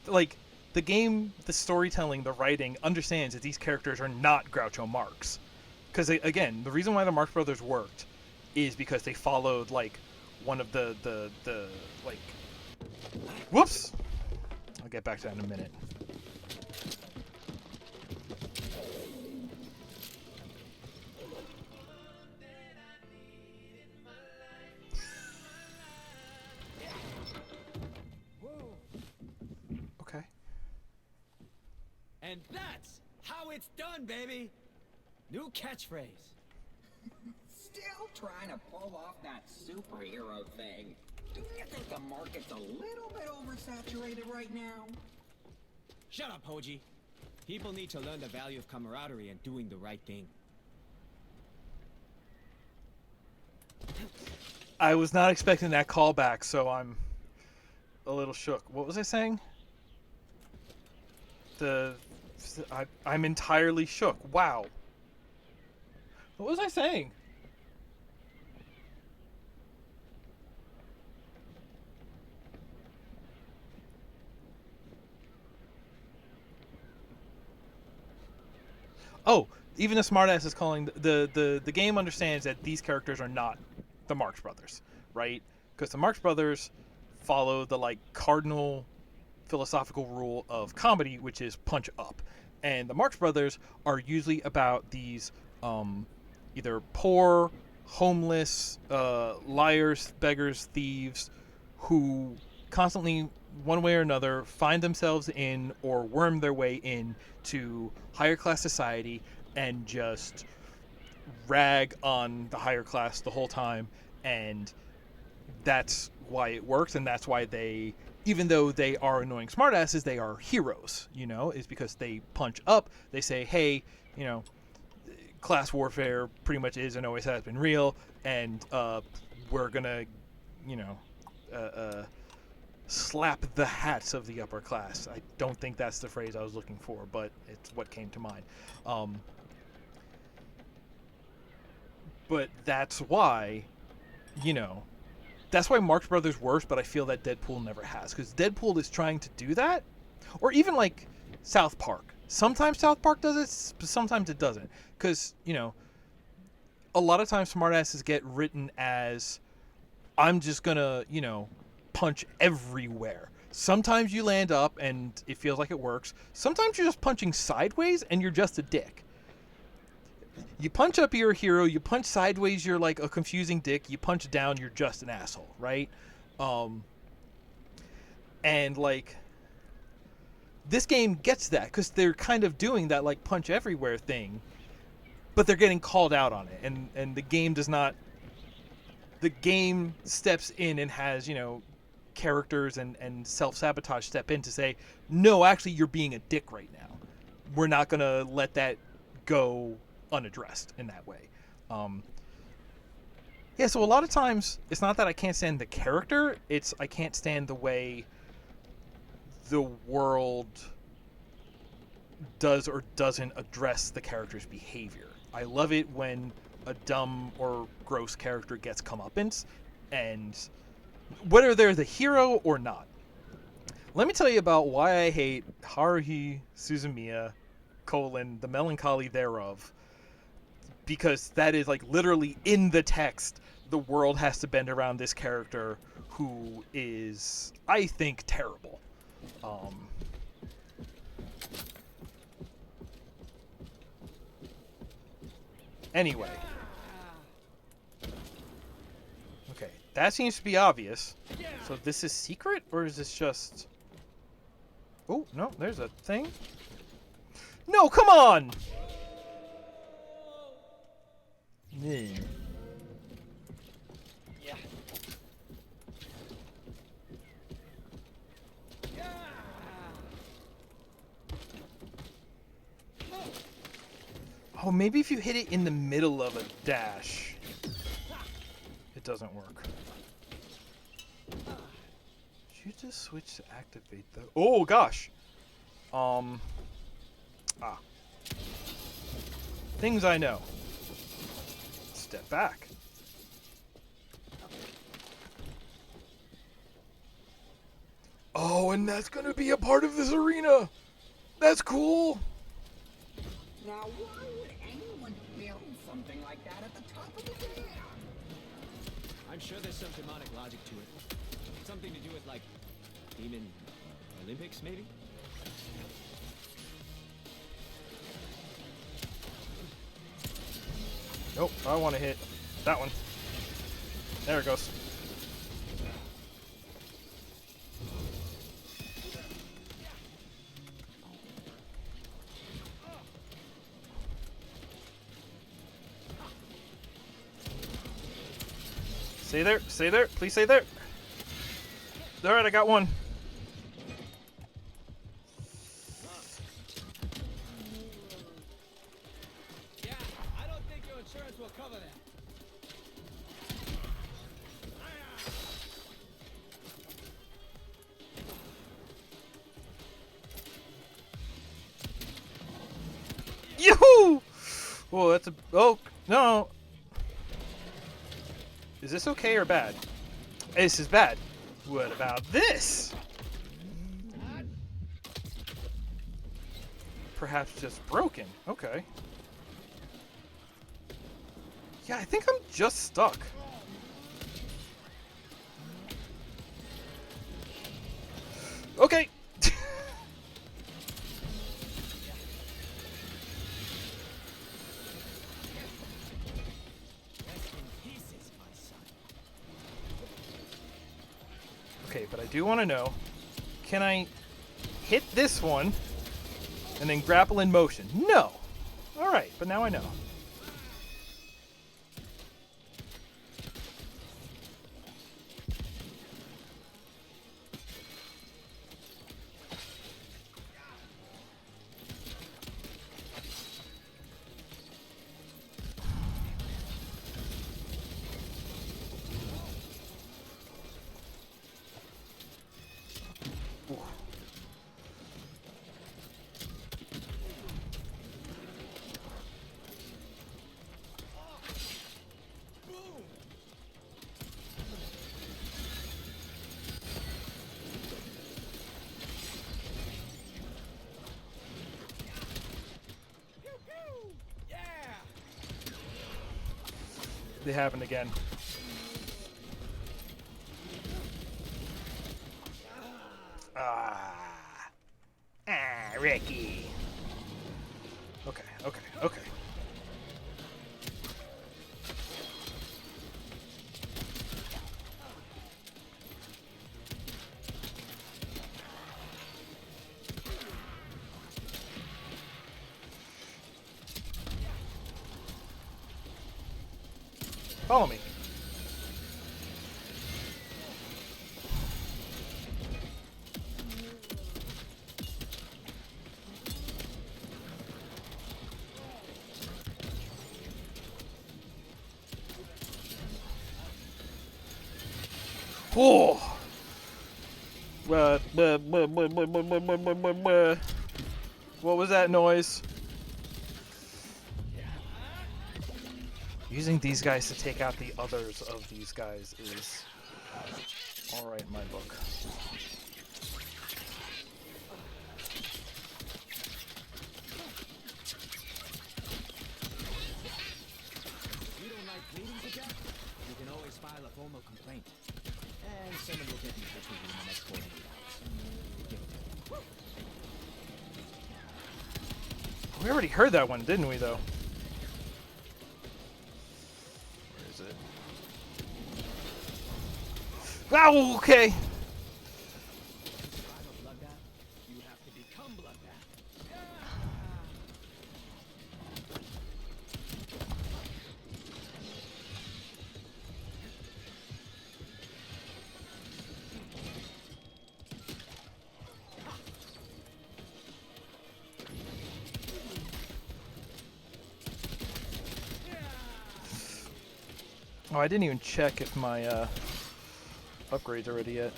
like the game, the storytelling, the writing understands that these characters are not Groucho Marx. Because again, the reason why the Marx Brothers worked is because they followed like one of the like. Whoops. I'll get back to that in a minute. Okay. And that's how it's done, baby! New catchphrase. Still trying to pull off that superhero thing. Do you think the market's a little bit oversaturated right now? Shut up, Hoji. People need to learn the value of camaraderie and doing the right thing. I was not expecting that callback, so I'm a little shook. What was I saying? I'm entirely shook. Wow. What was I saying? Oh, even the smartass is calling the game understands that these characters are not the Marx Brothers, right? Because the Marx Brothers follow the like cardinal philosophical rule of comedy, which is punch up, and the Marx Brothers are usually about these either poor, homeless, liars, beggars, thieves, who constantly, one way or another, find themselves in or worm their way in to higher class society and just rag on the higher class the whole time. And that's why it works, and that's why they, even though they are annoying smartasses, they are heroes, you know, is because they punch up. They say, hey, you know, class warfare pretty much is and always has been real, and we're gonna, you know, slap the hats of the upper class. I don't think that's the phrase I was looking for, but it's what came to mind. But that's why, you know, that's why Marx Brothers works, but I feel that Deadpool never has, because Deadpool is trying to do that, or even like South Park. Sometimes South Park does it, but sometimes it doesn't, because, you know, a lot of times smartasses get written as, I'm just gonna, you know, punch everywhere. Sometimes you land up and it feels like it works. Sometimes you're just punching sideways and you're just a dick. You punch up, you're a hero. You punch sideways, you're like a confusing dick. You punch down, you're just an asshole, right? And like, this game gets that because they're kind of doing that like punch everywhere thing, but they're getting called out on it, and the game does not. The game steps in and has, you know, characters and self-sabotage step in to say, no, actually you're being a dick right now. We're not gonna let that go unaddressed in that way. Yeah, so a lot of times it's not that I can't stand the character, it's I can't stand the way the world does or doesn't address the character's behavior. I love it when a dumb or gross character gets comeuppance, and whether they're the hero or not. Let me tell you about why I hate Haruhi Suzumiya, the melancholy thereof, because that is like literally in the text, the world has to bend around this character who is, I think, terrible. Anyway. Okay, that seems to be obvious. So this is secret, or is this just... Oh, no, there's a thing. No, come on! Yeah. Oh, maybe if you hit it in the middle of a dash, it doesn't work. Should you just switch to activate the... Oh, gosh! Things I know. Step back. Oh, and that's gonna be a part of this arena! That's cool! Now, why would anyone build something like that at the top of the dam? I'm sure there's some demonic logic to it. Something to do with, like, demon Olympics, maybe? Nope, I want to hit that one. There it goes. Stay there, stay there, please stay there. Alright, I got one. Yeah, I don't think your insurance will cover that. Yoo-hoo! Whoa, that's a... Oh, no. Is this okay or bad? This is bad. What about this? Perhaps just broken. Okay. Yeah, I think I'm just stuck. Okay. Okay, but I do want to know, can I hit this one and then grapple in motion? No. All right, but now I know. They happen again. Ricky. Okay, okay, okay. Follow me. Oh. What was that noise? Using these guys to take out the others of these guys is alright in my book. You don't like bleeding to death? You can always file a formal complaint. And someone will get in touch with you in the next 48 hours. Give it to me. We already heard that one, didn't we, though? Where is it? Wow, okay. Survive a bloodbath, you have to become bloodbath. Oh, I didn't even check if my upgrade's already yet.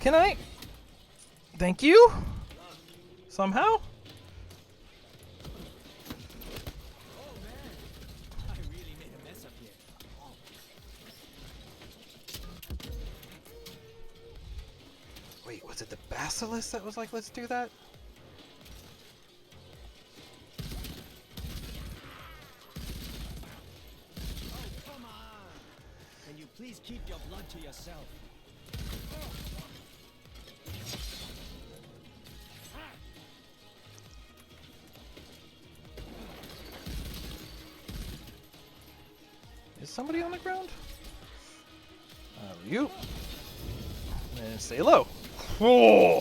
Can I? Thank you? Somehow? Oh man, I really made a mess up here. Wait, was it the Basilisk that was like, let's do that? Oh, come on! Can you please keep your blood to yourself? Is somebody on the ground? You. And stay low. Oh!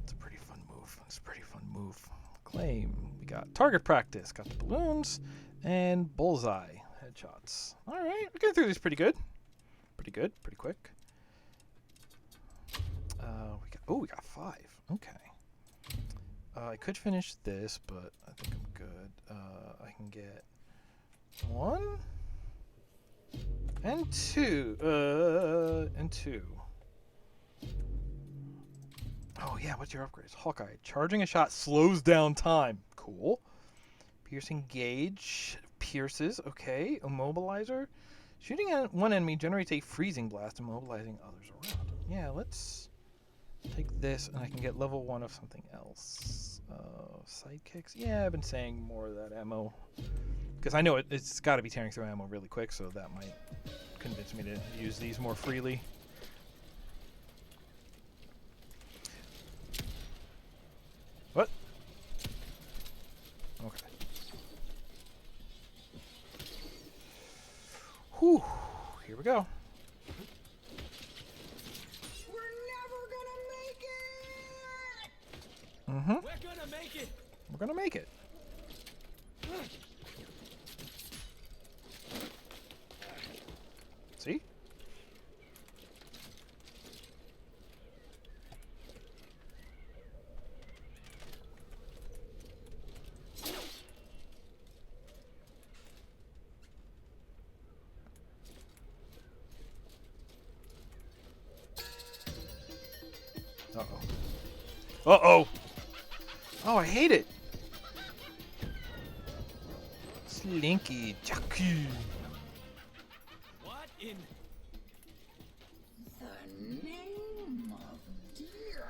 It's a pretty fun move. It's a pretty fun move. Claim. We got target practice. Got the balloons and bullseye headshots. All right, we're getting through these pretty good. Pretty good. Pretty quick. We got 5. Okay. I could finish this, but I think I'm good. I can get 1 and 2. And 2. Oh yeah, what's your upgrades? Hawkeye. Charging a shot slows down time. Cool. Piercing gauge. Pierces. Okay. Immobilizer. Shooting at one enemy generates a freezing blast, immobilizing others around. Yeah, let's take this, and I can get level 1 of something else. Sidekicks. Yeah, I've been saying more of that ammo. Because I know it's got to be tearing through ammo really quick, so that might convince me to use these more freely. What? Okay. Whew. Here we go. Mm-hmm. We're gonna make it! We're gonna make it. See? Uh-oh. Uh-oh! Oh, I hate it! Slinky Jackie. What in... The name of deer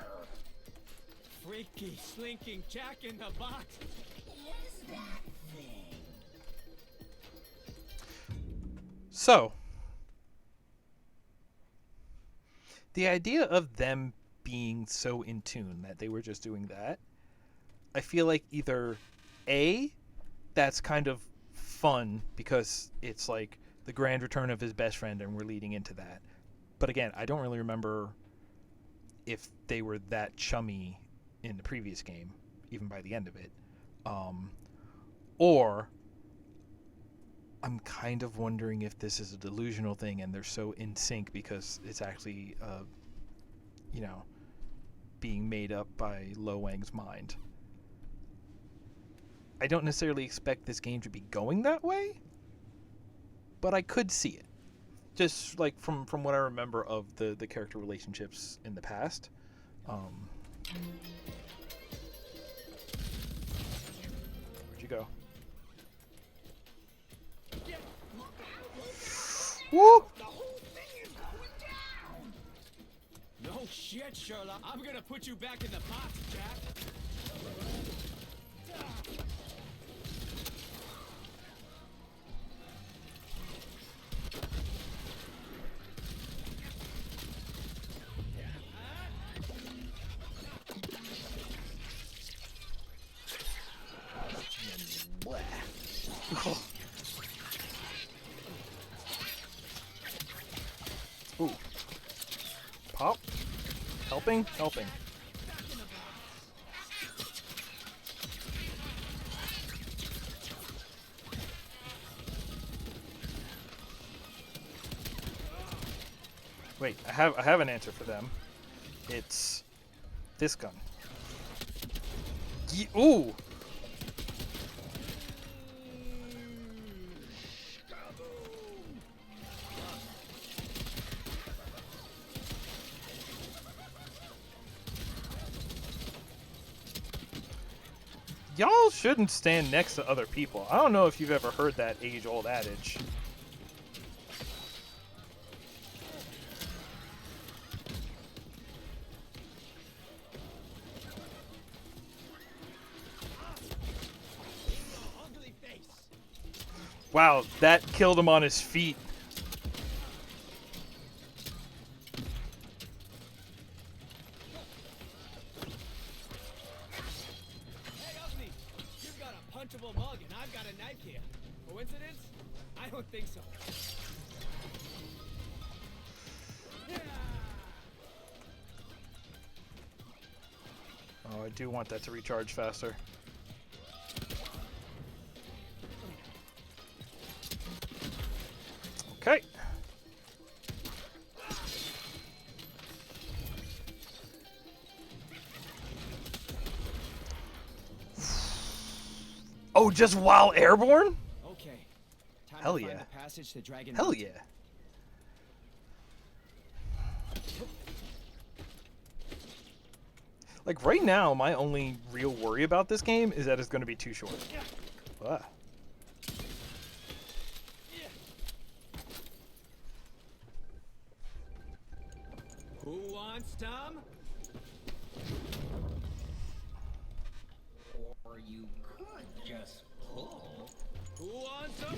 Freaky, slinking Jack in the Box! is that thing. So, the idea of them being so in tune that they were just doing that, I feel like either A, that's kind of fun because it's like the grand return of his best friend and we're leading into that. But again, I don't really remember if they were that chummy in the previous game, even by the end of it. Or I'm kind of wondering if this is a delusional thing and they're so in sync because it's actually, being made up by Lo Wang's mind. I don't necessarily expect this game to be going that way, but I could see it. Just like from what I remember of the character relationships in the past. Where'd you go? Whoop! No shit, Sherlock. I'm gonna put you back in the box, Jack. Ooh. Pop. Helping. Wait, I have an answer for them. It's this gun. Ooh. Y'all shouldn't stand next to other people. I don't know if you've ever heard that age-old adage. Wow, that killed him on his feet. Punchable mug, and I've got a knife here. Coincidence? I don't think so. Oh, I do want that to recharge faster. Okay. Oh, just while airborne? Okay. Time Hell to find yeah. the passage to Dragon Hell Nite. yeah. Like right now, my only real worry about this game is that it's going to be too short. Ah. Who wants some? Or you could just pull. Who wants some?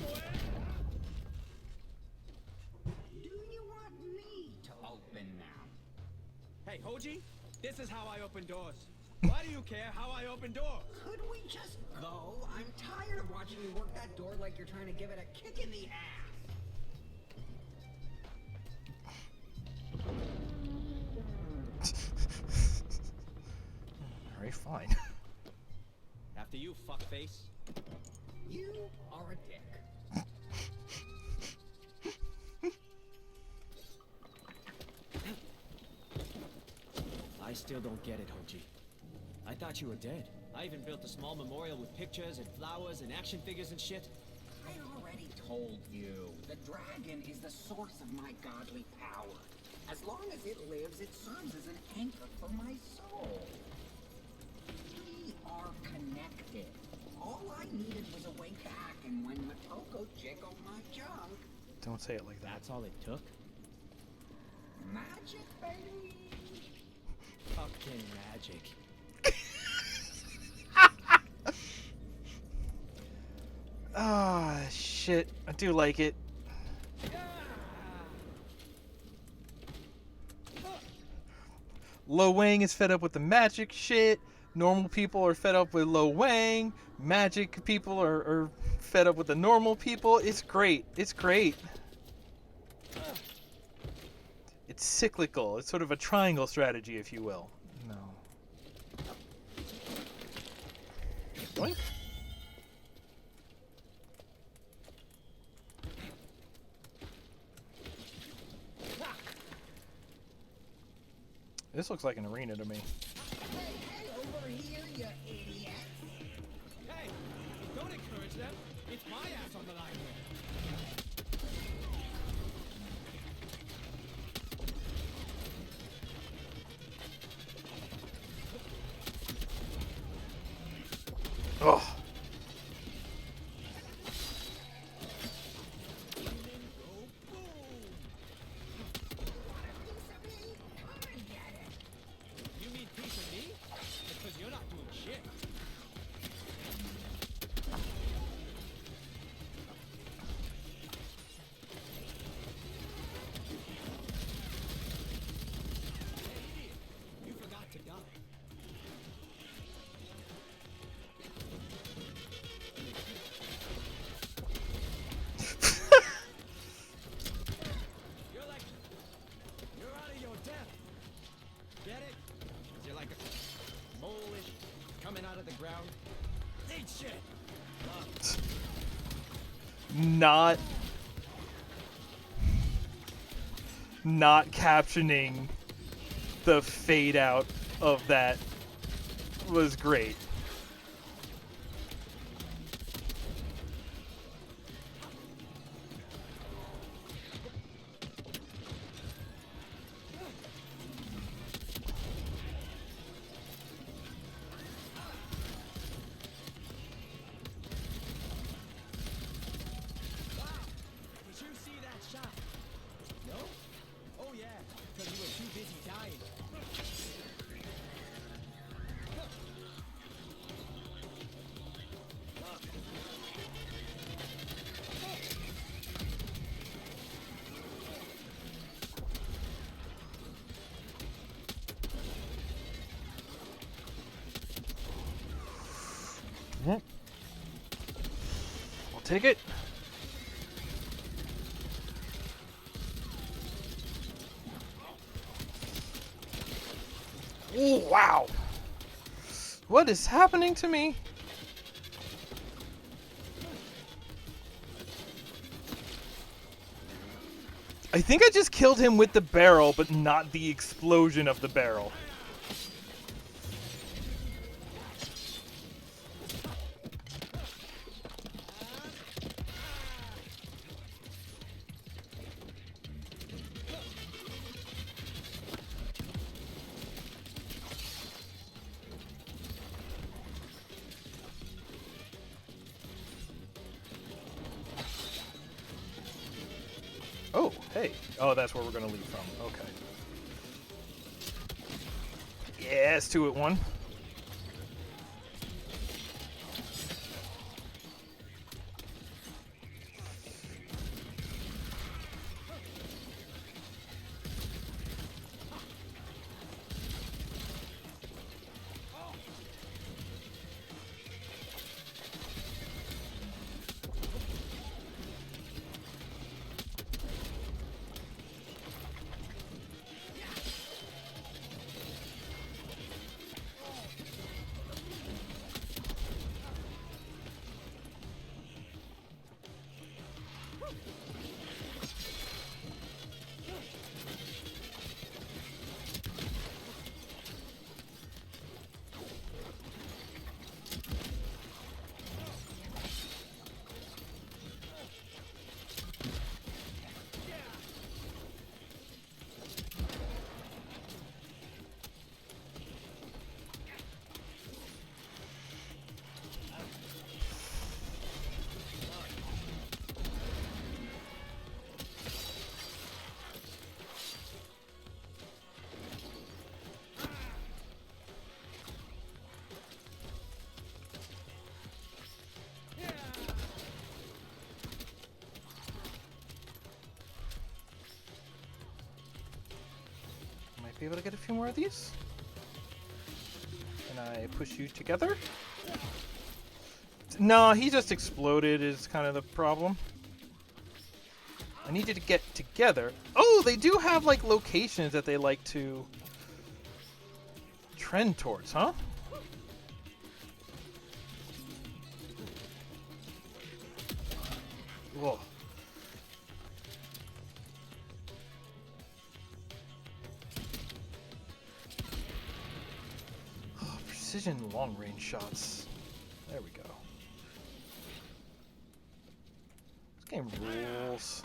Do you want me to open now? Hey, Hoji, this is how I open doors. Why do you care how I open doors? Could we just go? I'm tired of watching you work that door like you're trying to give it a kick in the ass. Alright, fine. After you, fuckface. You are a dick. I still don't get it, Hoji. I thought you were dead. I even built a small memorial with pictures and flowers and action figures and shit. I already told you. The dragon is the source of my godly power. As long as it lives, it serves as an anchor for my soul. We are connected. All I needed was a way back, and when Matoko jiggled my junk, Don't say it like that. That's all it took? magic, baby. Fucking magic. Ah, shit. I do like it. Lo Wang is fed up with the magic shit. Normal people are fed up with Lo Wang. Magic people are fed up with the normal people. It's great. It's great. It's cyclical. It's sort of a triangle strategy, if you will. No. Doink. This looks like an arena to me. Hey, over here, you idiot. Hey, don't encourage them. It's my ass on the line here. Ugh. You mean piece of me? Because you're not doing shit. Hey, idiot. You forgot to die. You're out of your depth. Get it? 'Cause you're like a mole-ish coming out of the ground. Eat shit. Not captioning the fade out of that was great. Did you see that shot? No? Oh yeah, because you were too busy dying. I'll take it. Oh, wow. What is happening to me? I think I just killed him with the barrel, but not the explosion of the barrel. Oh, hey. Oh, that's where we're going to leave from. Okay. Yes, 2 at 1. Be able to get a few more of these. Can I push you together? No, he just exploded is kind of the problem. I need you to get together. Oh, they do have, like, locations that they like to trend towards, huh? Whoa. Oh, precision long-range shots. There we go. This game rules.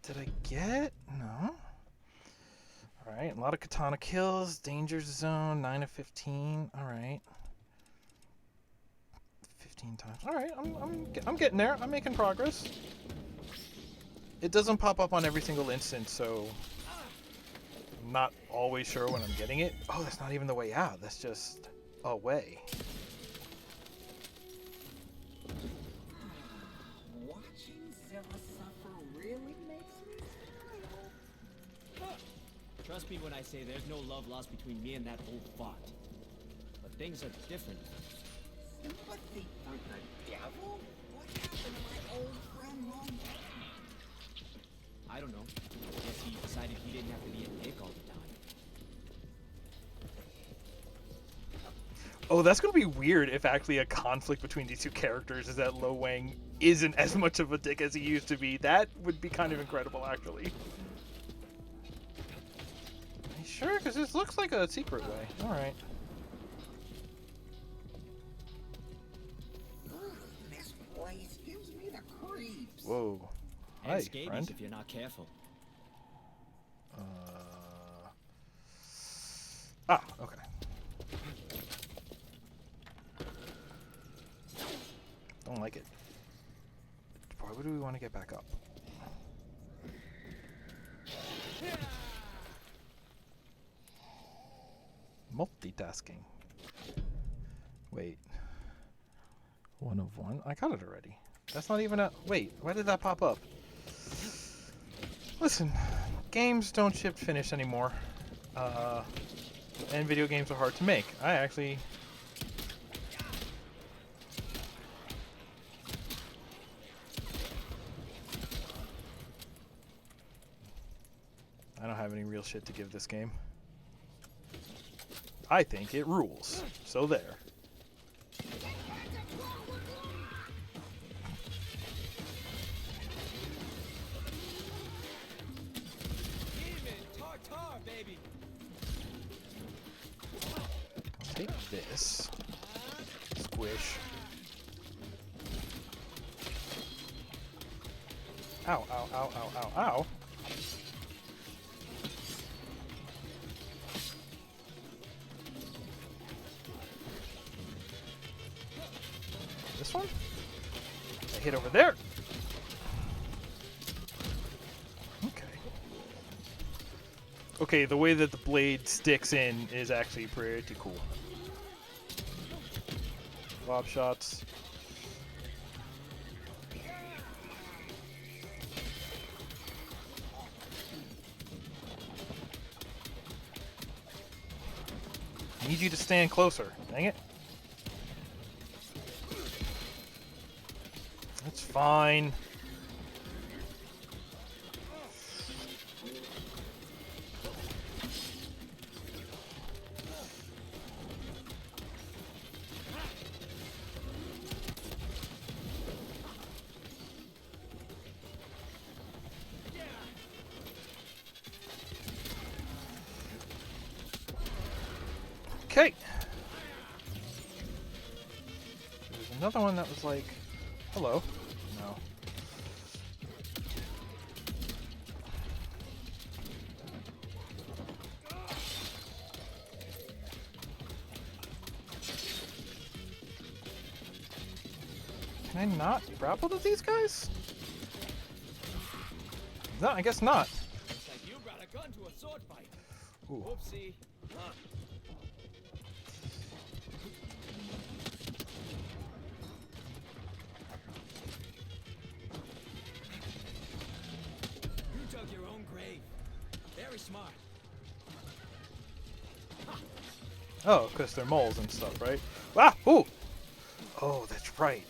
Did I get? No. Alright, a lot of katana kills. Danger zone, 9 of 15. Alright. 15 times. Alright, I'm getting there. I'm making progress. It doesn't pop up on every single instance, so I'm not always sure when I'm getting it. Oh, that's not even the way out. That's just a way. Watching Zilla suffer really makes me smile. Trust me when I say there's no love lost between me and that old fart. But things are different. Sympathy for the devil? What happened to my old friend Long? I don't know. I guess he decided he didn't have to be a dick all the time. Oh, that's going to be weird if actually a conflict between these two characters is that Lo Wang isn't as much of a dick as he used to be. That would be kind of incredible, actually. Are you sure? Because this looks like a secret way. Alright. This place gives me the creeps. Whoa. And Hi, scabies friend. if you're not careful. Ah, okay. Don't like it. Why would we want to get back up? Multitasking. Wait. 1 of 1? I got it already. That's not even a... Wait, why did that pop up? Listen, games don't ship finished anymore. And video games are hard to make. I actually... I don't have any real shit to give this game. I think it rules. So there. Tartar, baby. I'll take this. Squish. Ow, ow, ow, ow, ow, ow. This one? I hit over there. Okay. Okay, the way that the blade sticks in is actually pretty cool. Lob shots. I need you to stand closer. Dang it. That's fine. Okay. There's another one that was like, hello. No. Can I not grapple to these guys? No, I guess not. Looks like you brought a gun to a sword fight. Ooh. Whoopsie. You dug your own grave. Very smart. Oh, because they're moles and stuff, right? Ah! Ooh! Oh, that's right.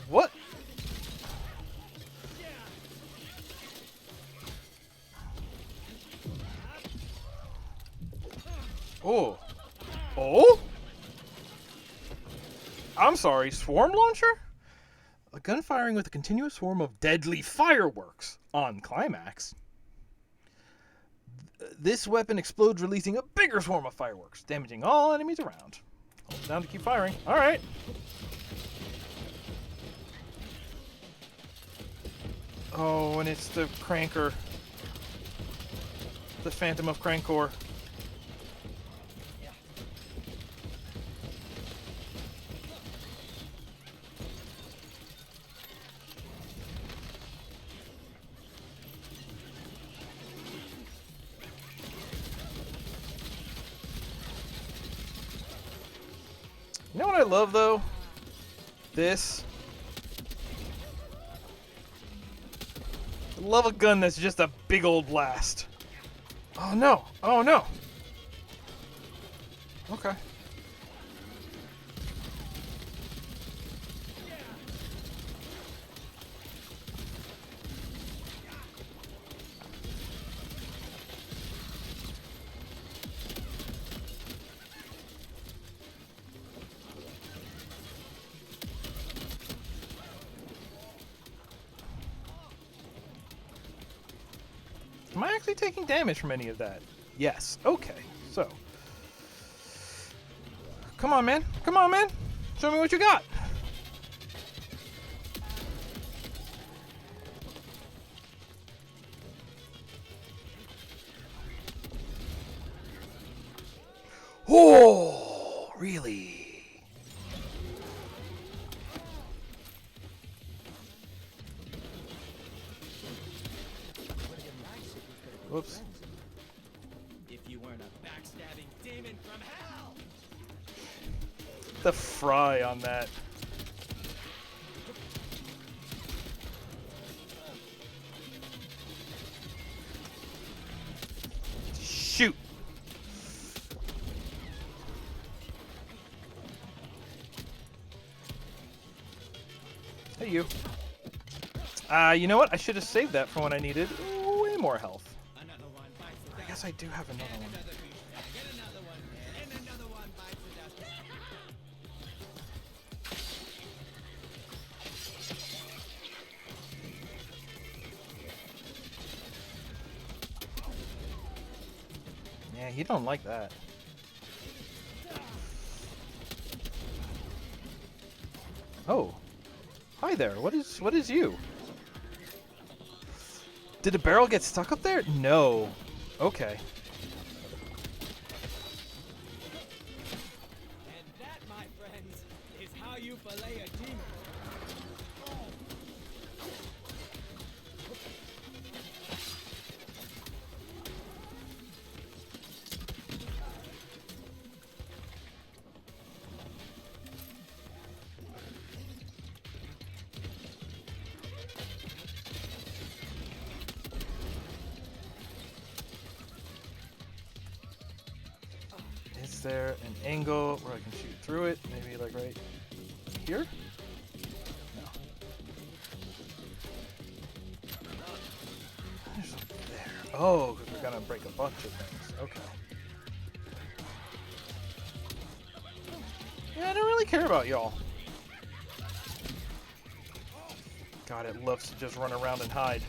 What? Oh. Oh? I'm sorry, swarm launcher? A gun firing with a continuous swarm of deadly fireworks on climax. This weapon explodes, releasing a bigger swarm of fireworks, damaging all enemies around. Hold down to keep firing. Alright. Oh, and it's the Cranker. The Phantom of Crankor. You know what I love, though? This. I love a gun that's just a big old blast. Oh, no. Oh, no. Okay. Am I actually taking damage from any of that? Yes. Okay. So. Come on, man. Come on, man. Show me what you got. Oh, really? Whoops. If you weren't a backstabbing demon from hell! The fry on that. Shoot. Hey, you. You know what? I should have saved that for when I needed way more health. Another one bites the I dust. guess I do have another one. Another piece. Get another one. And another one bites the dust. Yeah, he don't like that. Oh. Hi there. What is you? Did the barrel get stuck up there? No. Okay. And that, my friends, is how you fillet a demon. Is there an angle where I can shoot through it? Maybe like right here? No. There's something there. Oh, because we're gonna break a bunch of things. Okay. Yeah, I don't really care about y'all. God, it loves to just run around and hide.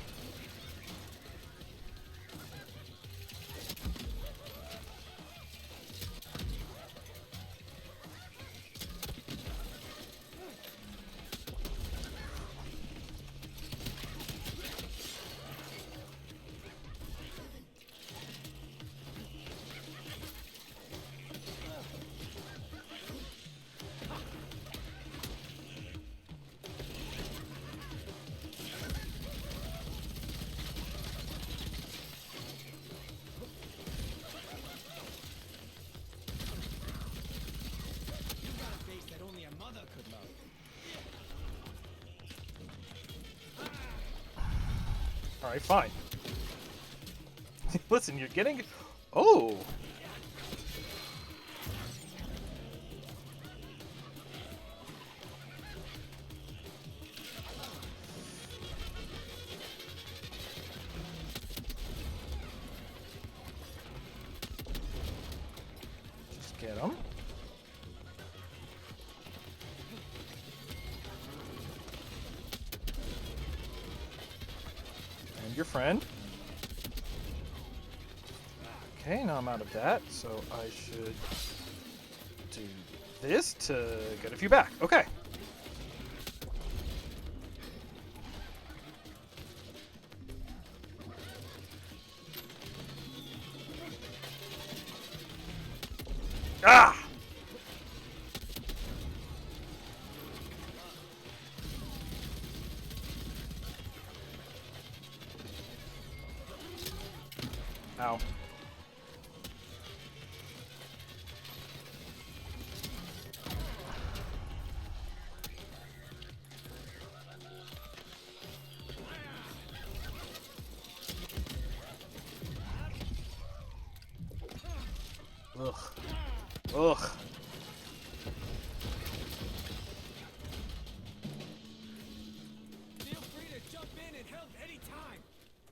You've got a face that only a mother could love. Alright, fine. Listen, you're getting... Oh! your friend. Okay, now I'm out of that, so I should do this to get a few back. Okay. Ah! Ow. Ugh. Ugh. Feel free to jump in and help anytime.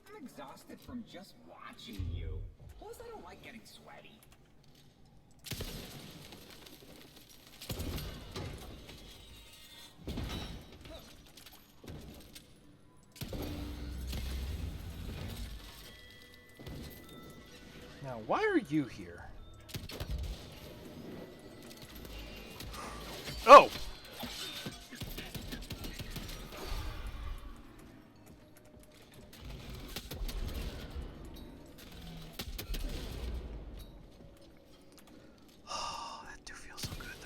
I'm exhausted from just watching you. Plus, I don't like getting sweaty. Now, why are you here? Oh! That do feel so good,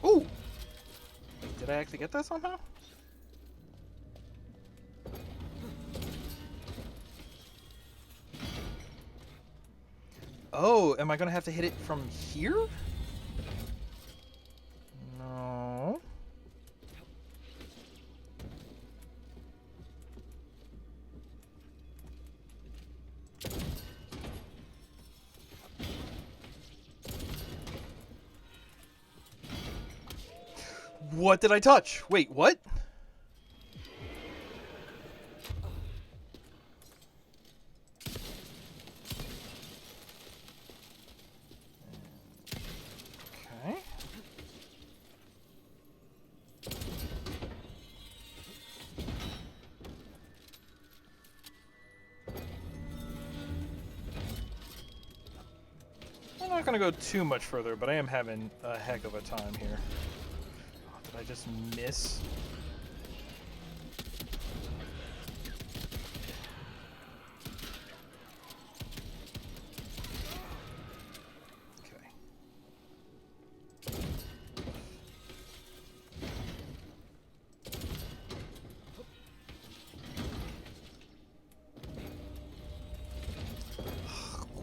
though. Ooh! Did I actually get that somehow? Oh, am I gonna have to hit it from here? No. What did I touch? Wait, what? Okay. I'm not gonna go too much further, but I am having a heck of a time here. Oh, did I just miss? Okay.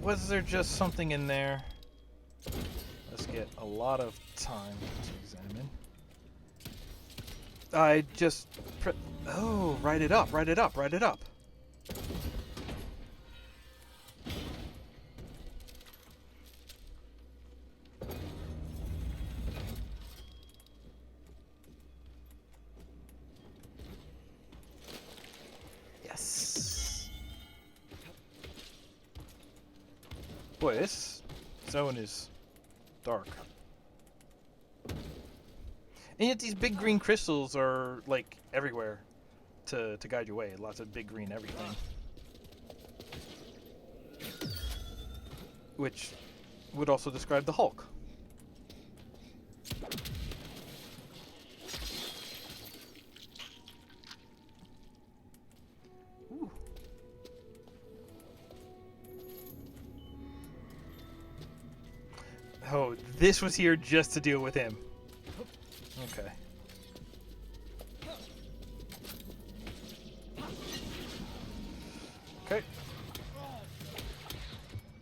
Was there just something in there? Let's get a lot of time to examine. I just... Oh, write it up, write it up, write it up. Yes. Boy, this zone is dark. And yet these big green crystals are, like, everywhere to guide your way. Lots of big green everything. Which would also describe the Hulk. Ooh. Oh, this was here just to deal with him. Okay. Okay.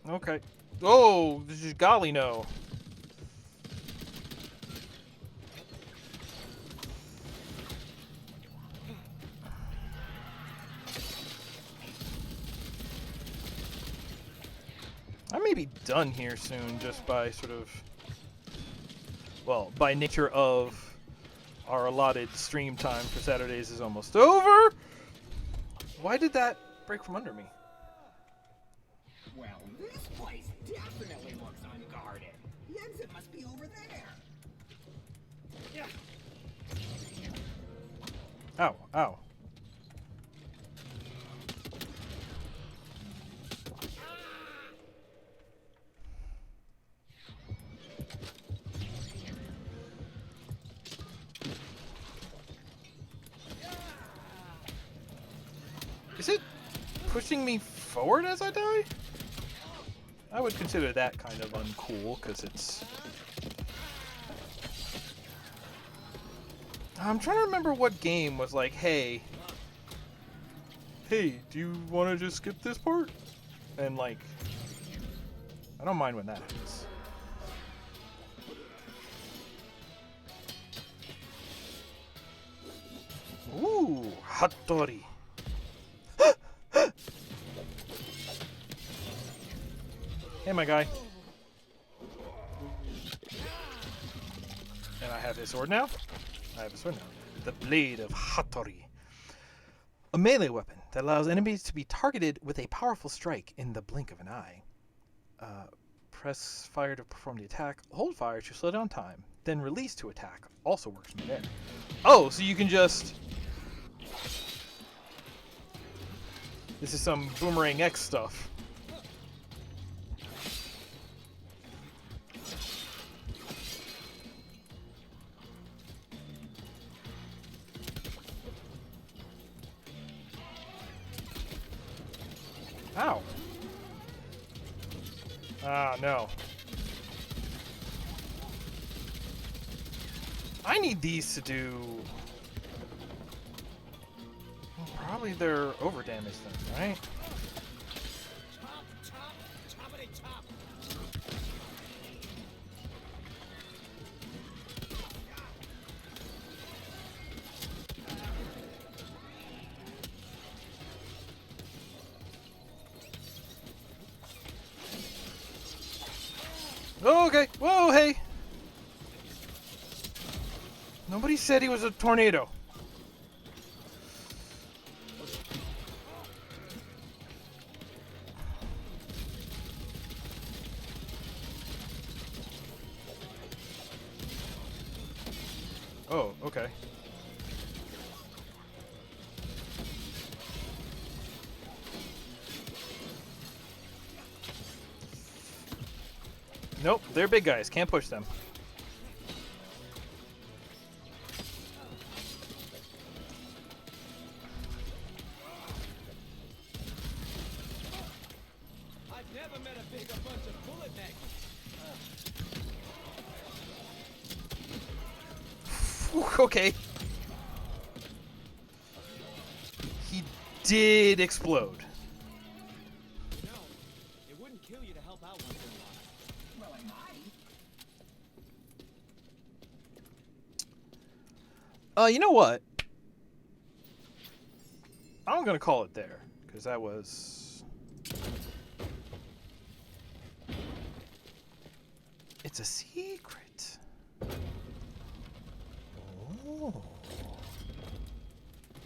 Okay. Oh, this is golly no. I may be done here soon just by sort of, well, by nature of our allotted stream time for Saturdays is almost over. Why did that break from under me? Well, this place definitely Ow, ow. Is it pushing me forward as I die? I would consider that kind of uncool, because it's... I'm trying to remember what game was like, hey, do you want to just skip this part? And like, I don't mind when that happens. Ooh, Hattori. Hey, my guy. And I have his sword now? I have a sword now. The Blade of Hattori. A melee weapon that allows enemies to be targeted with a powerful strike in the blink of an eye. Press fire to perform the attack. Hold fire to slow down time. Then release to attack. Also works from there. Oh, so you can just... This is some Boomerang X stuff. Ow. Ah, no. I need these to do... Well, probably their over damage thing, right? Oh, okay. Whoa, hey. Nobody said he was a tornado. Oh, okay. Nope, they're big guys. Can't push them. I've never met a bigger bunch of bullet magnets. Okay. He did explode. No, it wouldn't kill you to help out once in a while. Well, I might. You know what? I'm gonna call it there, because that was... It's a secret. Oh.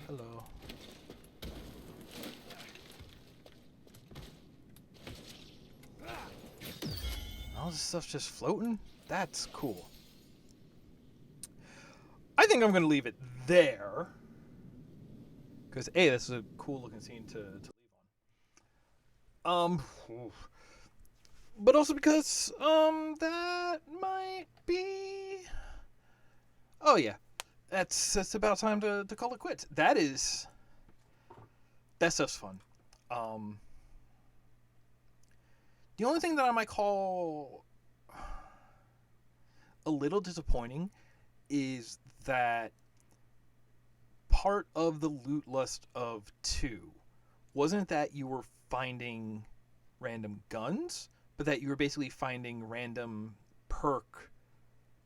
Hello. All this stuff's just floating? That's cool. I think I'm going to leave it there. Because, A, this is a cool looking scene to leave on. But also because, that might be... Oh, yeah. That's about time to call it quits. That stuff's fun. The only thing that I might call a little disappointing is that part of the loot lust of 2 wasn't that you were finding random guns, but that you were basically finding random perk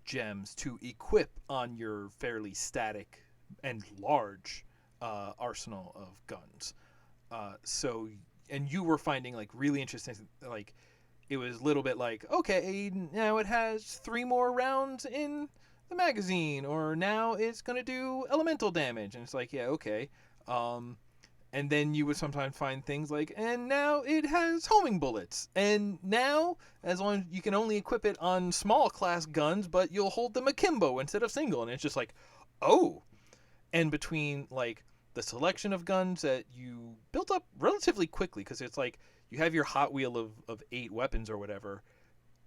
gems to equip on your fairly static and large arsenal of guns. And you were finding like really interesting, like it was a little bit like, okay, now it has 3 more rounds in the magazine, or now it's gonna do elemental damage, and it's like, yeah, okay. And then you would sometimes find things like, and now it has homing bullets, and now as long as you can only equip it on small class guns, but you'll hold them akimbo instead of single, and it's just like, oh. and between like the selection of guns that you built up relatively quickly, because it's like you have your Hot Wheel of 8 weapons or whatever,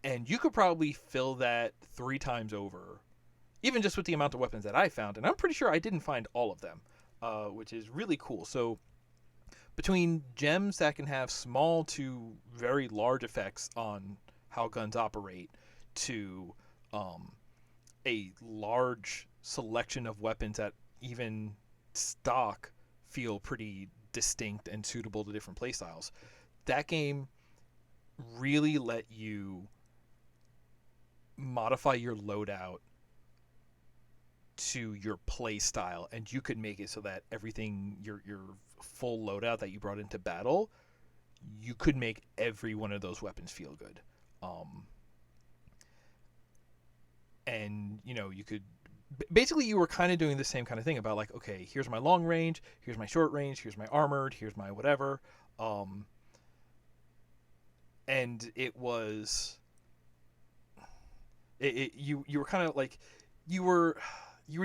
and you could probably fill that 3 times over, even just with the amount of weapons that I found. And I'm pretty sure I didn't find all of them, which is really cool. So between gems that can have small to very large effects on how guns operate, to a large selection of weapons that even stock feel pretty distinct and suitable to different playstyles, that game really let you modify your loadout to your play style, and you could make it so that everything, your full loadout that you brought into battle, you could make every one of those weapons feel good. And you could basically, you were kind of doing the same kind of thing about like, okay, here's my long range, here's my short range, here's my armored, here's my whatever. And it was you were kind of like, you were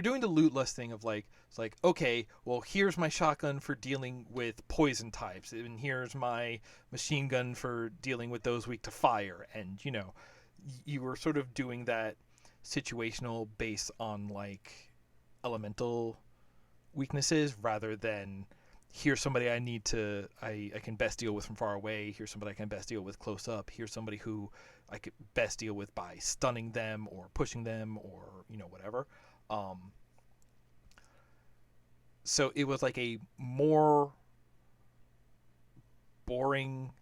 doing the lootless thing of like, it's like, okay, well, here's my shotgun for dealing with poison types, and here's my machine gun for dealing with those weak to fire. And you were sort of doing that situational based on like elemental weaknesses, rather than here's somebody I can best deal with from far away, here's somebody I can best deal with close up, here's somebody who I could best deal with by stunning them or pushing them or whatever. So it was like a more boring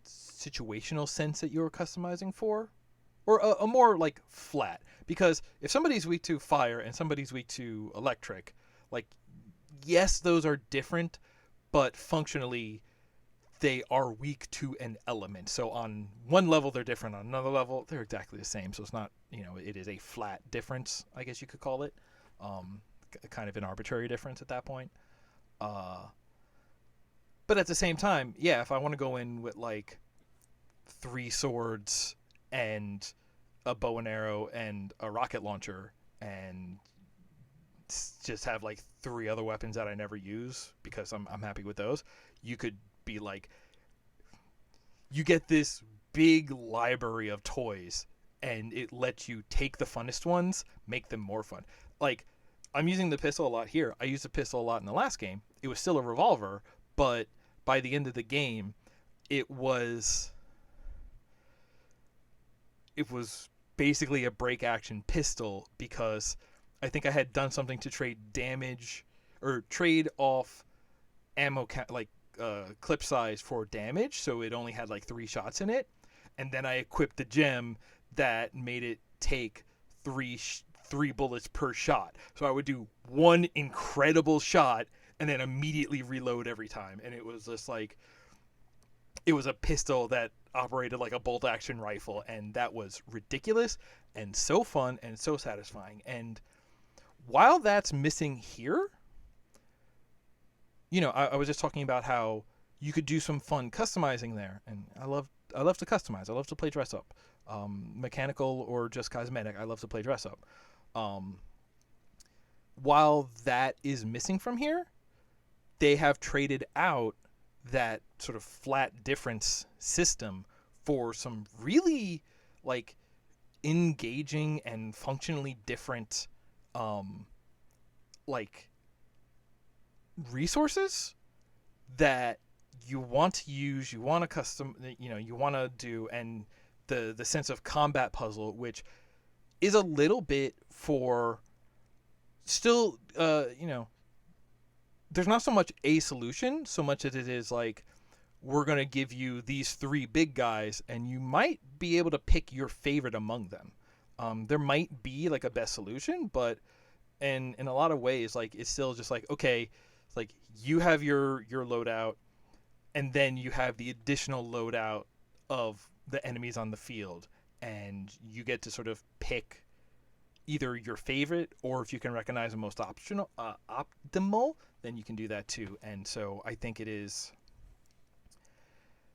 situational sense that you were customizing for, or a more like flat, because if somebody's weak to fire and somebody's weak to electric, like, yes, those are different, but functionally they are weak to an element. So on one level they're different, on another level they're exactly the same. So it's not, it is a flat difference, I guess you could call it. Kind of an arbitrary difference at that point. But at the same time, yeah, if I want to go in with like 3 swords and a bow and arrow and a rocket launcher, and just have like 3 other weapons that I never use because I'm happy with those, you could be like, you get this big library of toys, and it lets you take the funnest ones, make them more fun. Like, I'm using the pistol a lot here. I used the pistol a lot in the last game. It was still a revolver, but by the end of the game, it was basically a break action pistol, because I think I had done something to trade damage or trade off ammo clip size for damage, so it only had like 3 shots in it, and then I equipped the gem that made it take 3 bullets per shot. So I would do 1 incredible shot and then immediately reload every time, and it was just like, it was a pistol that operated like a bolt action rifle, and that was ridiculous and so fun and so satisfying. And while that's missing here, I was just talking about how you could do some fun customizing there, and I love to customize. I love to play dress up, mechanical or just cosmetic. I love to play dress up. While that is missing from here, they have traded out that sort of flat difference system for some really like engaging and functionally different like resources that you want to use, you want to custom, you want to do, and the sense of combat puzzle, which is a little bit for still, there's not so much a solution so much as it is like, we're going to give you these 3 big guys, and you might be able to pick your favorite among them. There might be like a best solution, but in a lot of ways, like, it's still just like, okay, it's like you have your loadout, and then you have the additional loadout of the enemies on the field, and you get to sort of pick either your favorite, or if you can recognize the most optimal, then you can do that too. And so I think it is,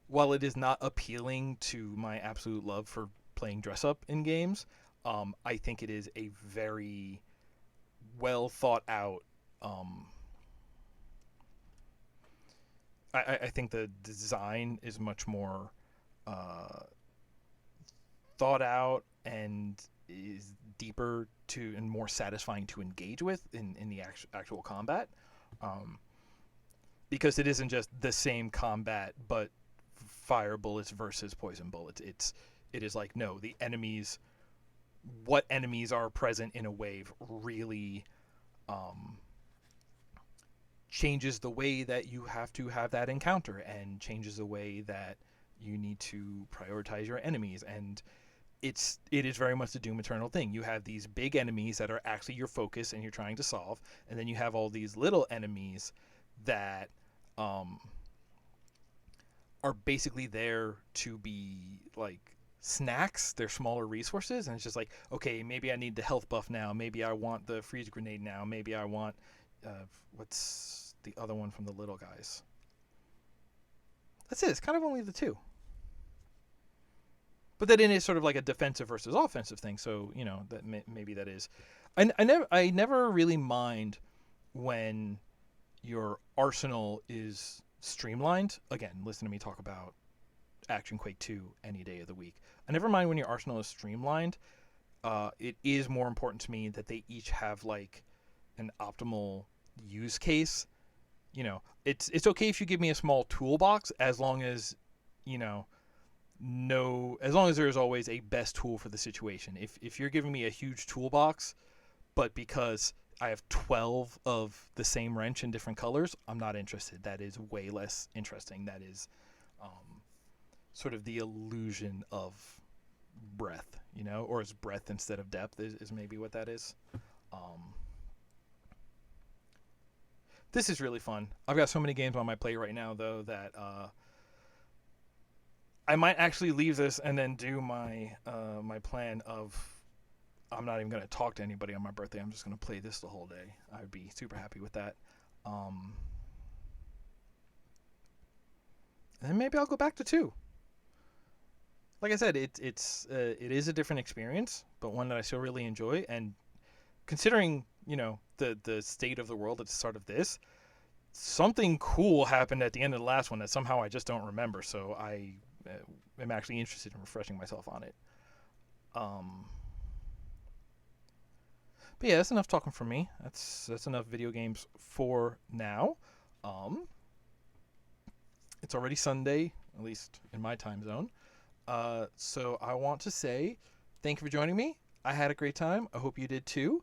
while it is not appealing to my absolute love for playing dress up in games, I think it is a very well thought out I think the design is much more thought out and is deeper to and more satisfying to engage with in the actual combat, because it isn't just the same combat but fire bullets versus poison bullets. It is like, no, the enemies, what enemies are present in a wave really changes the way that you have to have that encounter, and changes the way that you need to prioritize your enemies. And it is very much the Doom Eternal thing. You have these big enemies that are actually your focus and you're trying to solve, and then you have all these little enemies that are basically there to be like snacks. They're smaller resources, and it's just like, okay, maybe I need the health buff now, maybe I want the freeze grenade now, maybe I want what's the other one from the little guys. That's it. It's kind of only the two. But then it is sort of like a defensive versus offensive thing. So, you know, that maybe that is. I never really mind when your arsenal is streamlined. Again, listen to me talk about Action Quake 2 any day of the week. I never mind when your arsenal is streamlined. It is more important to me that they each have like an optimal use case. You know, it's okay if you give me a small toolbox, as long as, you know, as long as there's always a best tool for the situation. If you're giving me a huge toolbox, but because I have 12 of the same wrench in different colors, I'm not interested. That is way less interesting. That is sort of the illusion of breadth, you know, or is breadth instead of depth is maybe what that is. This is really fun. I've got so many games on my plate right now, though, that I might actually leave this and then do my my plan of, I'm not even going to talk to anybody on my birthday. I'm just going to play this the whole day. I'd be super happy with that. And then maybe I'll go back to 2. Like I said, it is a different experience, but one that I still really enjoy. And considering, you know, the state of the world at the start of this, something cool happened at the end of the last one that somehow I just don't remember. So I am actually interested in refreshing myself on it. But yeah, that's enough talking for me. That's enough video games for now. It's already Sunday, at least in my time zone. So I want to say thank you for joining me. I had a great time. I hope you did too.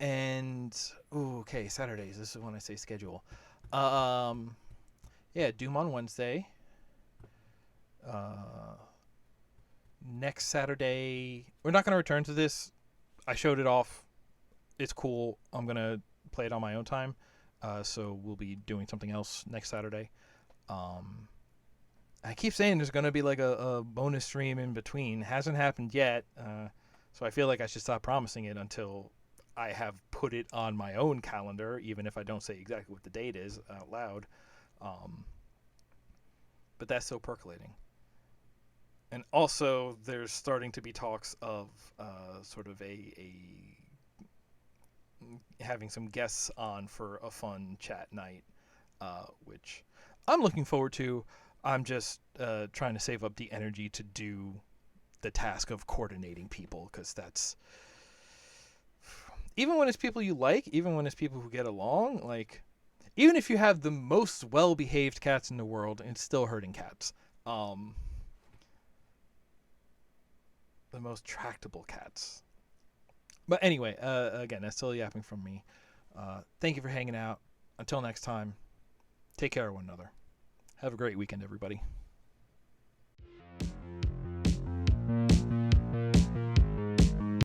And okay, Saturdays. This is when I say schedule. Yeah, Doom on Wednesday. Next Saturday, we're not going to return to this. I showed it off. It's cool. I'm going to play it on my own time. So we'll be doing something else next Saturday. I keep saying there's going to be like a bonus stream in between. Hasn't happened yet. So I feel like I should stop promising it until I have put it on my own calendar, even if I don't say exactly what the date is out loud. But that's still percolating. And also, there's starting to be talks of sort of a having some guests on for a fun chat night, which I'm looking forward to. I'm just trying to save up the energy to do the task of coordinating people, because that's, even when it's people you like, even when it's people who get along, like, even if you have the most well-behaved cats in the world, it's still herding cats. The most tractable cats. But anyway, again, that's still yapping from me. Thank you for hanging out. Until next time, take care of one another. Have a great weekend, everybody.